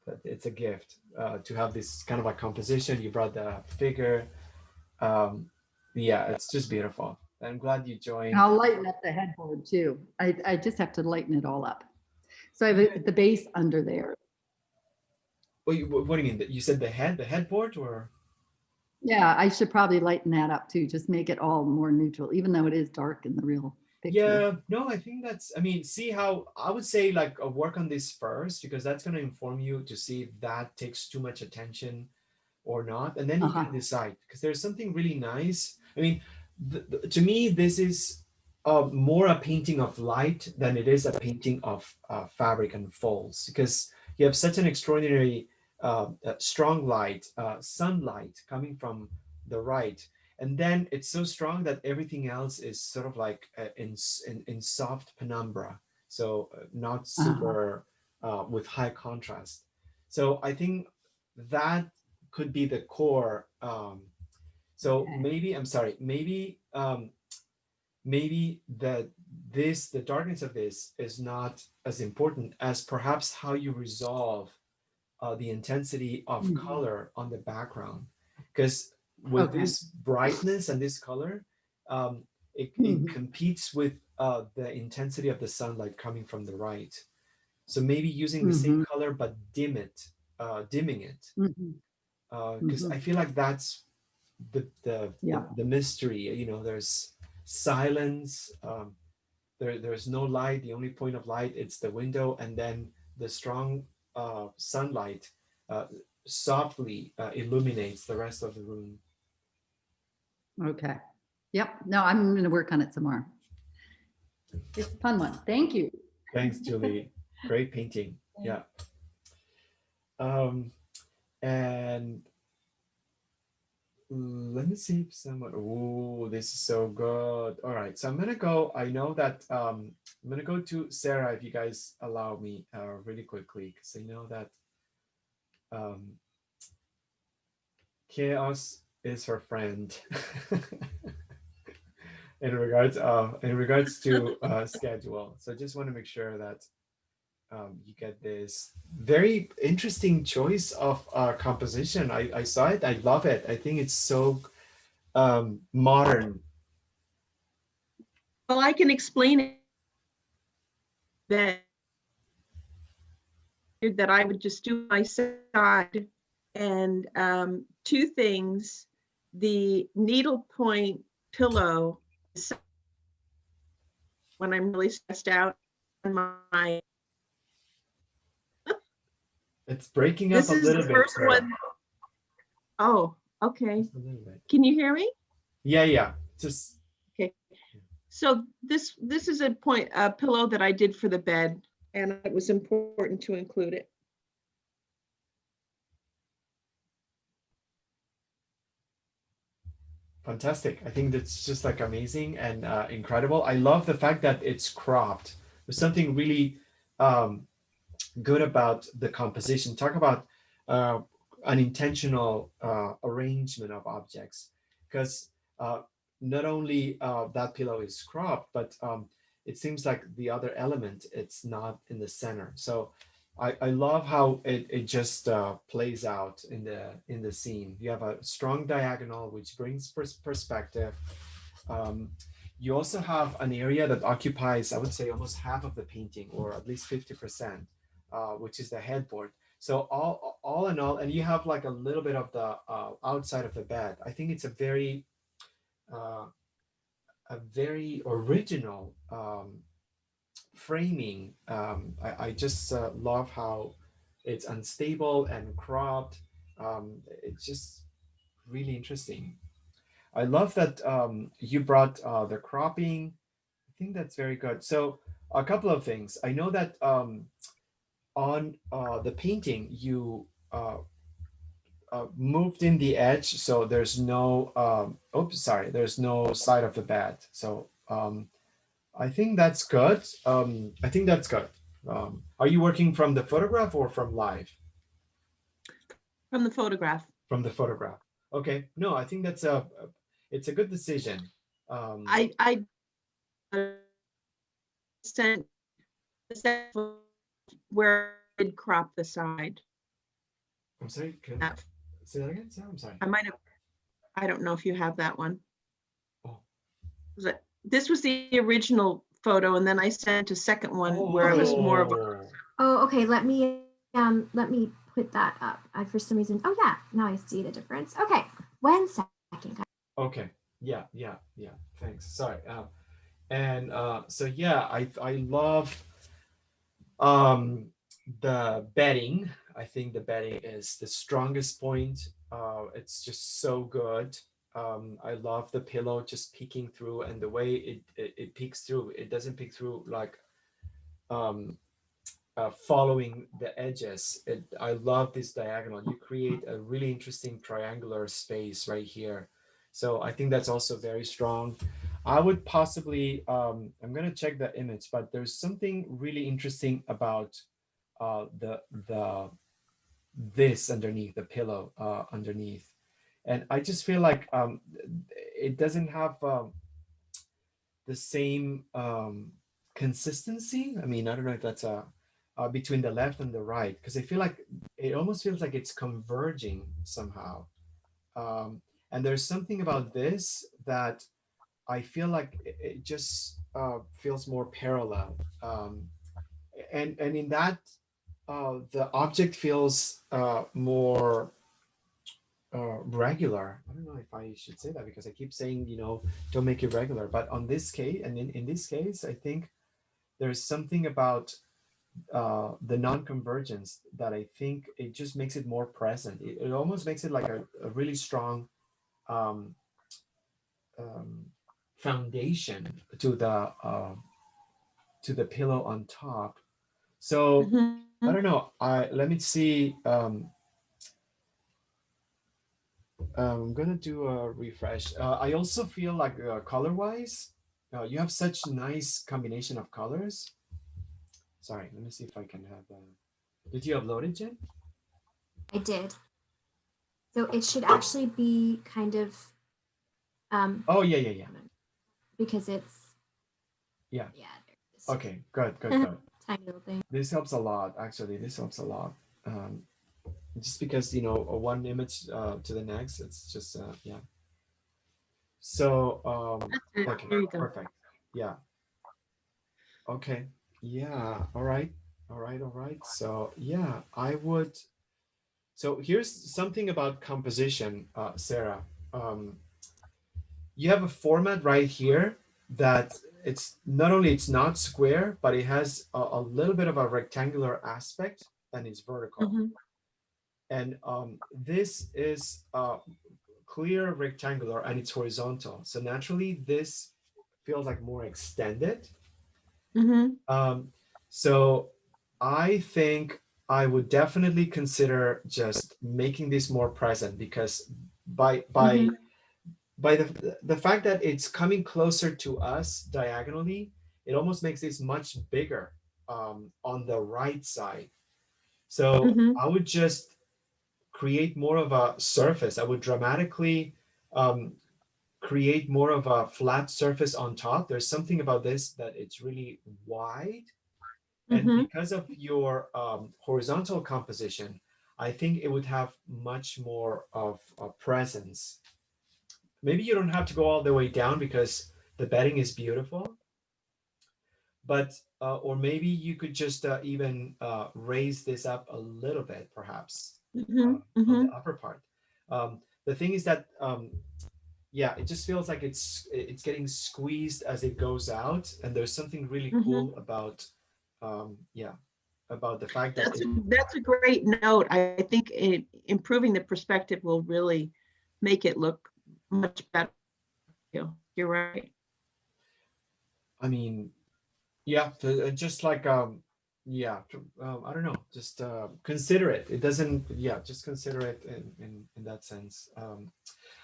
that it's a gift to have this kind of a composition. You brought the figure. Um, yeah, it's just beautiful. I'm glad you and joined. I'll lighten up the headboard too. I just have to lighten it all up. So I have the base under there. What do you mean? That you said the headboard, or? Yeah, I should probably lighten that up too. Just make it all more neutral, even though it is dark in the real picture. Yeah, no, I think that's, I mean, see how I would say like work on this first because that's going to inform you to see if that takes too much attention or not. And then you Uh-huh. can decide because there's something really nice. I mean, to me, this is more a painting of light than it is a painting of fabric and folds because you have such an extraordinary strong light, sunlight coming from the right, and then it's so strong that everything else is sort of like in soft penumbra, so not Uh-huh. super with high contrast. So I think that could be the core. So Okay. maybe I'm sorry, maybe the darkness of this is not as important as perhaps how you resolve the intensity of Mhm. color on the background. Because with Okay. this brightness and this color, it Mhm. competes with the intensity of the sunlight coming from the right. So maybe using the same Mhm. color but dimming it, Mhm. because I Mhm. feel like that's Yeah. the mystery. There's silence. There's no light. The only point of light it's the window, and then the strong sunlight uh, softly illuminates the rest of the room. Okay. Yep. No, I'm going to work on it some more. It's a fun one. Thank you. Thanks, Julie. Great painting. Yeah. Um, And let me see if someone, oh, this is so good. All right, so I'm gonna go, I know that I'm gonna go to Sarah if you guys allow me really quickly, because I know that um, chaos is her friend. In regards to schedule. So just want to make sure that you get this very interesting choice of composition. I saw it. I love it. I think it's so modern. Well, I can explain it that I would just do my side. And two things, the needlepoint pillow, when I'm really stressed out, on my, It's breaking up this a is little the bit. first Sarah. one. Oh, okay. Just a little bit. Can you hear me? Yeah, yeah. Just Okay. So this is a pillow that I did for the bed, and it was important to include it. fantastic. I think that's just like amazing and incredible. I love the fact that it's cropped. There's something really good about the composition. Talk about uh, an intentional arrangement of objects, because not only that pillow is cropped, but it seems like the other element, it's not in the center. So I love how it just plays out in the scene. You have a strong diagonal, which brings perspective. Um, you also have an area that occupies, I would say, almost half of the painting, or at least 50%, which is the headboard. So all in all, and you have like a little bit of the outside of the bed. I think it's uh, a very original framing. I just love how it's unstable and cropped. It's just really interesting. I love that you brought the cropping. I think that's very good. So a couple of things. I know that on the painting, you moved in the edge, so there's no, oops, sorry, there's no side of the bed. So I think that's good. I think that's good. Are you working from the photograph or from live? From the photograph. From the photograph. Okay. No, I think that's it's a good decision. I sent where I did crop the side. I'm sorry. Can That- say that again? Sarah? I'm sorry. I might have, I don't know if you have that one. Oh. This was the original photo, and then I sent a second one where it was more of a, Oh. Oh, okay. Let me put that up. I for some reason. Oh yeah, now I see the difference. Okay, 1 second. Okay. Yeah. Yeah. Yeah. Thanks. Sorry. And so yeah, I love the bedding. I think the bedding is the strongest point. It's just so good. I love the pillow just peeking through, and the way it peeks through. It doesn't peek through like following the edges. I love this diagonal. You create a really interesting triangular space right here. So I think that's also very strong. I would possibly, I'm gonna check the image, but there's something really interesting about the this underneath, the pillow underneath. And I just feel like it doesn't have the same consistency. I mean, I don't know if that's between the left and the right, because I feel like it almost feels like it's converging somehow. And there's something about this that I feel like it just feels more parallel. And in that, the object feels more regular. I don't know if I should say that, because I keep saying, don't make it regular. But on this case, and in this case, I think there's something about the non-convergence that I think it just makes it more present. It almost makes it like a really strong um, foundation to the pillow on top. So I don't know. Let me see. I'm gonna do a refresh. I also feel like color-wise, you have such nice combination of colors. Sorry, let me see if I can have. Did you upload it, Jen? I did. So it should actually be kind of Oh yeah, yeah, yeah, because it's yeah. yeah. There's Okay, good, good, good. tiny little thing. This helps a lot. Actually, this helps a lot. Um, just because one image to the next, it's just yeah. So okay, There you go. perfect. Yeah. Okay. Yeah. All right. All right. All right. So yeah, I would. So here's something about composition, Sarah. Um, you have a format right here that it's not only it's not square, but it has a little bit of a rectangular aspect and it's vertical. Mhm. And this is clear rectangular and it's horizontal. So naturally, this feels like more extended. Mhm. Um, so I think I would definitely consider just making this more present because by by Mhm. by the fact that it's coming closer to us diagonally, it almost makes this much bigger on the right side. So Mhm. I would just create more of a surface. I would dramatically um, create more of a flat surface on top. There's something about this that it's really wide. And Mhm. because of your horizontal composition, I think it would have much more of a presence. Maybe you don't have to go all the way down because the bedding is beautiful, but or maybe you could just even raise this up a little bit, perhaps Mhm. on the Mhm. upper part. The thing is that yeah, it just feels like it's getting squeezed as it goes out, and there's something really Mhm. cool about yeah, about the fact that That's a great note. I think improving the perspective will really make it look much better. You're right. I mean, yeah, just like yeah, I don't know, just consider it. It doesn't, yeah, just consider it in that sense.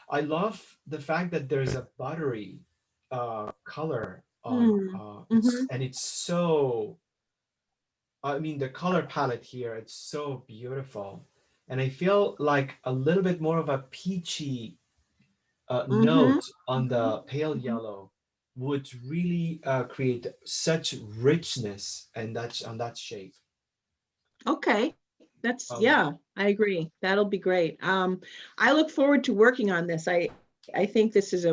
I love the fact that there's a buttery color on Mm. it's Mhm. and it's so I mean the color palette here it's so beautiful and I feel like a little bit more of a peachy Mhm. note on Mhm. the pale Mhm. yellow would really create such richness and that on that shape. Okay. That's, Um, yeah, I agree. That'll be great. I look forward to working on this. I think this is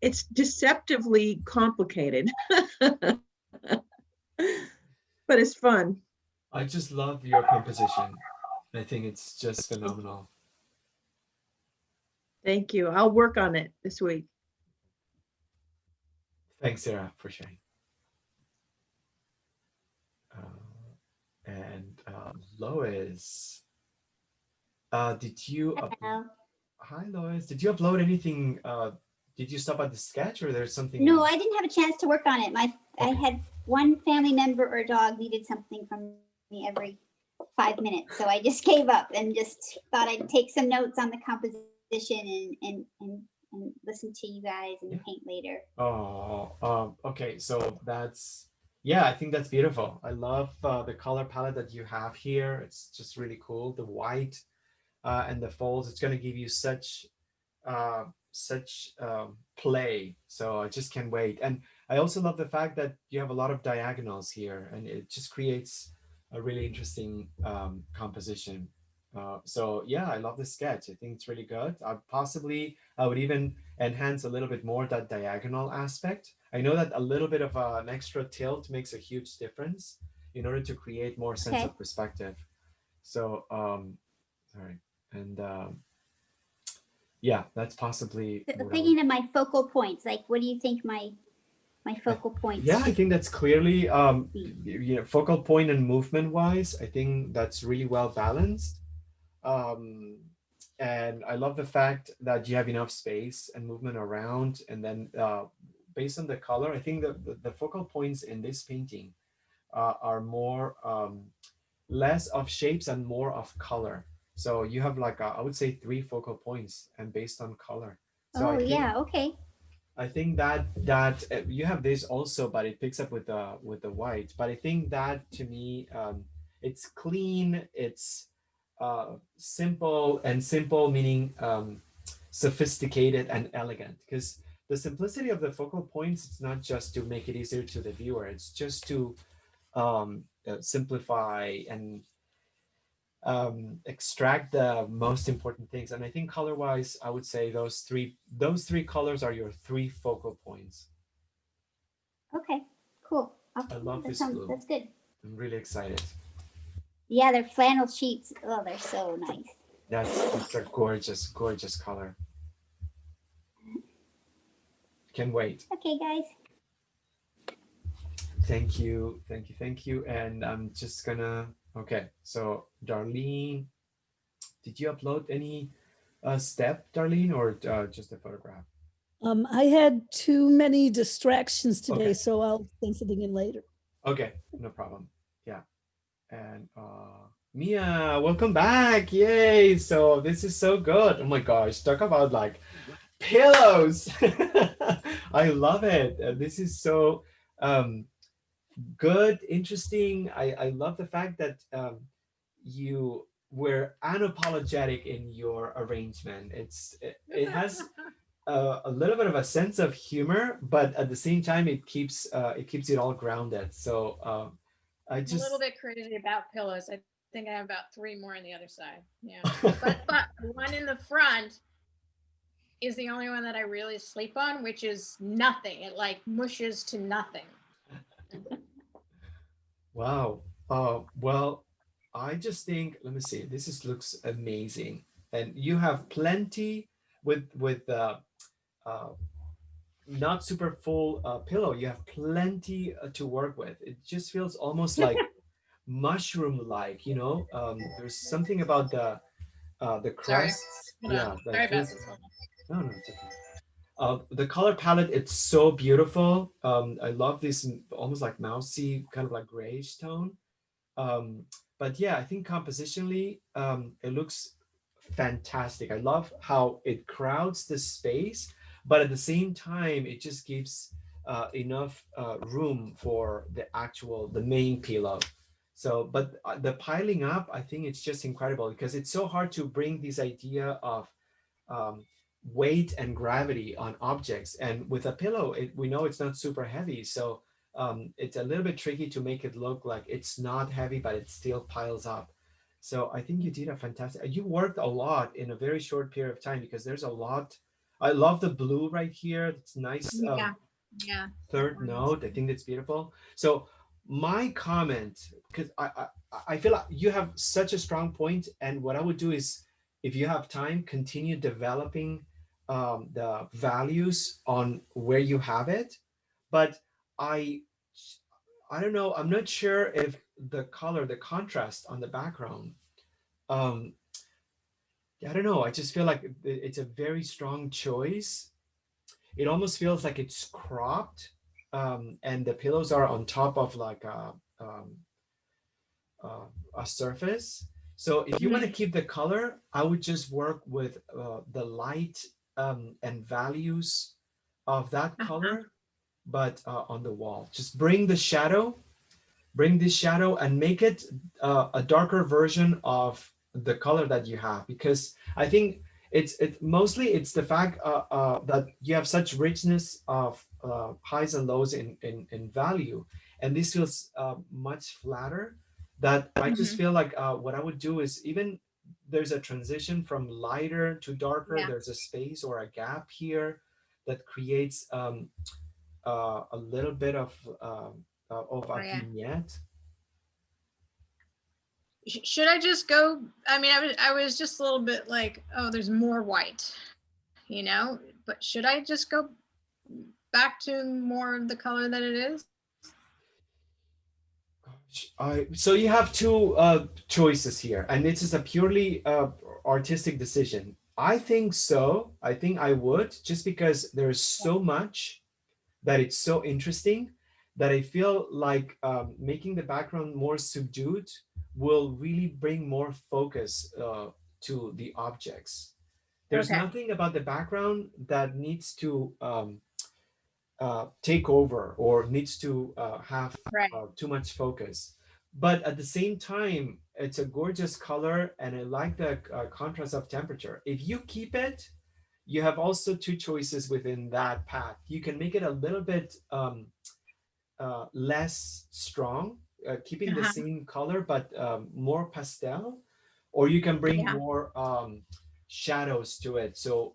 it's deceptively complicated, but it's fun. I just love your composition. I think it's just phenomenal. Thank you. I'll work on it this week. Thanks, Sarah, for sharing. Uh, and Lois, did you up? Uh, Hi, Lois. Did you upload anything? Did you stop at the sketch or there's something no, I else? didn't have a chance to work on it. I Okay. had one family member or dog needed something from me every 5 minutes, so I just gave up and just thought I'd take some notes on the composition and listen to you guys Yeah. and paint later. Oh, okay. So that's, yeah, I think that's beautiful. I love the color palette that you have here. It's just really cool. The white and the folds, it's going to give you such play. So I just can't wait. And I also love the fact that you have a lot of diagonals here, and it just creates a really interesting composition. So yeah, I love the sketch. I think it's really good. I would even enhance a little bit more that diagonal aspect. I know that a little bit of an extra tilt makes a huge difference in order to create more sense Okay. of perspective. So sorry, and yeah, that's possibly So what I would. thinking of my focal points, like what do you think my I, focal points yeah, I should think that's clearly be? focal point and movement wise. I think that's really well balanced. Um, and I love the fact that you have enough space and movement around. And then based on the color, I think the focal points in this painting are more less of shapes and more of color. So you have like I would say 3 focal points and based on color. So Oh, yeah, okay. I think that you have this also, but it picks up with the white. But I think that to me, it's clean, it's simple, and simple meaning sophisticated and elegant. Because the simplicity of the focal points, it's not just to make it easier to the viewer. It's just to simplify and extract the most important things. And I think color wise, I would say those three colors are your 3 focal points. Okay, cool. I love this blue. That's good. I'm really excited. Yeah, they're flannel sheets. Oh, they're so nice. It's a gorgeous, gorgeous color. Can't wait. Okay, guys. Thank you, thank you, thank you. And I'm just gonna, okay, so Darlene, did you upload any step, Darlene, or just a photograph? I had too many distractions today, Okay. so I'll send something in later. Okay, no problem. Yeah. And Mia, welcome back. Yay. So this is so good. Oh my gosh, talk about like pillows. I love it. This is so good, interesting. I love the fact that you were unapologetic in your arrangement. It has a little bit of a sense of humor, but at the same time, it keeps it all grounded. So I I'm a just little bit crazy about pillows. I think I have about 3 more on the other side. Yeah. But the one in the front is the only one that I really sleep on, which is nothing. It like mushes to nothing. wow. Well, I just think, let me see. Looks amazing, and you have plenty with not super full pillow. You have plenty to work with. It just feels almost like mushroom like, you know. There's something about the Sorry. crusts. Hold Yeah, on. that Sorry about feels, this. Hold on. no, it's okay. The color palette, it's so beautiful. I love this almost like mousy, kind of like grayish tone. Um, but yeah, I think compositionally, it looks fantastic. I love how it crowds the space, but at the same time, it just gives enough room for the main pillow. So, but the piling up, I think it's just incredible because it's so hard to bring this idea of um, weight and gravity on objects. And with a pillow, we know it's not super heavy. So it's a little bit tricky to make it look like it's not heavy, but it still piles up. So I think you did a fantastic, you worked a lot in a very short period of time because there's a lot. I love the blue right here. It's nice. Yeah. Yeah. Third note. I think that's beautiful. So my comment, because I feel like you have such a strong point, and what I would do is, if you have time, continue developing the values on where you have it. But I I don't know. I'm not sure if the color, the contrast on the background. Um, I don't know. I just feel like it's a very strong choice. It almost feels like it's cropped, and the pillows are on top of like a surface. So if you want to keep the color, I would just work with the light and values of that color, but on the wall. Just bring this shadow and make it a darker version of the color that you have, because I think it's mostly the fact that you have such richness of highs and lows in value, and this feels much flatter. That I just feel like what I would do is, even there's a transition from lighter to darker. Yeah. There's a space or a gap here that creates a little bit of a yeah. vignette. Should I just go? I mean, I was just a little bit like, oh, there's more white, you know, but should I just go back to more of the color that it is? So you have two choices here, and this is a purely artistic decision. I think so. I think I would, just because there's so much that it's so interesting that I feel like making the background more subdued will really bring more focus to the objects. There's Okay. nothing about the background that needs to take over or needs to have Right. too much focus. But at the same time, it's a gorgeous color, and I like the contrast of temperature. If you keep it, you have also two choices within that path. You can make it a little bit less strong, keeping the Uh-huh. same color, but more pastel, or you can bring Yeah. more shadows to it. So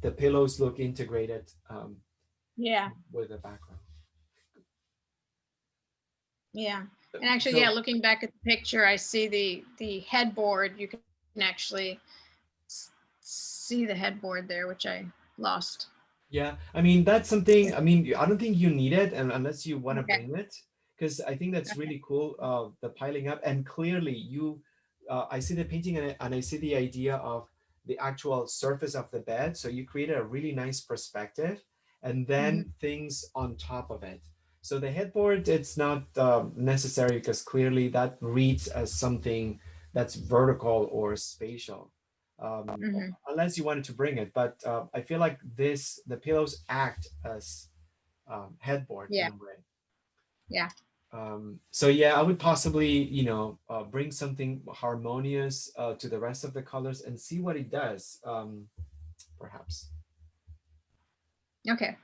the pillows look integrated Yeah. with the background. Yeah. And actually, So- yeah, looking back at the picture, I see the headboard. You can actually see the headboard there, which I lost. Yeah, I mean, that's something, I mean, I don't think you need it, and unless you want to Okay. bring it, because I think that's Okay. really cool, the piling up. And clearly you, I see the painting and I see the idea of the actual surface of the bed. So you created a really nice perspective and then things on top of it. So the headboard, it's not necessary because clearly that reads as something that's vertical or spatial. Mhm. Unless you wanted to bring it, but I feel like the pillows act as headboard Yeah. in a way. Yeah. So yeah, I would possibly, bring something harmonious to the rest of the colors and see what it does, perhaps. Okay.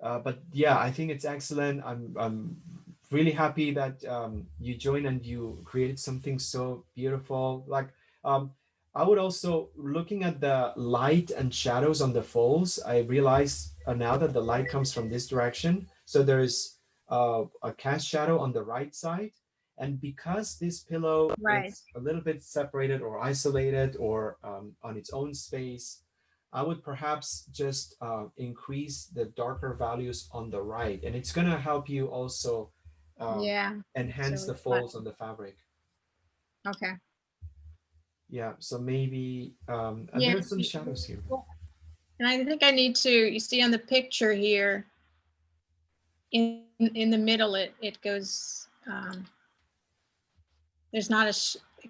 But yeah, I think it's excellent. I'm really happy that you joined and you created something so beautiful. Like I would also, looking at the light and shadows on the folds, I realize now that the light comes from this direction. So there's a cast shadow on the right side. And because this pillow Right. is a little bit separated or isolated or on its own space, I would perhaps just increase the darker values on the right. And it's going to help you also Yeah. enhance So the it's flat. folds on the fabric. Okay. Yeah, so maybe, and Yeah. there's some shadows here. And I think I need to, you see on the picture here, in the middle, it goes, there's not it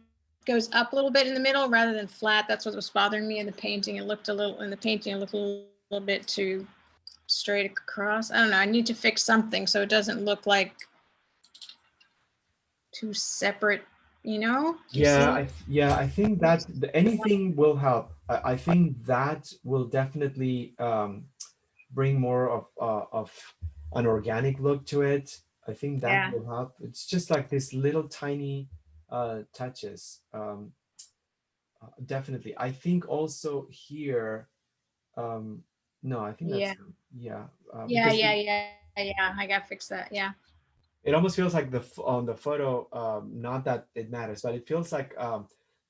goes up a little bit in the middle rather than flat. That's what was bothering me in the painting. It looked a little, in the painting, it looked a little bit too straight across. I don't know. I need to fix something so it doesn't look like two separate, you know? Do you Yeah, see? I think that anything will help. I think that will definitely bring more of an organic look to it. I think that Yeah. will help. It's just like this little tiny touches. Definitely. I think also here, no, I think that's, Yeah. yeah, Yeah, because yeah. I gotta fix that. Yeah. it almost feels like on the photo, not that it matters, but it feels like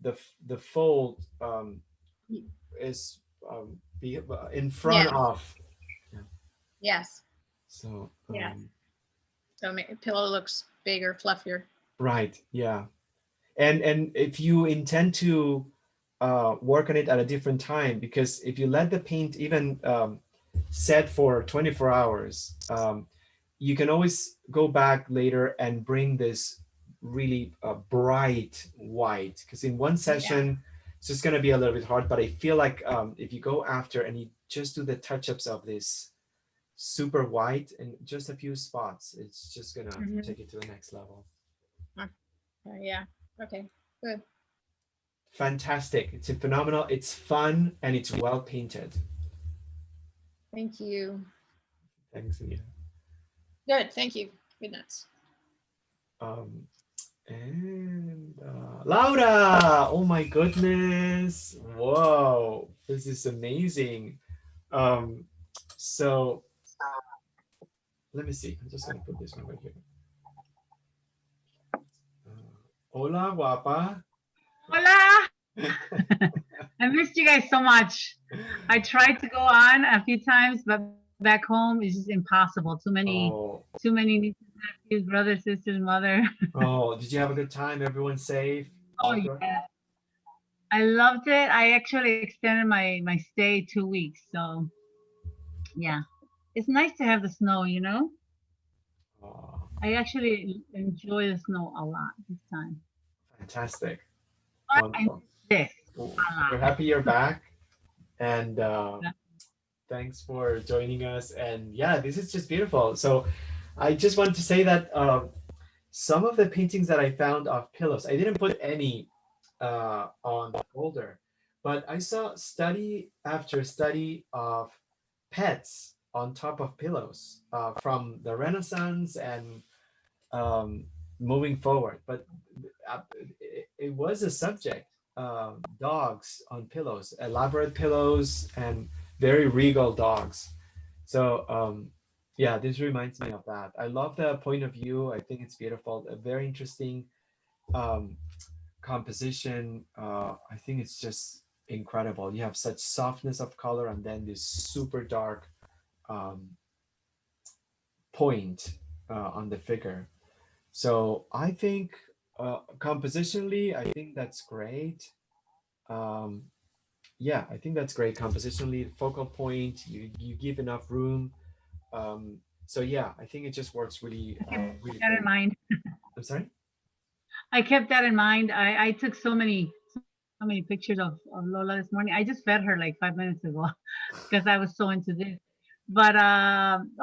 the fold is in front Yeah. of. Yeah. Yes. So Yes. So pillow looks bigger, fluffier. right, yeah, and if you intend to work on it at a different time, because if you let the paint even set for 24 hours, you can always go back later and bring this really bright white, because in one session it's just going to be a little bit hard. But I feel like if you go after and you just do the touch-ups of this super white in just a few spots, it's just going to take it to the next level. Yeah. Okay. Good. Fantastic. It's phenomenal. It's fun and it's well painted. Thank you. Thanks, Anita. Good. Thank you. Good nuts. And Laura, oh my goodness. Whoa, this is amazing. So let me see. I'm just gonna put this one right here. Hola, guapa. Hola! I missed you guys so much. I tried to go on a few times, but back home it's just impossible. Too many nieces, nephews, brothers, sisters, mother. Oh, did you have a good time? Everyone safe? Oh yeah. I loved it. I actually extended my stay 2 weeks. So yeah. It's nice to have the snow, you know? Oh, I actually enjoy the snow a lot this time. fantastic. But I Wonderful. This. We're happy you're back. And thanks for joining us. And yeah, this is just beautiful. So I just wanted to say that some of the paintings that I found of pillows, I didn't put any on the folder, but I saw study after study of pets on top of pillows from the Renaissance and moving forward. But it was a subject, dogs on pillows, elaborate pillows and very regal dogs. So yeah, this reminds me of that. I love the point of view. I think it's beautiful, a very interesting composition. I think it's just incredible. You have such softness of color and then this super dark point on the figure. So I think compositionally, I think that's great. Yeah, I think that's great. Compositionally, focal point, you give enough room. So yeah, I think it just works really, really That in great. mind. I'm sorry? I kept that in mind. I took so many pictures of Lola this morning. I just fed her like 5 minutes ago because I was so into this. But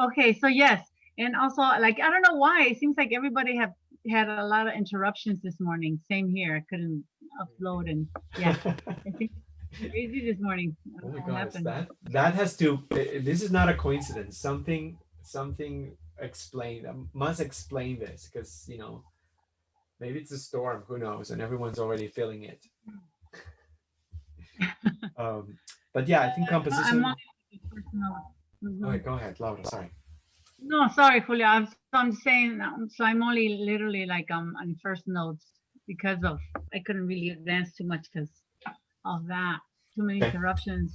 okay, so yes, and also like I don't know why it seems like everybody had a lot of interruptions this morning. Same here. I couldn't upload and yeah, I think it's crazy this morning. I Oh don't my know what gosh, happened. that has to. This is not a coincidence. Something explained. I must explain this because maybe it's a storm. Who knows? And everyone's already feeling it. But yeah, I think I'm composition. on personal. Mhm. Okay, go ahead, Laura. Sorry. No, sorry, Julia. I'm saying so. I'm only literally like on first notes because of I couldn't really advance too much because of that. Too many Okay. interruptions.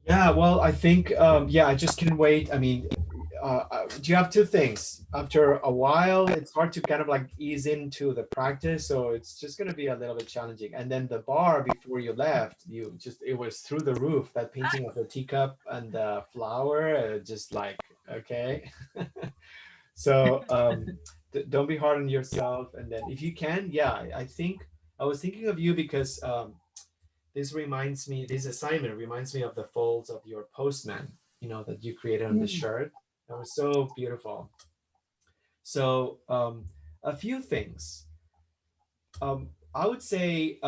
Yeah, well, I think yeah, I just can't wait. I mean, you have two things. After a while, it's hard to kind of like ease into the practice, so it's just going to be a little bit challenging. And then the bar before you left, it was through the roof. That painting of the teacup and the flower, just like okay. So don't be hard on yourself. And then if you can, yeah, I think I was thinking of you because this assignment reminds me of the folds of your postman, that you created on the shirt. That was so beautiful. So a few things. I would say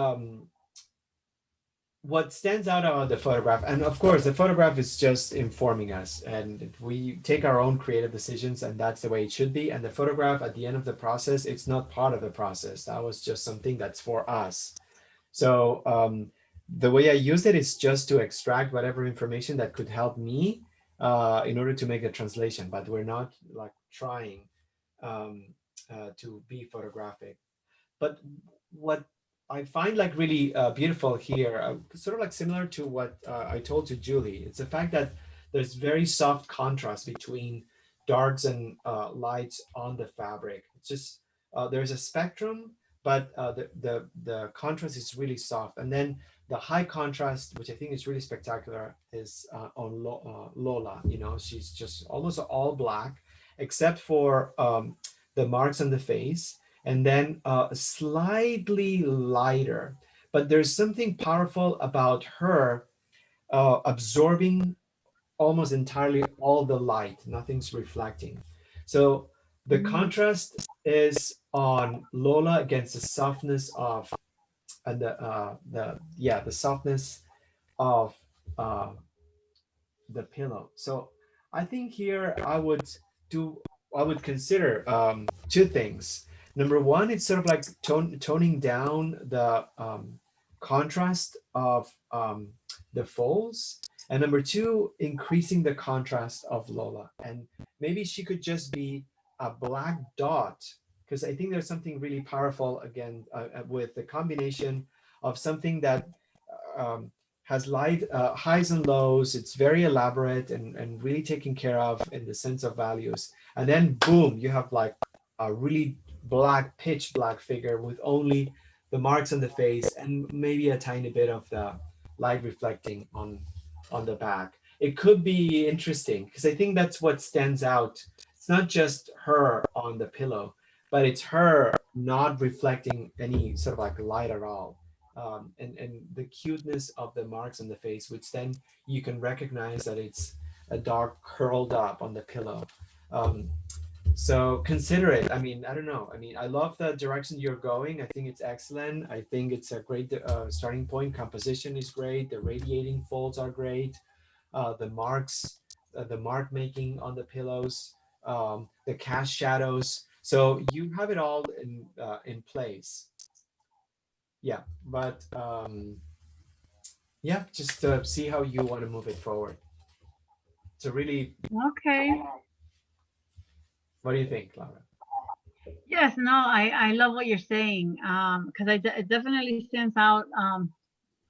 what stands out about the photograph, and of course the photograph is just informing us, and we take our own creative decisions, and that's the way it should be. And the photograph at the end of the process, it's not part of the process. That was just something that's for us. So the way I use it is just to extract whatever information that could help me in order to make a translation, but we're not like trying to be photographic. But what I find like really beautiful here, sort of like similar to what I told to Julie, it's the fact that there's very soft contrast between darks and lights on the fabric. It's just there's a spectrum, but the contrast is really soft. And then the high contrast, which I think is really spectacular, is on Lola. She's just almost all black, except for the marks on the face, and then slightly lighter. But there's something powerful about her absorbing almost entirely all the light. Nothing's reflecting. So the contrast is on Lola against the softness of the softness of the pillow. So I think here I would consider two things. Number one, it's sort of like toning down the contrast of the folds. And number two, increasing the contrast of Lola. And maybe she could just be a black dot, because I think there's something really powerful again with the combination of something that has light highs and lows. It's very elaborate and really taken care of in the sense of values. And then boom, you have like a really black, pitch black figure with only the marks on the face and maybe a tiny bit of the light reflecting on the back. It could be interesting because I think that's what stands out. It's not just her on the pillow, but it's her not reflecting any sort of like light at all. and the cuteness of the marks on the face, which then you can recognize that it's a dog curled up on the pillow. So consider it. I mean, I don't know. I mean, I love the direction you're going. I think it's excellent. I think it's a great starting point. Composition is great. The radiating folds are great. The marks, the mark making on the pillows, the cast shadows. So you have it all in place. Yeah, but yeah, just see how you want to move it forward. So really, Okay. what do you think, Laura? Yes, no, I love what you're saying. Because it definitely stands out.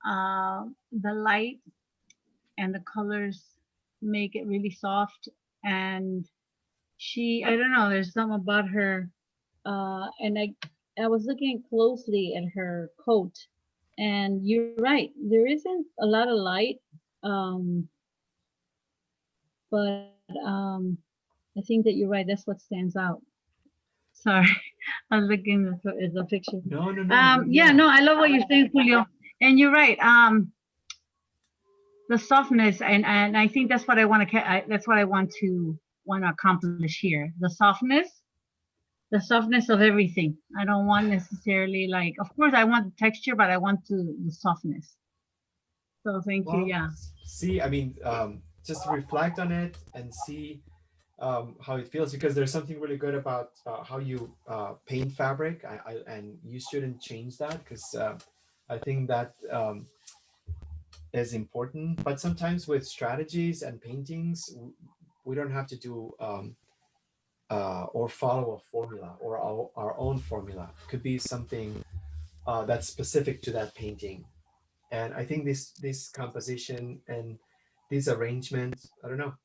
The light and the colors make it really soft. And I don't know, there's something about her. And I was looking closely at her coat, and you're right, there isn't a lot of light. But I think that you're right. That's what stands out. Sorry, I was looking at the picture. No. Yeah, no, I love what you're saying, Julio, and you're right. The softness, and I think that's what I want to. That's what I want to accomplish here. The softness of everything. I don't want necessarily like. Of course, I want the texture, but I want the softness. So thank you. Yeah. See, I mean, just reflect on it and see how it feels, because there's something really good about how you paint fabric. And you shouldn't change that, because I think that is important. But sometimes with strategies and paintings, we don't have to do or follow a formula or our own formula. It could be something that's specific to that painting. And I think this composition and these arrangements, I don't know,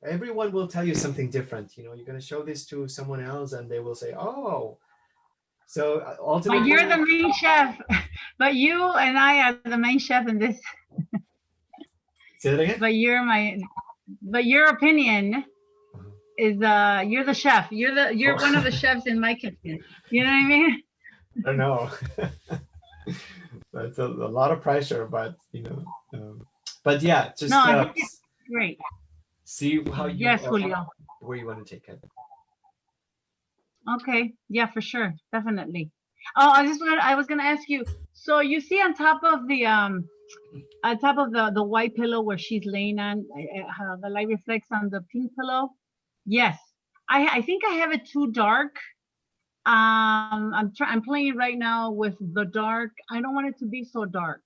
everyone will tell you something different. You're going to show this to someone else and they will say, oh, so ultimately. But you're the main chef. But you and I are the main chef in this. Say that again? But your opinion is you're the chef. You're one of the chefs in my kitchen. You know what I mean? I don't know. That's a lot of pressure, but but yeah, just no, I think it's great. See how you yes, Julio. Where you want to take it. Okay, yeah, for sure, definitely. Oh, I was gonna ask you. So you see on top of the white pillow where she's laying on, how the light reflects on the pink pillow. Yes, I think I have it too dark. I'm playing right now with the dark. I don't want it to be so dark.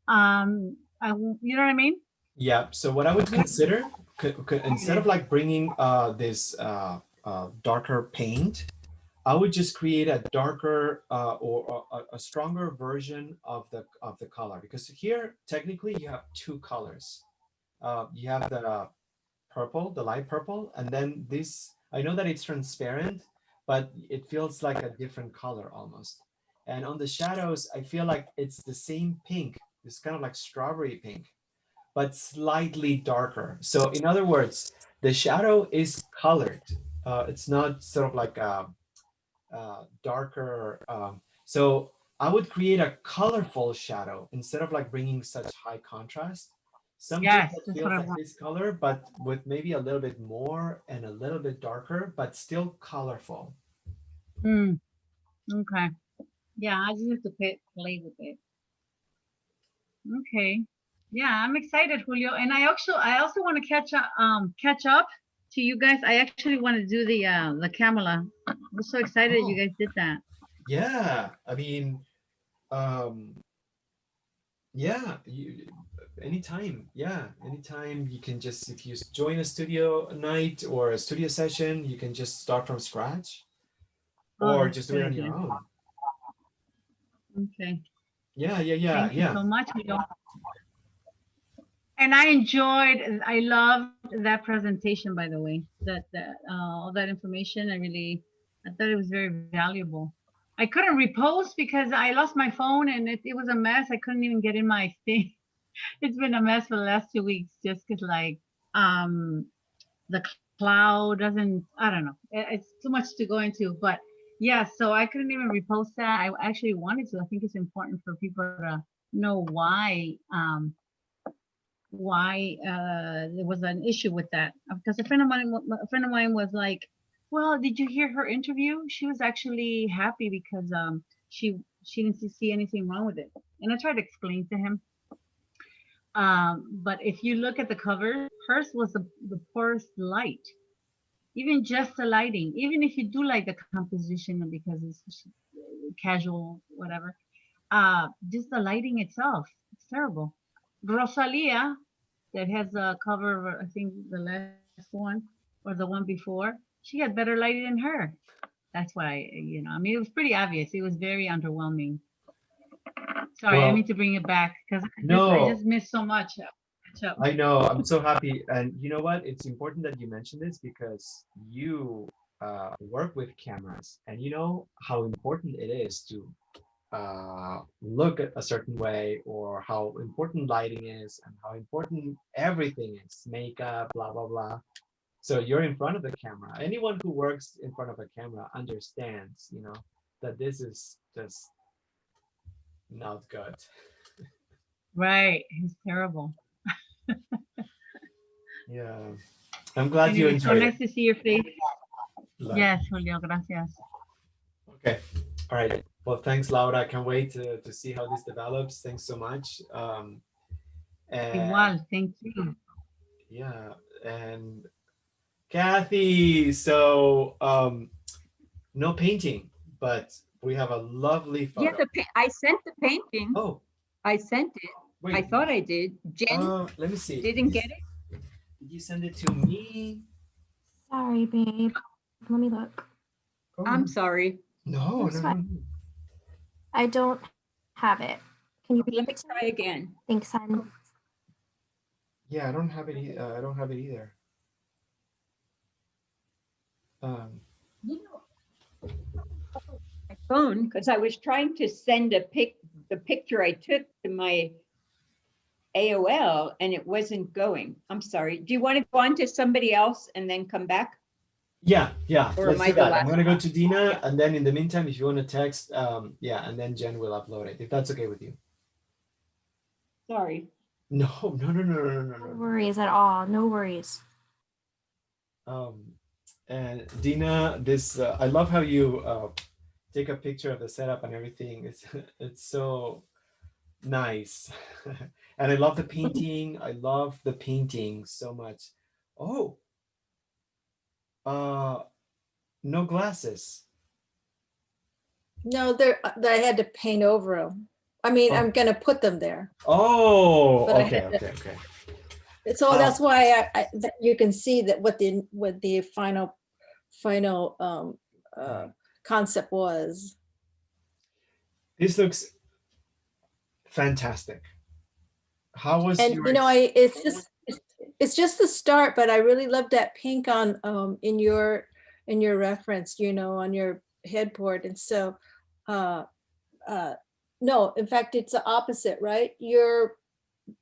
You know what I mean? Yeah. So what I would consider, instead of like bringing this darker paint, I would just create a darker or a stronger version of the color, because here technically you have two colors. You have the purple, the light purple, and then this. I know that it's transparent, but it feels like a different color almost. And on the shadows, I feel like it's the same pink. It's kind of like strawberry pink, but slightly darker. So in other words, the shadow is colored. It's not sort of like a darker. So I would create a colorful shadow instead of like bringing such high contrast. Something that feels like this color, but with maybe a little bit more and a little bit darker, but still colorful. Okay. Yeah, I just have to play with it. Okay. Yeah, I'm excited, Julio. And I also want to catch up to you guys. I actually want to do the Camilla. I'm so excited you guys did that. Yeah, I mean, yeah, anytime. Yeah, anytime you can just, if you join a studio night or a studio session, you can just start from scratch or just do it on your own. Okay. Yeah. Thank you so much, Julio. And I loved that presentation, by the way, all that information. I thought it was very valuable. I couldn't repost because I lost my phone and it was a mess. I couldn't even get in my thing. It's been a mess for the last 2 weeks, just because like the cloud doesn't, I don't know. It's too much to go into, but Yeah, so I couldn't even repost that. I actually wanted to. I think it's important for people to know why there was an issue with that. Because a friend of mine was like, "Well, did you hear her interview? She was actually happy because she didn't see anything wrong with it." And I tried to explain to him. But if you look at the cover, hers was the poorest light. Even just the lighting, even if you do like the composition because it's casual, whatever, just the lighting itself, it's terrible. Rosalia, that has a cover of, I think the last one or the one before, she had better lighting than her. That's why, I mean, it was pretty obvious. It was very underwhelming. Sorry, I Well, didn't mean to bring it back because I no, just missed so much. Catch up. I know. I'm so happy. And you know what? It's important that you mention this because you work with cameras and you know how important it is to look at a certain way, or how important lighting is and how important everything is, makeup, blah, blah, blah. So you're in front of the camera. Anyone who works in front of a camera understands, that this is just not good. Right, it's terrible. Yeah. I'm glad you Anyway, so enjoyed it. nice to see your face. Like, Yes, Julio, gracias. okay. All right. Well, thanks, Laura. I can't wait to see how this develops. Thanks so much. And Igual, thank you. yeah, and Kathy. So no painting, but we have a lovely Yeah, photo. I sent the painting. Oh, I sent it. I wait. thought I did. Jen Let me see. didn't get it. Did you send it to me? Sorry, babe. Let me look. Oh, I'm sorry. no, That's no, fine. no. I don't have it. Can you Let repeat me it to try me? again. Thanks, hon. Yeah, I don't have it. I don't have it either. You know, my phone, because I was trying to send the picture I took to my AOL and it wasn't going. I'm sorry. Do you want to go on to somebody else and then come back? Yeah. Or Let's am I do the that. I'm last gonna go one? to Dina, Yeah. and then in the meantime, if you want to text, yeah, and then Jen will upload it if that's okay with you. Sorry. No, no, no, no, no, no, No no. worries at all. No worries. And Dina, this I love how you take a picture of the setup and everything. It's so nice, and I love the painting. I love the painting so much. Oh, no glasses. No, I had to paint over them. I mean, Oh. I'm gonna put them there. Oh, But I okay, had to- okay. So that's why that you can see that what the final concept was. This looks fantastic. How was And your? it's just the start, but I really love that pink on in your reference, on your headboard. And so no, in fact, it's the opposite, right?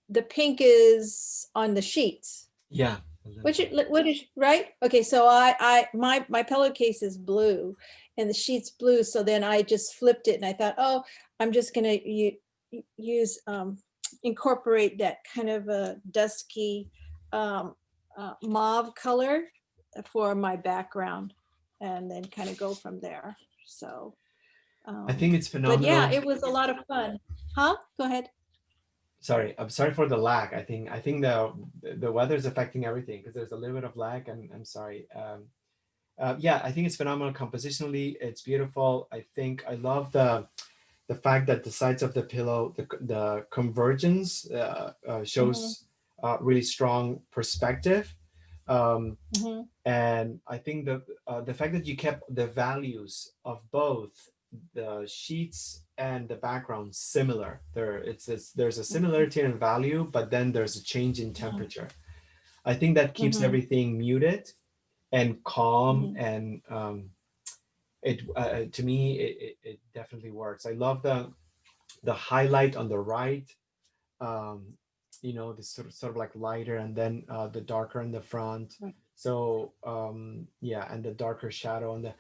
The pink is on the sheets. Yeah. What is right? Okay, so my pillowcase is blue and the sheet's blue. So then I just flipped it and I thought, oh, I'm just gonna use incorporate that kind of a dusky mauve color for my background and then kind of go from there. So I think it's phenomenal. but yeah, it was a lot of fun. Huh? Go ahead. Sorry, I'm sorry for the lag. I think the weather is affecting everything because there's a little bit of lag, and I'm sorry. Yeah, I think it's phenomenal compositionally. It's beautiful. I think I love the fact that the sides of the pillow, the convergence shows really strong perspective. And I think the fact that you kept the values of both the sheets and the background similar. There's a similarity in value, but then there's a change in temperature. I think that keeps everything muted and calm, and to me it definitely works. I love the highlight on the right. you know, this sort of like lighter, and then the darker in the front. Right. So yeah, and the darker shadow on the,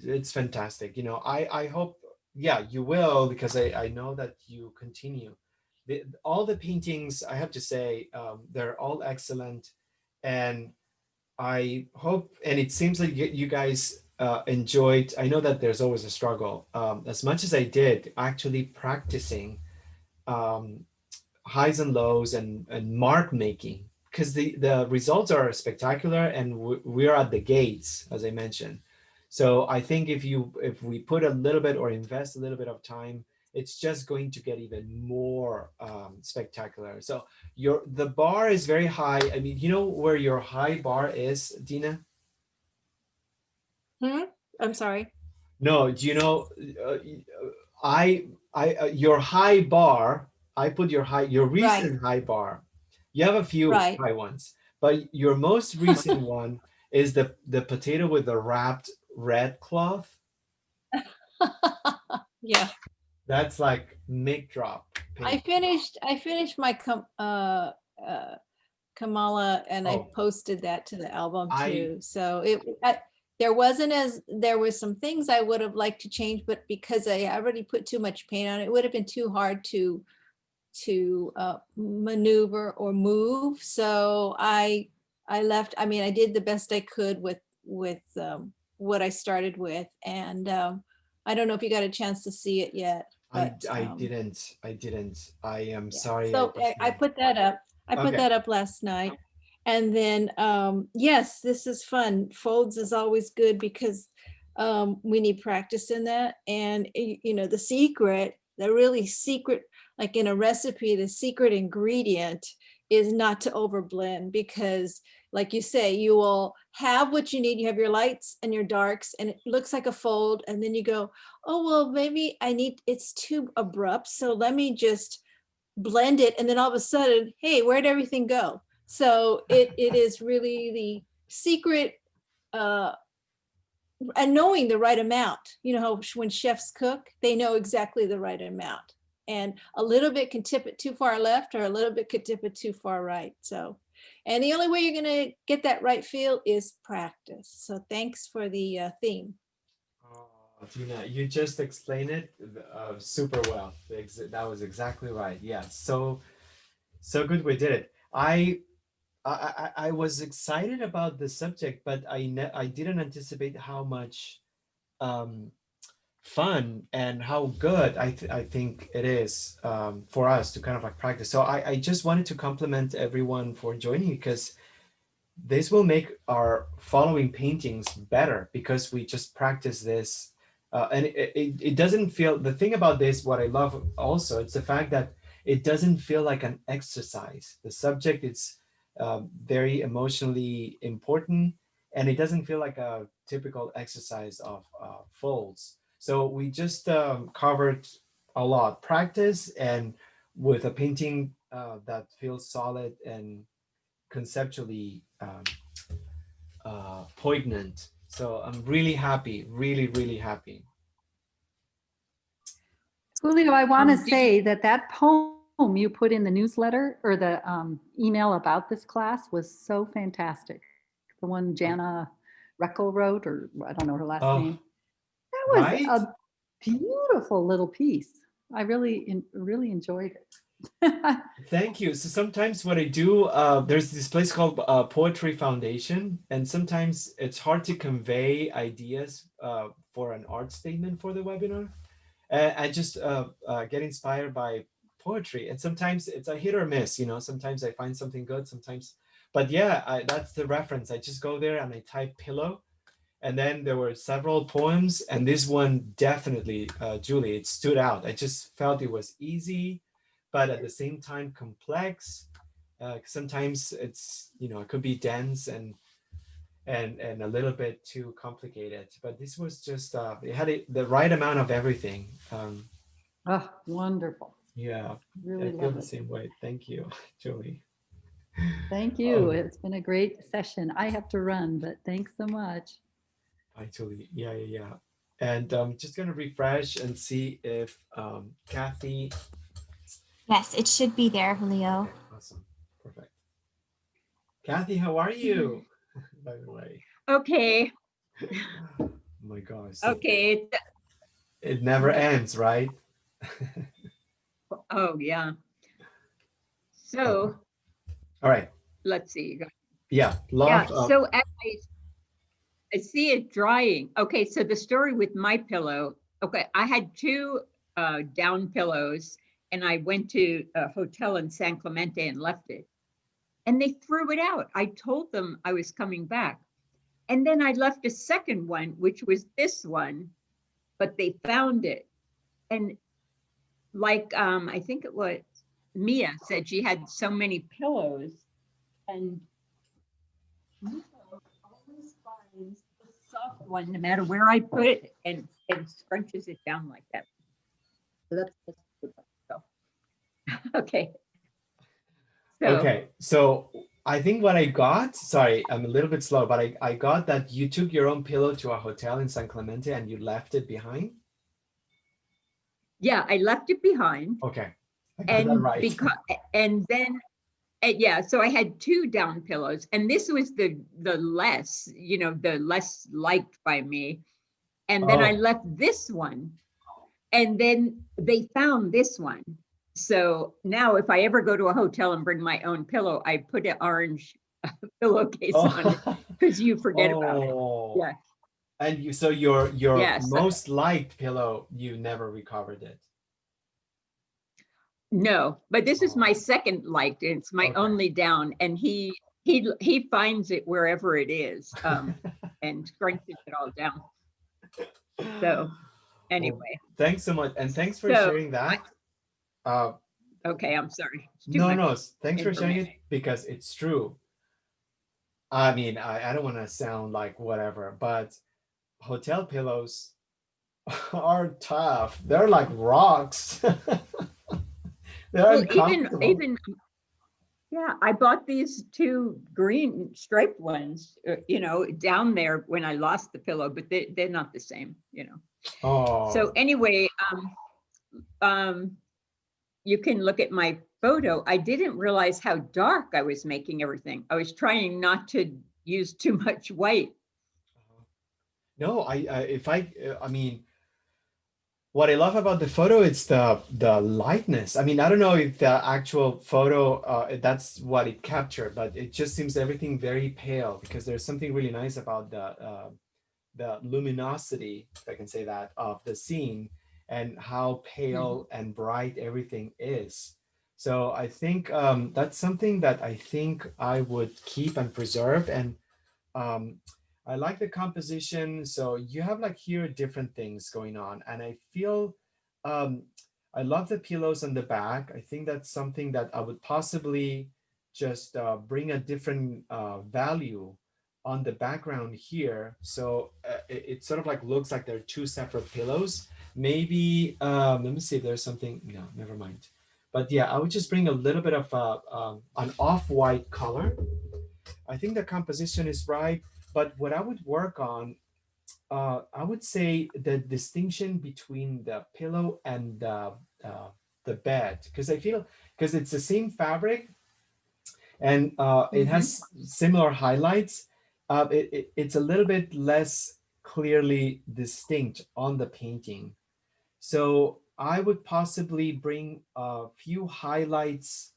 it's fantastic. You know, I hope, yeah, you will, because I know that you continue. All the paintings, I have to say, they're all excellent, and I hope, and it seems like you guys enjoyed. I know that there's always a struggle. As much as I did actually practicing um, highs and lows and mark making, because the results are spectacular, and we're at the gates, as I mentioned. So I think if we put a little bit or invest a little bit of time, it's just going to get even more spectacular. So the bar is very high. I mean, you know where your high bar is, Dina? I'm sorry. No, do you know? Your high bar. I put your recent high bar. You have a few Right. high ones, but your most recent one is the potato with the wrapped red cloth. Yeah. That's like mic drop. I finished my Kamala, and I Oh. posted that to the album I- too. So there was some things I would have liked to change, but because I already put too much paint on it, it would have been too hard to maneuver or move. So I left. I mean, I did the best I could with what I started with, and I don't know if you got a chance to see it yet. But, I didn't. I am yeah. sorry. So I put that up. I put Okay. that up last night. And then, yes, this is fun. Folds is always good because we need practice in that. And, you know, the really secret, like in a recipe, the secret ingredient is not to overblend, because like you say, you will have what you need. You have your lights and your darks, and it looks like a fold. And then you go, oh, well, maybe it's too abrupt. So let me just blend it. And then all of a sudden, hey, where'd everything go? So it is really the secret, and knowing the right amount. You know how when chefs cook, they know exactly the right amount. And a little bit can tip it too far left, or a little bit could tip it too far right. So, and the only way you're going to get that right feel is practice. So thanks for the theme. Oh, Tina, you just explained it super well. That was exactly right. Yeah, so good we did it. I was excited about the subject, but I didn't anticipate how much fun and how good I think it is for us to kind of like practice. So I just wanted to compliment everyone for joining, because this will make our following paintings better, because we just practice this. And it doesn't feel, the thing about this, what I love also, it's the fact that it doesn't feel like an exercise. The subject is very emotionally important, and it doesn't feel like a typical exercise of folds. So we just covered a lot. Practice, and with a painting that feels solid and conceptually poignant. So I'm really happy, really happy. Julio, I want to did say that poem you put in the newsletter or the email about this class was so fantastic. The one Jana Reckel wrote, or I don't know her last name. That was right? a beautiful little piece. I really enjoyed it. Thank you. So sometimes what I do, there's this place called Poetry Foundation, and sometimes it's hard to convey ideas for an art statement for the webinar. I just get inspired by poetry, and sometimes it's a hit or miss. You know, sometimes I find something good, sometimes, but yeah, that's the reference. I just go there and I type pillow, and then there were several poems, and this one definitely, Julie, it stood out. I just felt it was easy, but at the same time complex. Sometimes it's, you know, it could be dense and a little bit too complicated, but this was just it had the right amount of everything. Oh, wonderful. Yeah, Really I feel love the it. same way. Thank you, Julie. Thank you. Oh. It's been a great session. I have to run, but thanks so much. Hi, Julie. Yeah. And I'm just gonna refresh and see if Kathy Yes, it should be there, Leo. Okay, awesome. Perfect. Kathy, how are you? By the way. Okay, Oh my gosh. okay. It never ends, right? Oh, yeah. Okay. So All right. let's see. Yeah. Yeah, Love. so I see it drying. Okay, so the story with my pillow. Okay, I had two down pillows, and I went to a hotel in San Clemente and left it. And they threw it out. I told them I was coming back. And then I left a second one, which was this one, but they found it. And like I think it was Mia said she had so many pillows, and Mia always finds the soft one no matter where I put it, and scrunches it down like that. So that's so. Okay. So, Okay. So I think what I got, sorry, I'm a little bit slow, but I got that you took your own pillow to a hotel in San Clemente and you left it behind. yeah, I left it behind. Okay. I got that right. And then yeah, so I had two down pillows, and this was the less, the less liked by me. And then I Oh. left this one, and then they found this one. So now if I ever go to a hotel and bring my own pillow, I put an orange pillowcase on it because you forget about it. Yeah. And so your Yes. most liked pillow, you never recovered it. No, but this is my second liked. It's my Okay. only down, and he finds it wherever it is, and scrunches it all down. So anyway, Well, thanks so much, and thanks for So, sharing that. Okay, I'm sorry. It's too No, much thanks for sharing it information. because it's true. I mean, I don't want to sound like whatever, but hotel pillows are tough. They're like rocks. They're Well, uncomfortable. even yeah, I bought these two green striped ones, down there when I lost the pillow, but they're not the same, Oh. So anyway, you can look at my photo. I didn't realize how dark I was making everything. I was trying not to use too much white. No, I mean, what I love about the photo, it's the lightness. I mean, I don't know if the actual photo, that's what it captured, but it just seems everything very pale because there's something really nice about the luminosity, if I can say that, of the scene and how pale and bright everything is. So I think that's something that I think I would keep and preserve. And I like the composition. So you have like here different things going on. And I feel, I love the pillows on the back. I think that's something that I would possibly just bring a different value on the background here. So it sort of like looks like they're two separate pillows. Maybe, let me see if there's something, no, never mind. But yeah, I would just bring a little bit of an off-white color. I think the composition is right. But what I would work on, I would say the distinction between the pillow and the bed, because I feel, because it's the same fabric and it has similar highlights, it's a little bit less clearly distinct on the painting. So I would possibly bring a few highlights,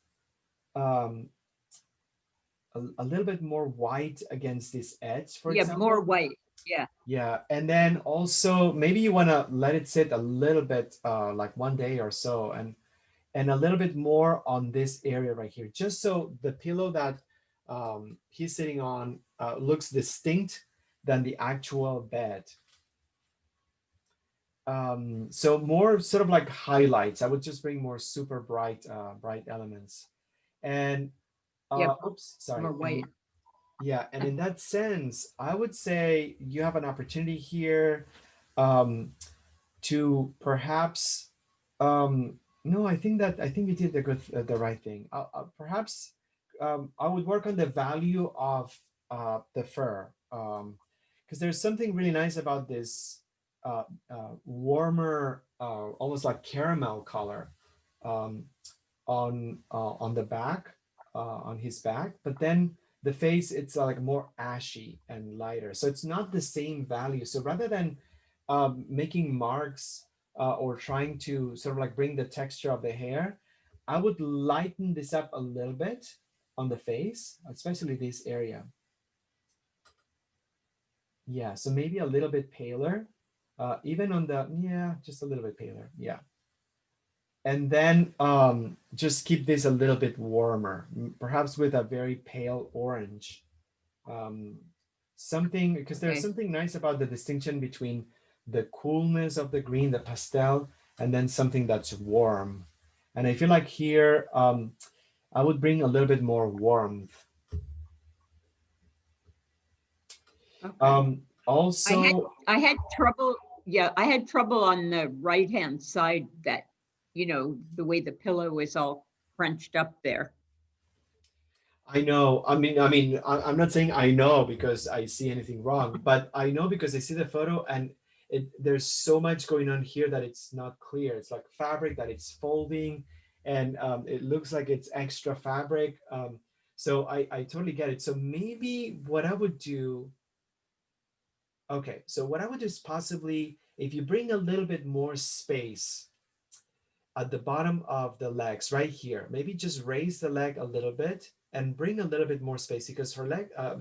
a little bit more white against this edge, for example. More white. Yeah. Yeah, and then also maybe you want to let it sit a little bit, like one day or so, and a little bit more on this area right here, just so the pillow that he's sitting on looks distinct than the actual bed. So more sort of like highlights. I would just bring more super bright elements. And oops, sorry. More white. Yeah, and in that sense, I would say you have an opportunity here to perhaps, no, I think you did the right thing. Perhaps I would work on the value of the fur, because there's something really nice about this warmer, almost like caramel color. on the back, on his back, but then the face, it's like more ashy and lighter. So it's not the same value. So rather than making marks or trying to sort of like bring the texture of the hair, I would lighten this up a little bit on the face, especially this area. Yeah, so maybe a little bit paler, even on the, yeah, just a little bit paler, yeah. And then just keep this a little bit warmer, perhaps with a very pale orange. Something, because there's Okay. something nice about the distinction between the coolness of the green, the pastel, and then something that's warm. And I feel like here, I would bring a little bit more warmth. Okay. Also, I had trouble, yeah, I had trouble on the right-hand side that, the way the pillow is all crunched up there. I know. I'm not saying I know because I see anything wrong, but I know because I see the photo and there's so much going on here that it's not clear. It's like fabric that it's folding, and it looks like it's extra fabric. So I totally get it. So maybe what I would do. Okay, so what I would do is possibly if you bring a little bit more space at the bottom of the legs right here, maybe just raise the leg a little bit and bring a little bit more space, because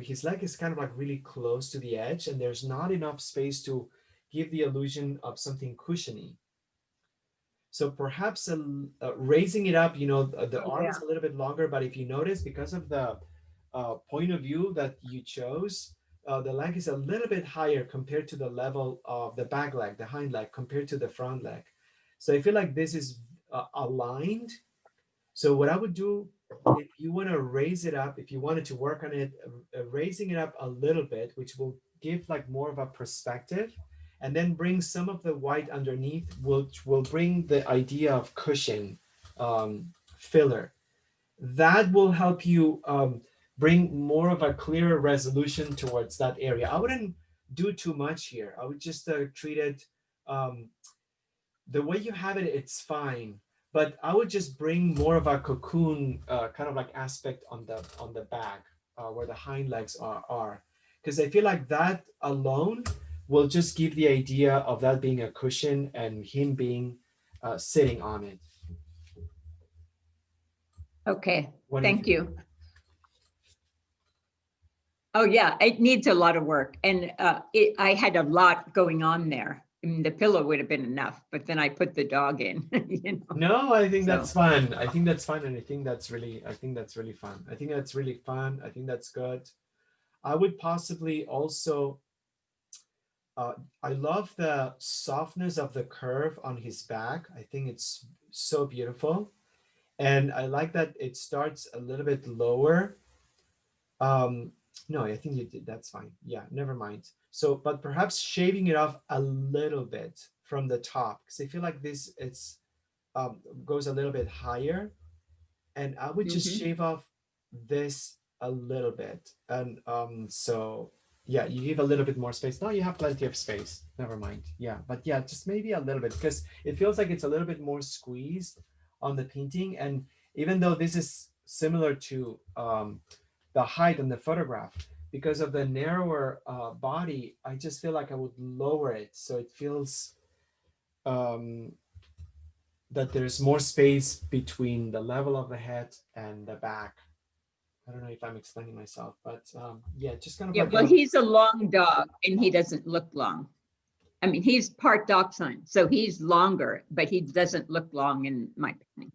his leg is kind of like really close to the edge and there's not enough space to give the illusion of something cushiony. So perhaps raising it up, the arm is a little bit longer, but if you notice, because of the point of view that you chose, the leg is a little bit higher compared to the level of the back leg, the hind leg, compared to the front leg. So I feel like this is aligned. So what I would do, if you want to raise it up, if you wanted to work on it, raising it up a little bit, which will give like more of a perspective, and then bring some of the white underneath, which will bring the idea of cushion, filler. That will help you bring more of a clearer resolution towards that area. I wouldn't do too much here. I would just treat it the way you have it, it's fine. But I would just bring more of a cocoon kind of like aspect on the back where the hind legs are. Because I feel like that alone will just give the idea of that being a cushion and him being sitting on it. Okay, What do you thank think? you. Oh, yeah, it needs a lot of work. And I had a lot going on there. I mean, the pillow would have been enough, but then I put the dog in, No, I think that's So- fun. I think that's fun, and I think that's really fun. I think that's really fun. I think that's good. I would possibly also. I love the softness of the curve on his back. I think it's so beautiful, and I like that it starts a little bit lower. No, I think you did. That's fine. Yeah, never mind. So, but perhaps shaving it off a little bit from the top, because I feel like this goes a little bit higher, and I would just Mhm. shave off this a little bit, and so yeah, you give a little bit more space. No, you have plenty of space. Never mind. Yeah, but yeah, just maybe a little bit, because it feels like it's a little bit more squeezed on the painting, and even though this is similar to the height in the photograph, because of the narrower body, I just feel like I would lower it so it feels that there's more space between the level of the head and the back. I don't know if I'm explaining myself, but yeah, just kind of Yeah, like well, he's a long dog and he doesn't look long. I mean, he's part dachshund, so he's longer, but he doesn't look long in my opinion.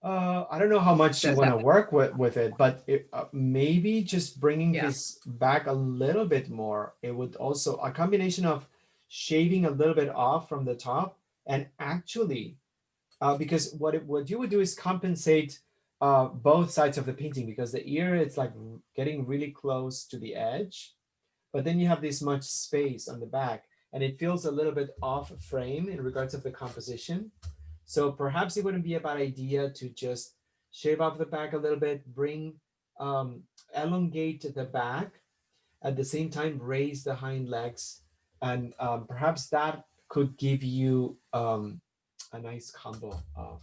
I don't know how much you So want to that- work with it, but maybe just bringing Yeah. this back a little bit more. It would also a combination of shaving a little bit off from the top, and actually, because what you would do is compensate both sides of the painting, because the ear, it's like getting really close to the edge, but then you have this much space on the back, and it feels a little bit off frame in regards of the composition. So perhaps it wouldn't be a bad idea to just shave off the back a little bit, bring elongate the back, at the same time raise the hind legs, and perhaps that could give you a nice combo of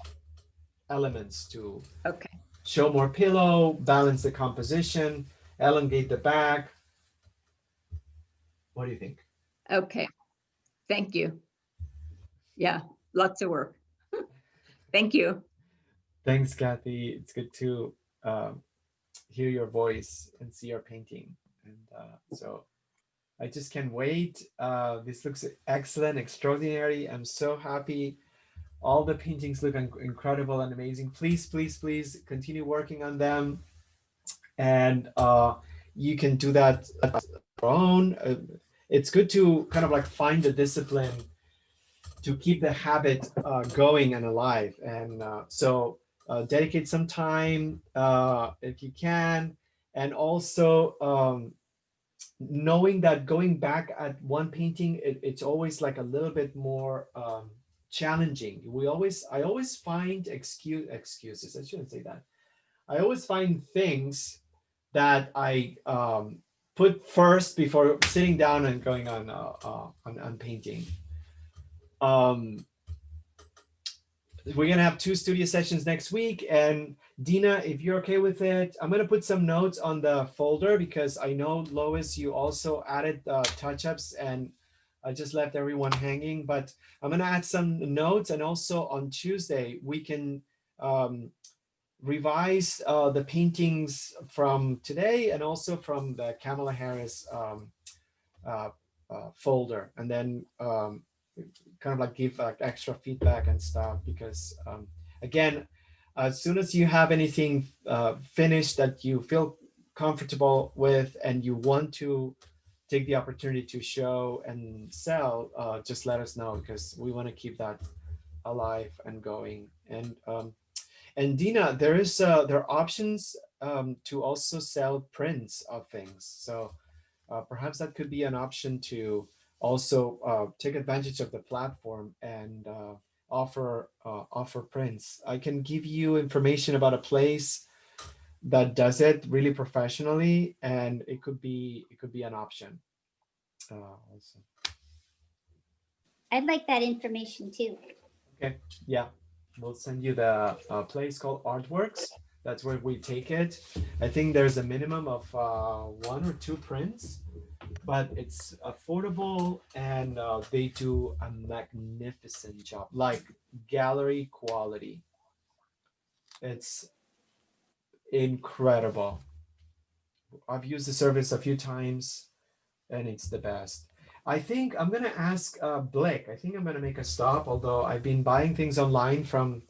elements to Okay. show more pillow, balance the composition, elongate the back. What do you think? Okay. Thank you. Yeah, lots of work. Thank you. Thanks, Kathy. It's good to hear your voice and see your painting. And so I just can't wait. This looks excellent, extraordinary. I'm so happy. All the paintings look incredible and amazing. Please, please, please continue working on them. And you can do that on your own. It's good to kind of like find the discipline to keep the habit going and alive. And so dedicate some time if you can. And also knowing that going back at one painting, it's always like a little bit more challenging. I always find excuses. I shouldn't say that. I always find things that I put first before sitting down and going on painting. We're gonna have 2 studio sessions next week, and Dina, if you're okay with it, I'm gonna put some notes on the folder because I know, Lois, you also added touch-ups, and I just left everyone hanging, but I'm gonna add some notes, and also on Tuesday we can revise the paintings from today and also from the Kamala Harris folder, and then kind of like give extra feedback and stuff, because again, as soon as you have anything finished that you feel comfortable with and you want to take the opportunity to show and sell, just let us know, because we want to keep that alive and going. And Dina, there are options to also sell prints of things, so perhaps that could be an option to also take advantage of the platform and offer prints. I can give you information about a place that does it really professionally, and it could be an option. Also. I'd like that information too. Okay, yeah, we'll send you the place called Artworks. That's where we take it. I think there's a minimum of 1 or 2 prints, but it's affordable, and they do a magnificent job, like gallery quality. It's incredible. I've used the service a few times, and it's the best. I think I'm gonna ask Blake. I think I'm gonna make a stop, although I've been buying things online from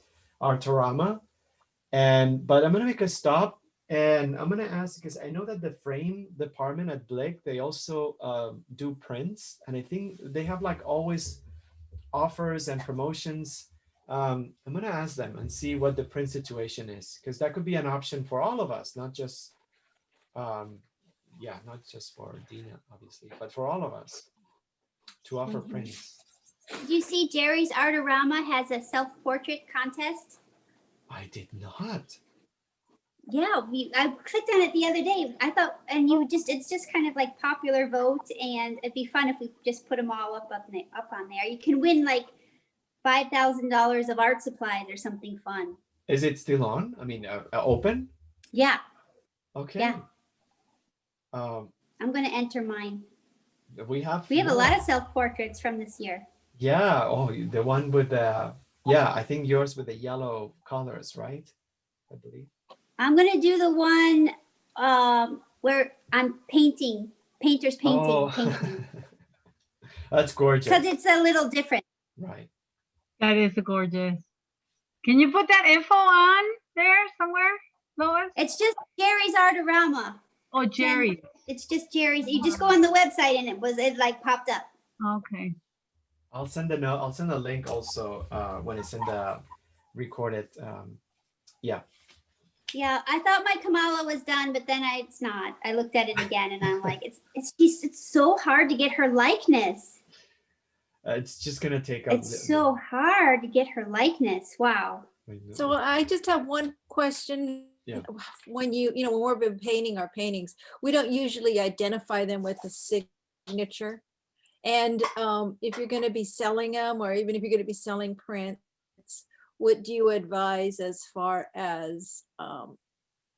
Artorama, but I'm gonna make a stop. And I'm gonna ask, because I know that the frame department at Blake, they also do prints, and I think they have like always offers and promotions. I'm gonna ask them and see what the print situation is, because that could be an option for all of us, not just, not just for Dina, obviously, but for all of us to offer prints. Did you see Jerry's Artorama has a self-portrait contest? I did not. Yeah, I clicked on it the other day. I thought, and it's just kind of like popular vote, and it'd be fun if we just put them all up on there. You can win like $5,000 of art supplies or something fun. Is it still on? I mean, open? Yeah. Okay. Yeah. I'm gonna enter mine. We have a lot of self-portraits from this year. Yeah. Oh, the one with the, I think yours with the yellow colors, right? I believe. I'm gonna do the one where I'm painting, painting. That's gorgeous. Because it's a little different. Right. That is gorgeous. Can you put that info on there somewhere, Lois? It's just Jerry's Artorama. Oh, Jerry. It's just Jerry's. You just go on the website and it like popped up. Okay. I'll send a note. I'll send a link also when it's in the recorded. Yeah, I thought my Kamala was done, but then it's not. I looked at it again and I'm like, it's so hard to get her likeness. It's just gonna take. It's so hard to get her likeness. Wow. So I just have one question. Yeah. When when we're painting our paintings, we don't usually identify them with a signature. And if you're going to be selling them, or even if you're going to be selling prints, what do you advise as far as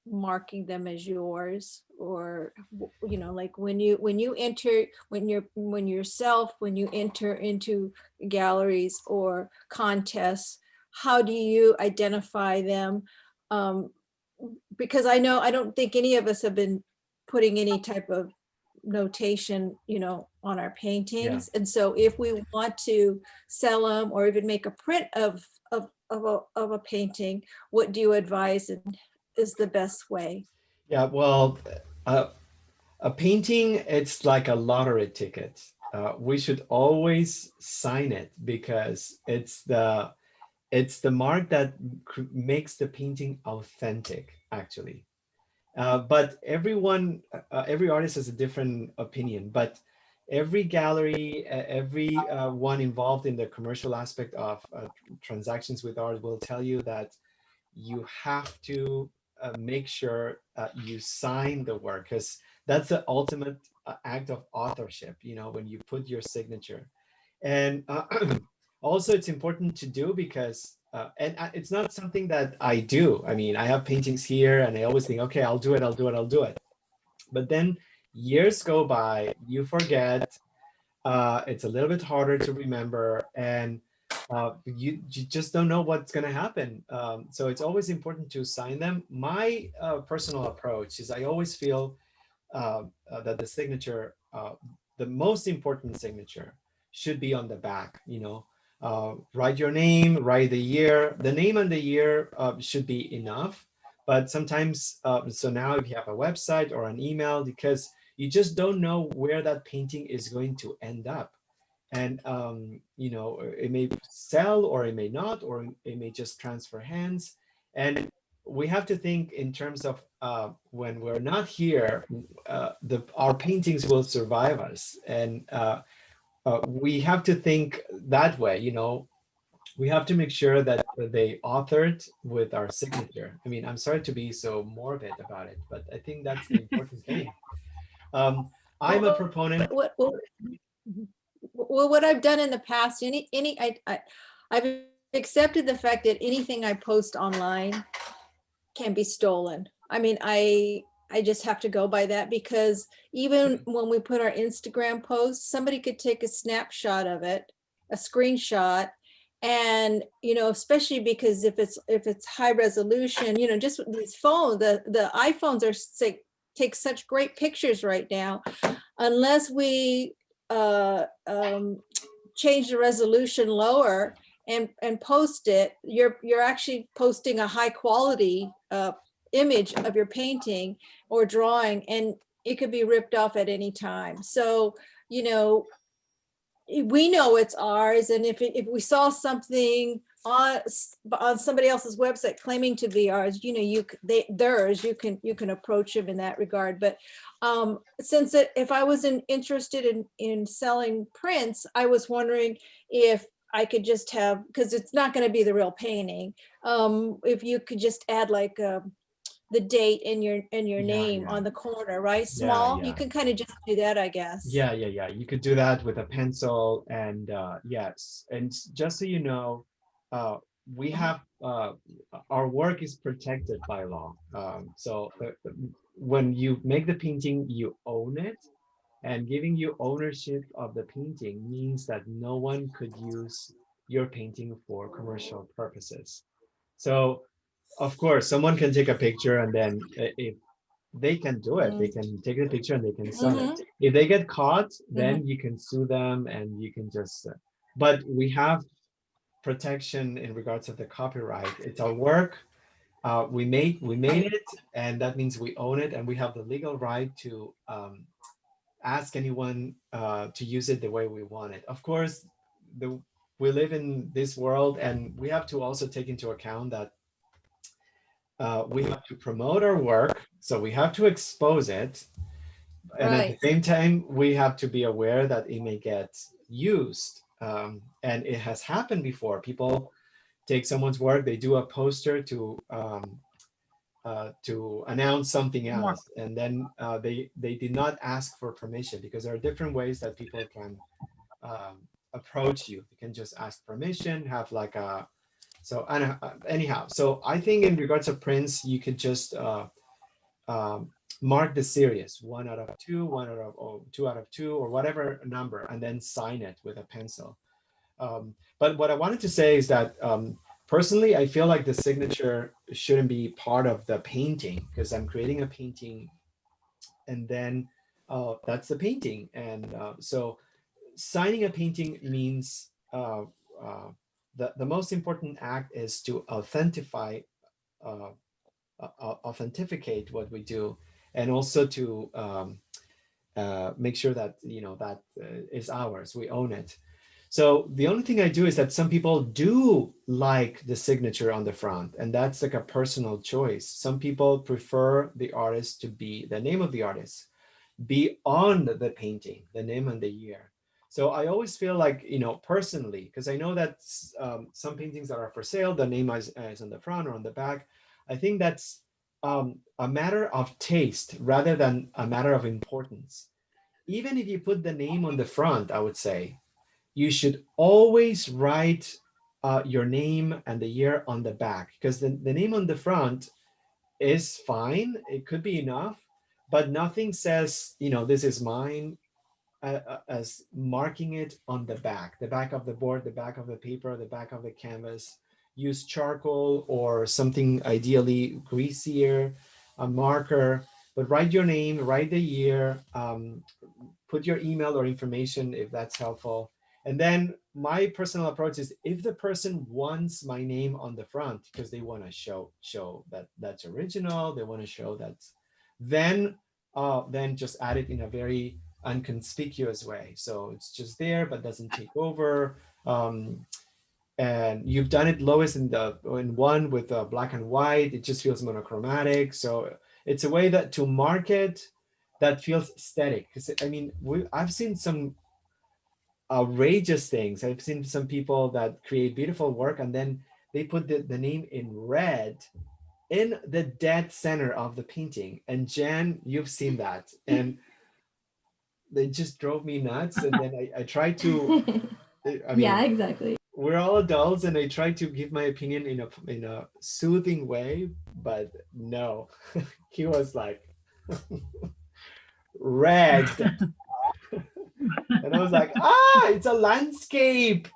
marking them as yours, or you know, like when you enter, when you enter into galleries or contests, how do you identify them? Because I don't think any of us have been putting any type of notation, you know, on our paintings. And so if we want to sell them or even make a print of a painting, what do you advise is the best way? Yeah, well, a painting, it's like a lottery ticket. We should always sign it because it's the mark that makes the painting authentic, actually. But every artist has a different opinion, but every gallery, every one involved in the commercial aspect of transactions with art will tell you that you have to make sure you sign the work, because that's the ultimate act of authorship, you know, when you put your signature. And also it's important to do because it's not something that I do. I mean, I have paintings here and I always think, okay, I'll do it. But then years go by, you forget, it's a little bit harder to remember, and you just don't know what's going to happen. So it's always important to sign them. My personal approach is I always feel that the signature, the most important signature, should be on the back, you know. Write your name, write the year. The name and the year should be enough. But sometimes, so now if you have a website or an email, because you just don't know where that painting is going to end up. And, you know, it may sell or it may not, or it may just transfer hands. And we have to think in terms of when we're not here, our paintings will survive us. And we have to think that way, you know. We have to make sure that they authored with our signature. I mean, I'm sorry to be so morbid about it, but I think that's the important thing. I'm a proponent. Well, what I've done in the past, I've accepted the fact that anything I post online can be stolen. I mean, I just have to go by that, because even when we put our Instagram posts, somebody could take a snapshot of it, a screenshot, and, you know, especially because if it's high resolution, you know, just these phones, the iPhones take such great pictures right now. Unless we change the resolution lower and post it, you're actually posting a high quality image of your painting or drawing, and it could be ripped off at any time. So, you know, we know it's ours, and if we saw something on somebody else's website claiming to be ours, you know, you can approach them in that regard. But since if I was interested in selling prints, I was wondering if I could just have, because it's not going to be the real painting, if you could just add like the date and your name on the corner, right? Small. You can kind of just do that, I guess. Yeah. You could do that with a pencil. And yes, and just so you know, we have our work is protected by law. So when you make the painting, you own it, and giving you ownership of the painting means that no one could use your painting for commercial purposes. So of course, someone can take a picture, and then if they can do it, they can take the picture and they can sell it. If they get caught, then you can sue them, and you can just, but we have protection in regards of the copyright. It's our work. We made it, and that means we own it, and we have the legal right to ask anyone to use it the way we want it. Of course, we live in this world, and we have to also take into account that we have to promote our work, so we have to expose it. And at the same time, we have to be aware that it may get used. And it has happened before. People take someone's work, they do a poster to announce something else, and then they did not ask for permission, because there are different ways that people can approach you. You can just ask permission, have like a So anyhow, so I think in regards of prints, you could just mark the series 1 out of 2, 1 out of 2 out of 2, or whatever number, and then sign it with a pencil. But what I wanted to say is that personally, I feel like the signature shouldn't be part of the painting, because I'm creating a painting, and then that's the painting. And so signing a painting means the most important act is to authenticate what we do, and also to make sure that that is ours, we own it. So the only thing I do is that some people do like the signature on the front, and that's like a personal choice. Some people prefer the artist to be, the name of the artist be on the painting, the name and the year. So I always feel like, personally, because I know that some paintings that are for sale, the name is on the front or on the back. I think that's a matter of taste rather than a matter of importance. Even if you put the name on the front, I would say you should always write your name and the year on the back, because the name on the front is fine. It could be enough, but nothing says, this is mine, as marking it on the back of the board, the back of the paper, the back of the canvas. Use charcoal or something ideally greasier, a marker, but write your name, write the year, put your email or information if that's helpful. And then my personal approach is, if the person wants my name on the front because they want to show that that's original, they want to show that, then just add it in a very unconspicuous way. So it's just there, but doesn't take over. And you've done it, Lois, in one with black and white. It just feels monochromatic. So it's a way that to market that feels aesthetic. Because I mean, I've seen some outrageous things. I've seen some people that create beautiful work, and then they put the name in red in the dead center of the painting. And Jan, you've seen that, and they just drove me nuts. And then I tried to, I mean, Yeah, exactly. we're all adults, and I try to give my opinion in a soothing way, but no, he was like red. And I was like, it's a landscape.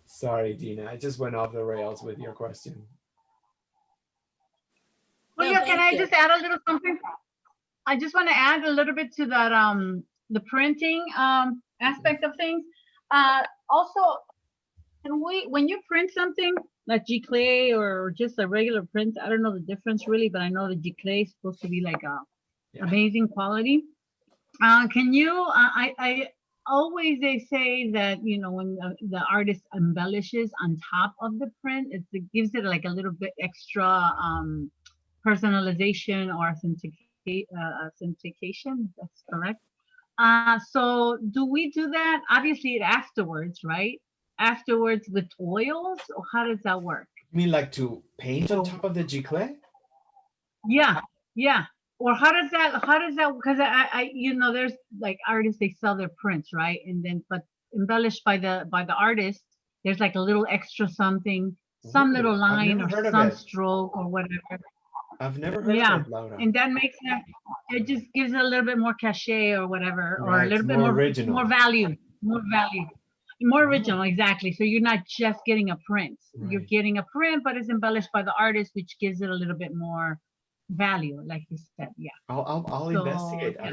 Sorry, Dina, I just went off the rails with your question. Well, No, yeah, can thank I you. just add a little something? I just want to add a little bit to that, the printing aspect of things. Also, when you print something like giclée or just a regular print, I don't know the difference really, but I know the giclée is supposed to be like amazing quality. Can you, I always, they say that, when the artist embellishes on top of the print, it gives it like a little bit extra personalization or authentication, if that's correct. So do we do that? Obviously afterwards, right? Afterwards with oils, or how does that work? You mean like to paint on top of the giclée? Yeah. Or how does that, because I there's like artists, they sell their prints, right? And then, but embellished by the artist, there's like a little extra something, some Ooh, little I've line never or heard of some it. stroke or whatever. I've never heard Yeah, of it, Laura. and that makes it just gives it a little bit more cachet or whatever, or a Right, little bit more more original. more value, more original, exactly. So you're not just getting a print, you're Right. getting a print, but it's embellished by the artist, which gives it a little bit more value, like you said. Yeah. I'll So, investigate. yeah.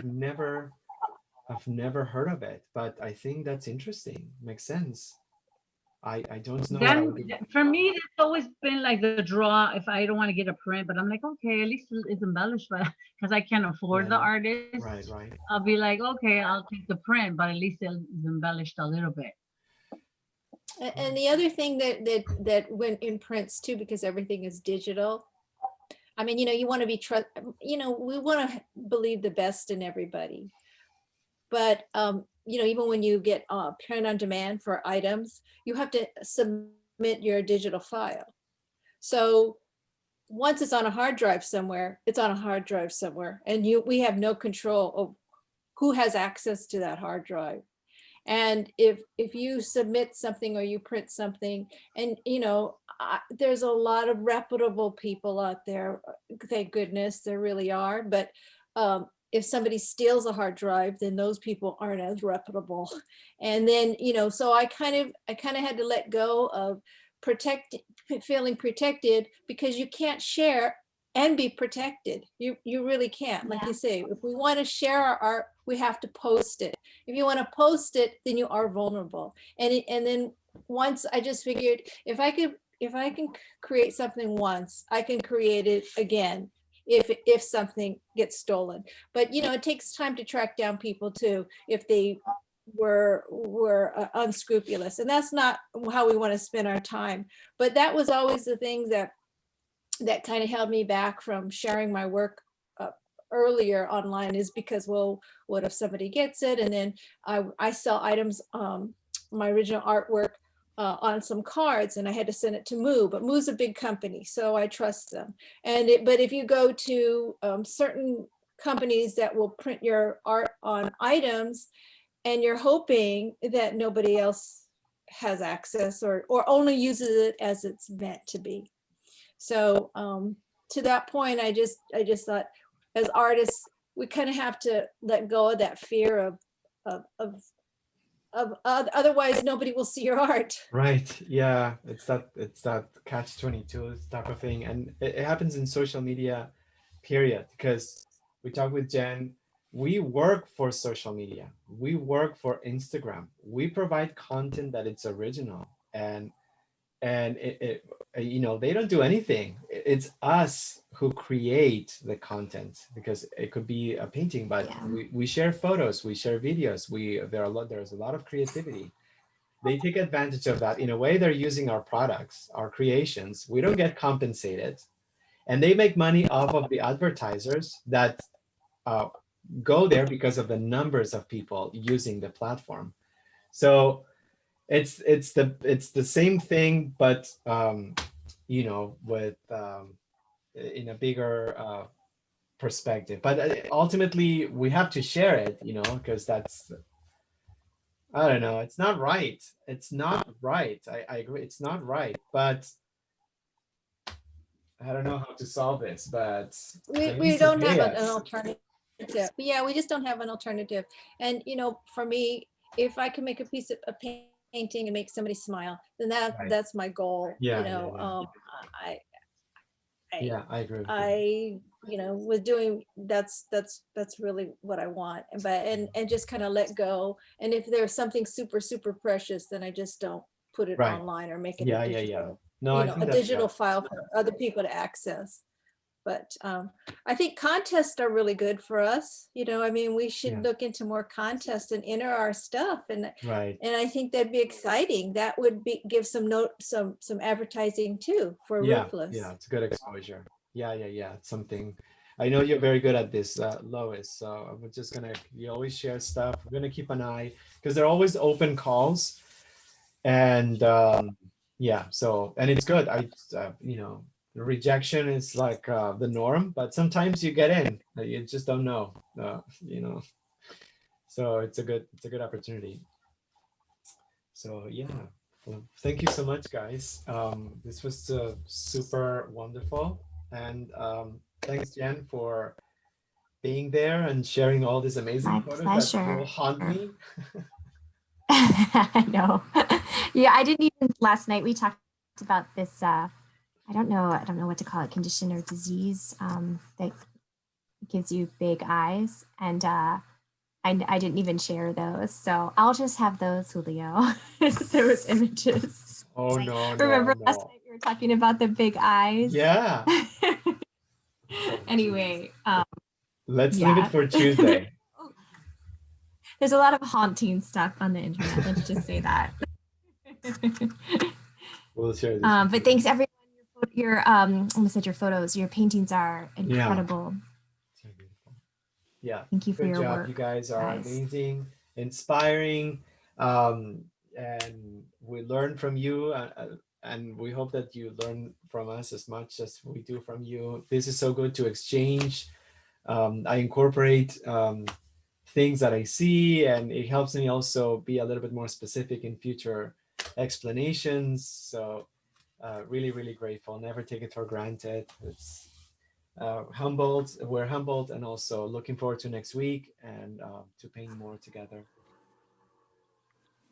I've never heard of it, but I think that's interesting. Makes sense. I don't know what I would do. Then for me, it's always been like the draw. If I don't want to get a print, but I'm like, okay, at least it's embellished, but because I can't afford the Yeah. artist, Right. I'll be like, okay, I'll take the print, but at least it's embellished a little bit. And the other thing that went in prints too, because everything is digital. I mean, you want to be we want to believe the best in everybody. But even when you get print on demand for items, you have to submit your digital file. So once it's on a hard drive somewhere, it's on a hard drive somewhere, and we have no control of who has access to that hard drive. And if you submit something or you print something, and there's a lot of reputable people out there, thank goodness there really are, but if somebody steals a hard drive, then those people aren't as reputable. And then, so I kind of had to let go of feeling protected, because you can't share and be protected. You really can't. Like you say, if we want to share our art, we have to post it. If you want to post it, then you are vulnerable. And then once I just figured, if I can create something once, I can create it again if something gets stolen. But it takes time to track down people too, if they were unscrupulous, and that's not how we want to spend our time. But that was always the thing that kind of held me back from sharing my work earlier online, is because, well, what if somebody gets it? And then I sell items, my original artwork, on some cards, and I had to send it to Moo, but Moo's a big company, so I trust them. But if you go to certain companies that will print your art on items, and you're hoping that nobody else has access or only uses it as it's meant to be. So to that point, I just thought, as artists, we kind of have to let go of that fear of otherwise nobody will see your art. Right. Yeah. It's that catch-22 type of thing. And it happens in social media, period. Because we talk with Jen, we work for social media. We work for Instagram. We provide content that it's original, and they don't do anything. It's us who create the content, because it could be a painting, but we share photos, we share videos, there's a lot of creativity. They take advantage of that. In a way, they're using our products, our creations. We don't get compensated, and they make money off of the advertisers that go there because of the numbers of people using the platform. So it's the same thing, but with in a bigger perspective. But ultimately, we have to share it, because that's, I don't know, it's not right. It's not right. I agree, it's not right. But I don't know how to solve this. But we don't have an alternative. Yeah, we just don't have an alternative. And for me, if I can make a piece of a painting and make somebody smile, then that's my goal. I agree with you. Was doing that's really what I want. And just kind of let go. And if there's something super precious, then I just don't put it online or make it a digital, a digital file for other people to access. But I think contests are really good for us. We should look into more contests and enter our stuff. And I think that'd be exciting. That would give some advertising too for Roofless. Yeah, it's good exposure. Yeah. It's something. I know you're very good at this, Lois. So we're just you always share stuff. We're gonna keep an eye, because they're always open calls. And so, and it's good. The rejection is like the norm, but sometimes you get in, you just don't know, so it's a good opportunity. So well, thank you so much, guys. This was super wonderful, and thanks, Jen, for being there and sharing all these amazing photos that will haunt me. I know. Yeah, I didn't even, last night we talked about this I don't know what to call it, condition or disease that gives you big eyes. And I didn't even share those. So I'll just have those, Julio, those images. Oh, no. Remember last night we were talking about the big eyes? Yeah. Anyway. Let's leave it for Tuesday. There's a lot of haunting stuff on the internet. Let's just say that. We'll share this. But thanks, everyone. Your almost said your photos, your paintings are incredible. So beautiful. Yeah. Thank you for your work. You guys are amazing, inspiring, and we learn from you, and we hope that you learn from us as much as we do from you. This is so good to exchange. I incorporate things that I see, and it helps me also be a little bit more specific in future explanations. So really, really grateful. Never take it for granted. It's humbled. We're humbled, and also looking forward to next week and to paint more together.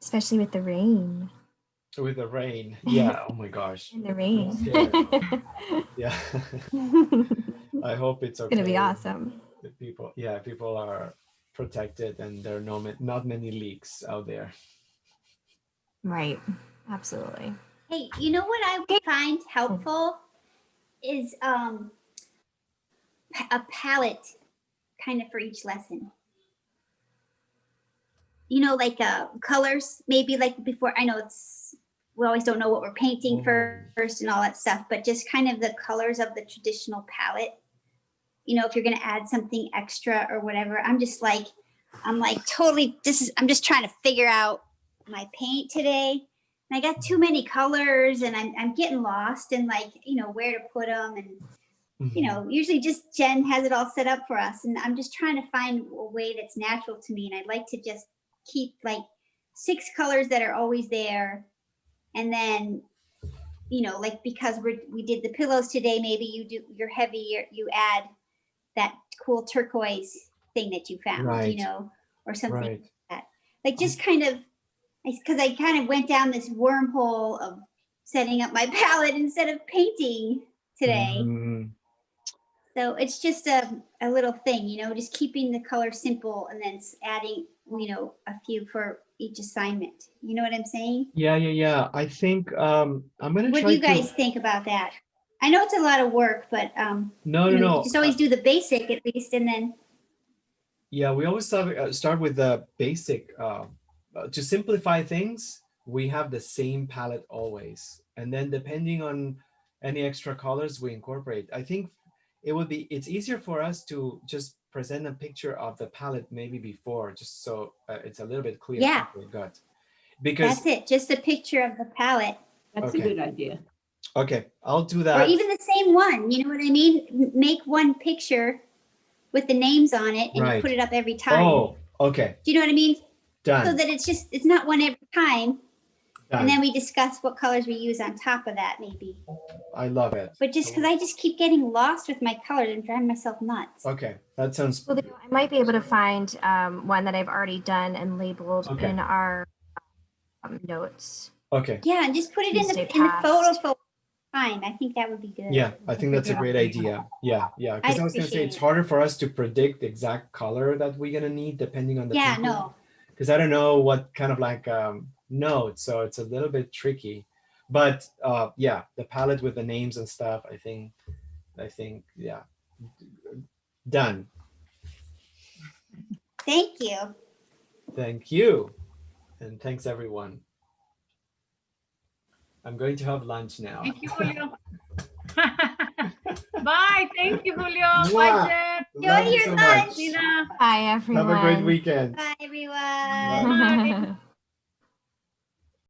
Especially with the rain. With the rain, yeah. Oh my gosh. In the rain. Yeah. I hope it's okay. It's gonna be awesome. The people are protected, and there are not many leaks out there. Right. Absolutely. Hey, you know what I would find helpful is a palette kind of for each lesson. You know, like colors, maybe like before, I know we always don't know what we're painting first and all that stuff, but just kind of the colors of the traditional palette. You know, if you're going to add something extra or whatever, I'm just like totally, I'm just trying to figure out my paint today. And I got too many colors, and I'm getting lost in, like, you know, where to put them. And, you know, usually just Jen has it all set up for us. And I'm just trying to find a way that's natural to me. And I'd like to just keep like 6 colors that are always there. And then, you know, like, because we did the pillows today, maybe you're heavy, you add that cool turquoise thing that you found, you know, or something like that. Like, just kind of, because I kind of went down this wormhole of setting up my palette instead of painting today. So it's just a little thing, you know, just keeping the color simple and then adding, you know, a few for each assignment. You know what I'm saying? Yeah. I think I'm gonna try. What do you guys think about that? I know it's a lot of work, but no. Just always do the basic at least, and then. Yeah, we always start with the basic. To simplify things, we have the same palette always, and then depending on any extra colors we incorporate. I think it's easier for us to just present a picture of the palette maybe before, just so it's a little bit clear. Yeah. Because that's it, just a picture of the palette. That's a good idea. Okay, I'll do that. Or even the same one, you know what I mean? Make one picture with the names on it, and you put it up every time. Oh, okay. Do you know what I mean? Done. So that it's not one every time. Done. And then we discuss what colors we use on top of that, maybe. I love it. But just because I just keep getting lost with my colors and driving myself nuts. Okay, that sounds. Well, I might be able to find one that I've already done and labeled in our notes. Okay. Yeah, and just put it in the photo. Fine, I think that would be good. Yeah, I think that's a great idea. Yeah. Because I was gonna say it's harder for us to predict the exact color that we're gonna need depending on the. Yeah, no. Because I don't know what kind of like notes, so it's a little bit tricky. But yeah, the palette with the names and stuff, I think, yeah, done. Thank you. Thank you, and thanks everyone. I'm going to have lunch now. Thank you, Julio. Bye. Thank you, Julio. Bye, Jen. Enjoy your lunch. Bye, everyone. Have a great weekend. Bye, everyone. Bye. Bye.